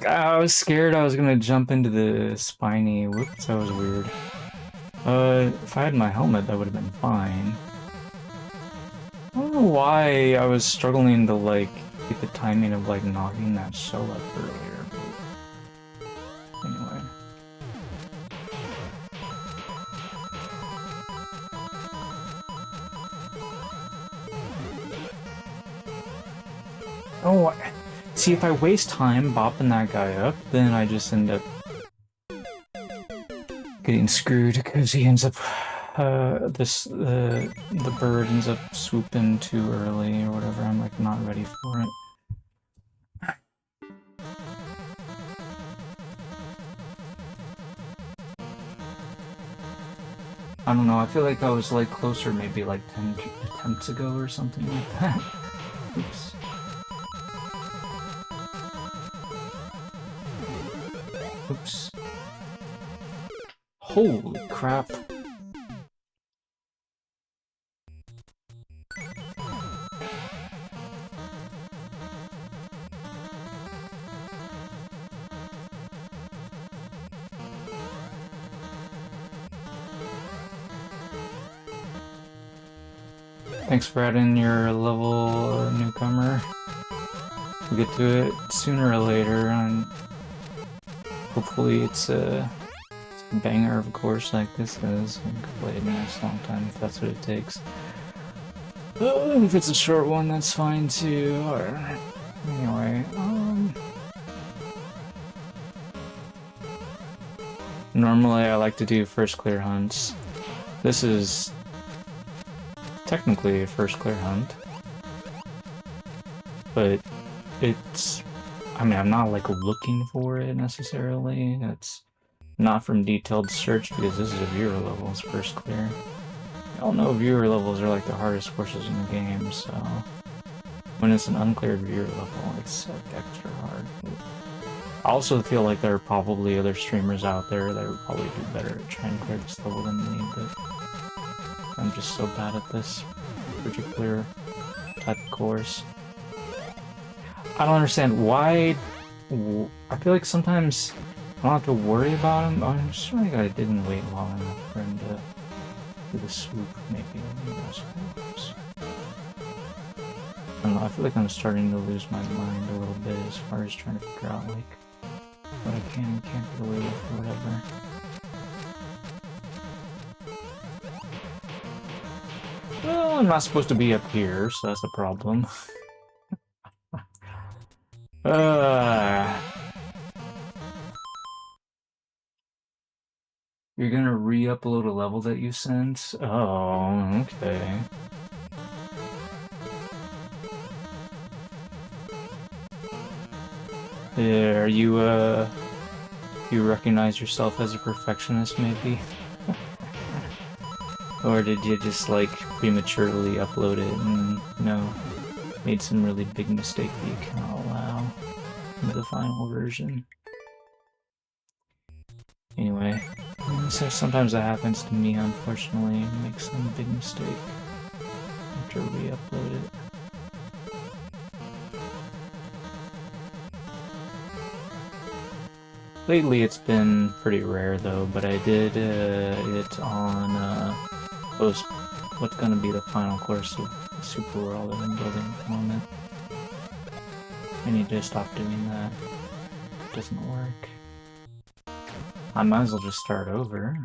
I was scared I was gonna jump into the spiny. Whoops, that was weird. If I had my helmet, that would have been fine. I don't know why I was struggling to, like, get the timing of, like, knocking that shell up earlier, but... Anyway. Oh, see, if I waste time bopping that guy up, then I just end up getting screwed because he ends up the bird ends up swooping too early or whatever. I'm like not ready for it. I don't know, I feel like I was like closer maybe like 10 attempts ago or something like that. Oops. Oops. Holy crap. Thanks for adding your level newcomer. We'll get to it sooner or later, and hopefully it's a banger of a course like this is. We can play it in a nice long time if that's what it takes. If it's a short one, that's fine too. Or, anyway, normally I like to do first clear hunts. This is technically a first clear hunt, but it's, I mean, I'm not like looking for it necessarily. It's not from detailed search because this is a viewer level's first clear. Y'all know viewer levels are like the hardest courses in the game, so when it's an uncleared viewer level, it's like extra hard. I also feel like there are probably other streamers out there that would probably do better at trying to clear this level than me, but I'm just so bad at this particular type of course. I don't understand why. I feel like sometimes I don't have to worry about him. I'm just like I didn't wait long enough for him to do the swoop. Maybe I don't know. I feel like I'm starting to lose my mind a little bit as far as trying to figure out like what I can and can't get away with or whatever. Well, I'm not supposed to be up here, so that's a problem. You're gonna re-upload a level that you sent? Oh, okay. Yeah, you recognize yourself as a perfectionist, maybe? Or did you just, like, prematurely upload it and, you know, made some really big mistake that you cannot allow in the final version? Anyway, so sometimes that happens to me, unfortunately. Make some big mistake after re-upload it. Lately it's been pretty rare though, but I did it on what's gonna be the final course of the Super World that I'm building at the moment. I need to stop doing that. It doesn't work. I might as well just start over.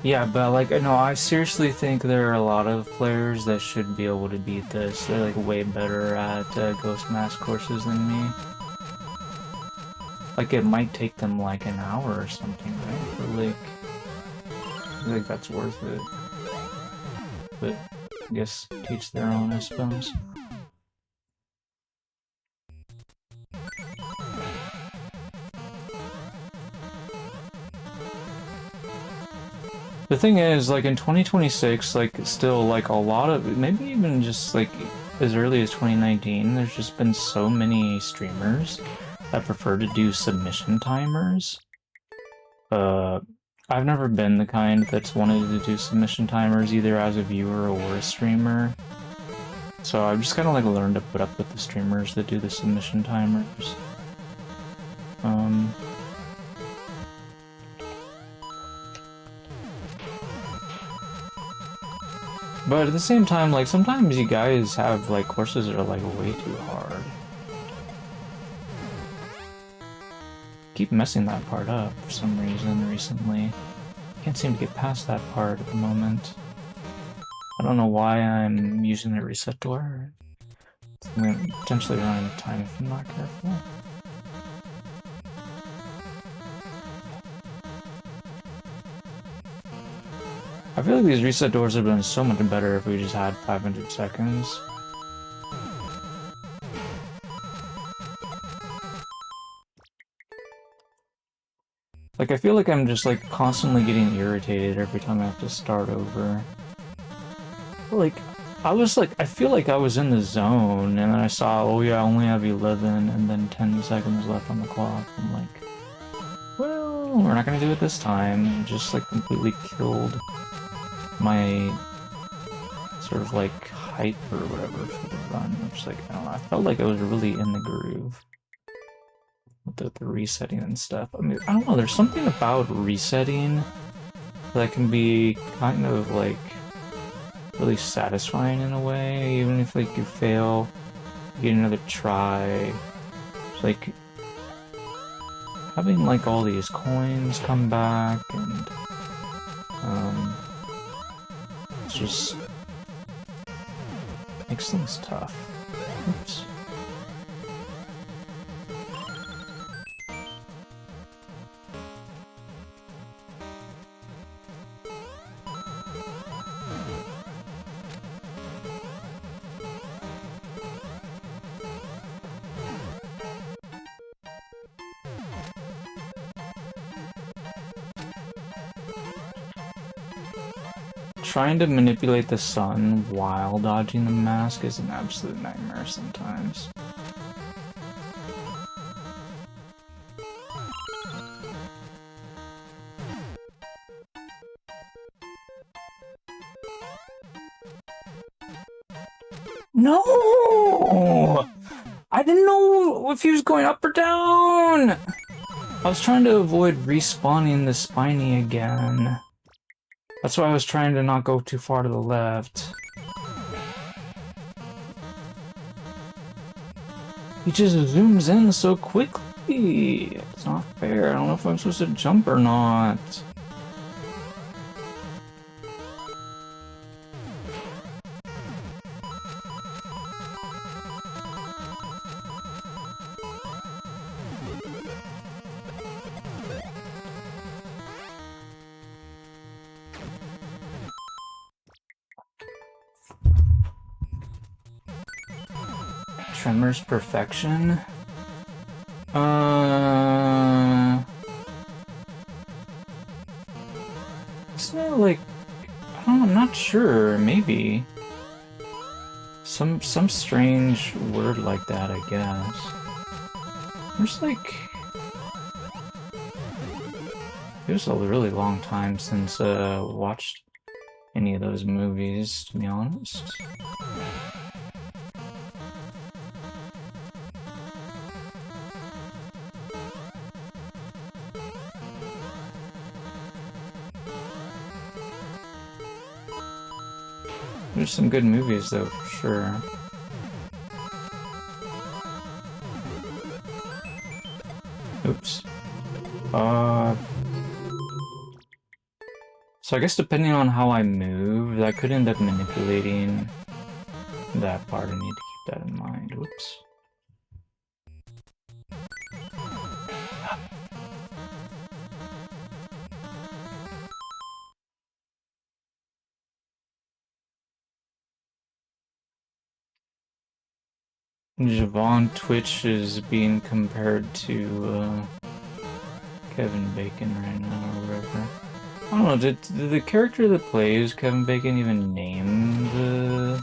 Yeah, but like, no, I seriously think there are a lot of players that should be able to beat this. They're like way better at Ghost Mask courses than me. Like, it might take them like an hour or something, right? But like, I think that's worth it. But I guess teach their own, I suppose. The thing is, like, in 2026, like, still, like, a lot of, maybe even just, like, as early as 2019, there's just been so many streamers that prefer to do submission timers. I've never been the kind that's wanted to do submission timers, either as a viewer or a streamer. So I've just kind of, like, learned to put up with the streamers that do the submission timers. But at the same time, like, sometimes you guys have, like, courses that are, like, way too hard. Keep messing that part up for some reason recently. Can't seem to get past that part at the moment. I don't know why I'm using the reset door. I'm gonna potentially run out of time if I'm not careful. I feel like these reset doors would have been so much better if we just had 500 seconds. Like, I feel like I'm just, like, constantly getting irritated every time I have to start over. Like, I feel like I was in the zone, and then I saw, oh yeah, I only have 11, and then 10 seconds left on the clock. I'm like, well, we're not gonna do it this time. It just, like, completely killed my sort of, like, hype or whatever for the run. Which, like, I don't know, I felt like I was really in the groove with the resetting and stuff. I mean, I don't know, there's something about resetting that can be kind of, like, really satisfying in a way, even if, like, you fail, you get another try. It's like having, like, all these coins come back, and it's just makes things tough. Oops. Trying to manipulate the sun while dodging the mask is an absolute nightmare sometimes. No! I didn't know if he was going up or down! I was trying to avoid respawning the spiny again. That's why I was trying to not go too far to the left. He just zooms in so quickly. It's not fair. I don't know if I'm supposed to jump or not. Tremors perfection? Isn't it like, I don't know, I'm not sure, maybe. Some strange word like that, I guess. There's like, it was a really long time since watched any of those movies, to be honest. There's some good movies, though, for sure. Oops. So I guess depending on how I move, I could end up manipulating that part. I need to keep that in mind. Whoops. Javon Twitch is being compared to Kevin Bacon right now, or whatever. I don't know, did the character that plays Kevin Bacon even name the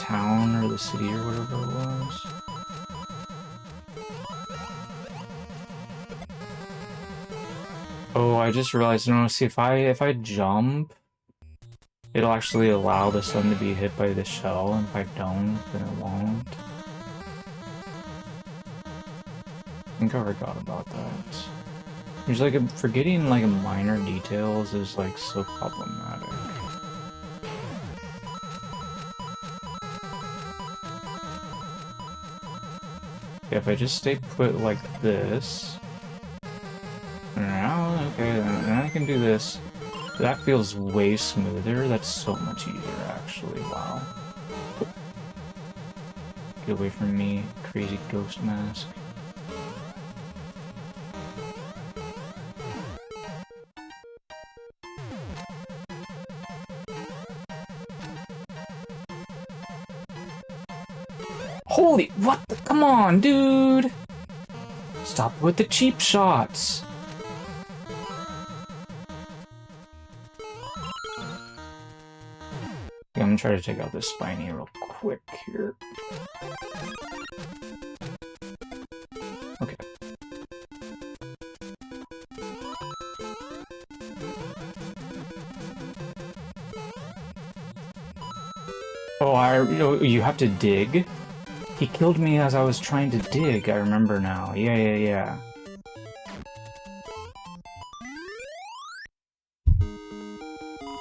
town or the city or whatever it was? Oh, I just realized, no, see, if I jump, it'll actually allow the sun to be hit by the shell, and if I don't, then it won't. I think I forgot about that. There's like forgetting like minor details is like so problematic. Yeah, if I just stay put like this, now okay, then I can do this. That feels way smoother. That's so much easier, actually. Wow. Get away from me, crazy ghost mask. Holy, what the, come on, dude! Stop with the cheap shots! Okay, I'm gonna try to take out this spiny real quick here. Okay. Oh, you have to dig? He killed me as I was trying to dig, I remember now. Yeah.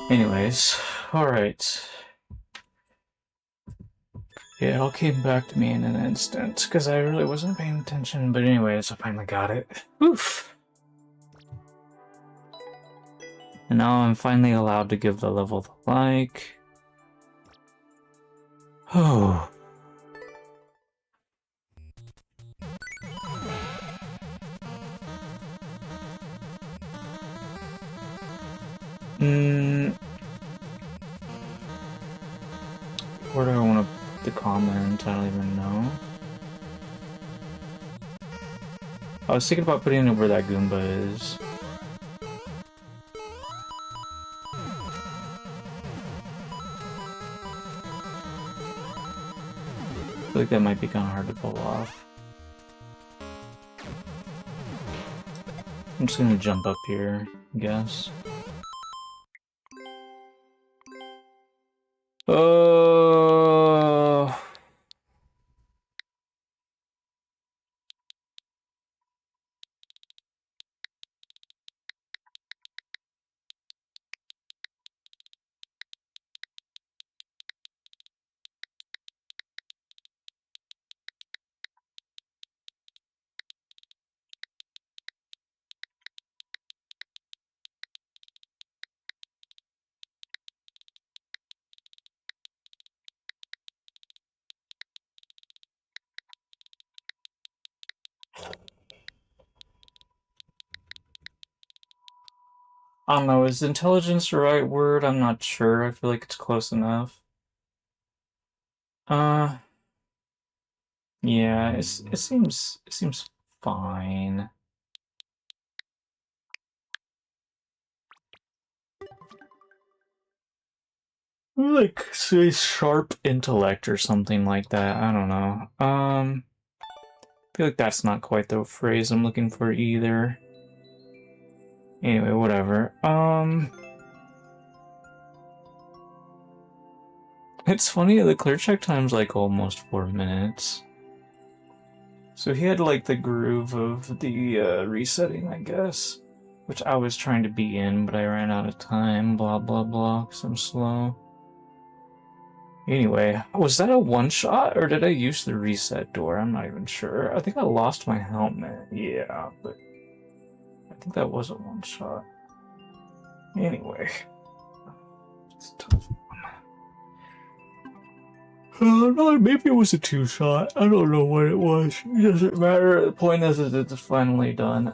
Anyways, alright. Yeah, it all came back to me in an instant, because I really wasn't paying attention, but anyways, I finally got it. Oof! And now I'm finally allowed to give the level the like. Oh. Where do I want to put the comment? I don't even know. I was thinking about putting it where that Goomba is. I feel like that might be kind of hard to pull off. I'm just gonna jump up here, I guess. I don't know, is intelligence the right word? I'm not sure. I feel like it's close enough. Yeah, it seems fine. Like, say, sharp intellect or something like that. I don't know. I feel like that's not quite the phrase I'm looking for either. Anyway, whatever. It's funny, the clear check time's like almost 4 minutes. So he had like the groove of the resetting, I guess. Which I was trying to be in, but I ran out of time, blah blah blah, because I'm slow. Anyway, was that a one-shot, or did I use the reset door? I'm not even sure. I think I lost my helmet. Yeah, but I think that was a one-shot. Anyway. It's tough. No, maybe it was a two-shot. I don't know what it was. It doesn't matter. The point is it's finally done.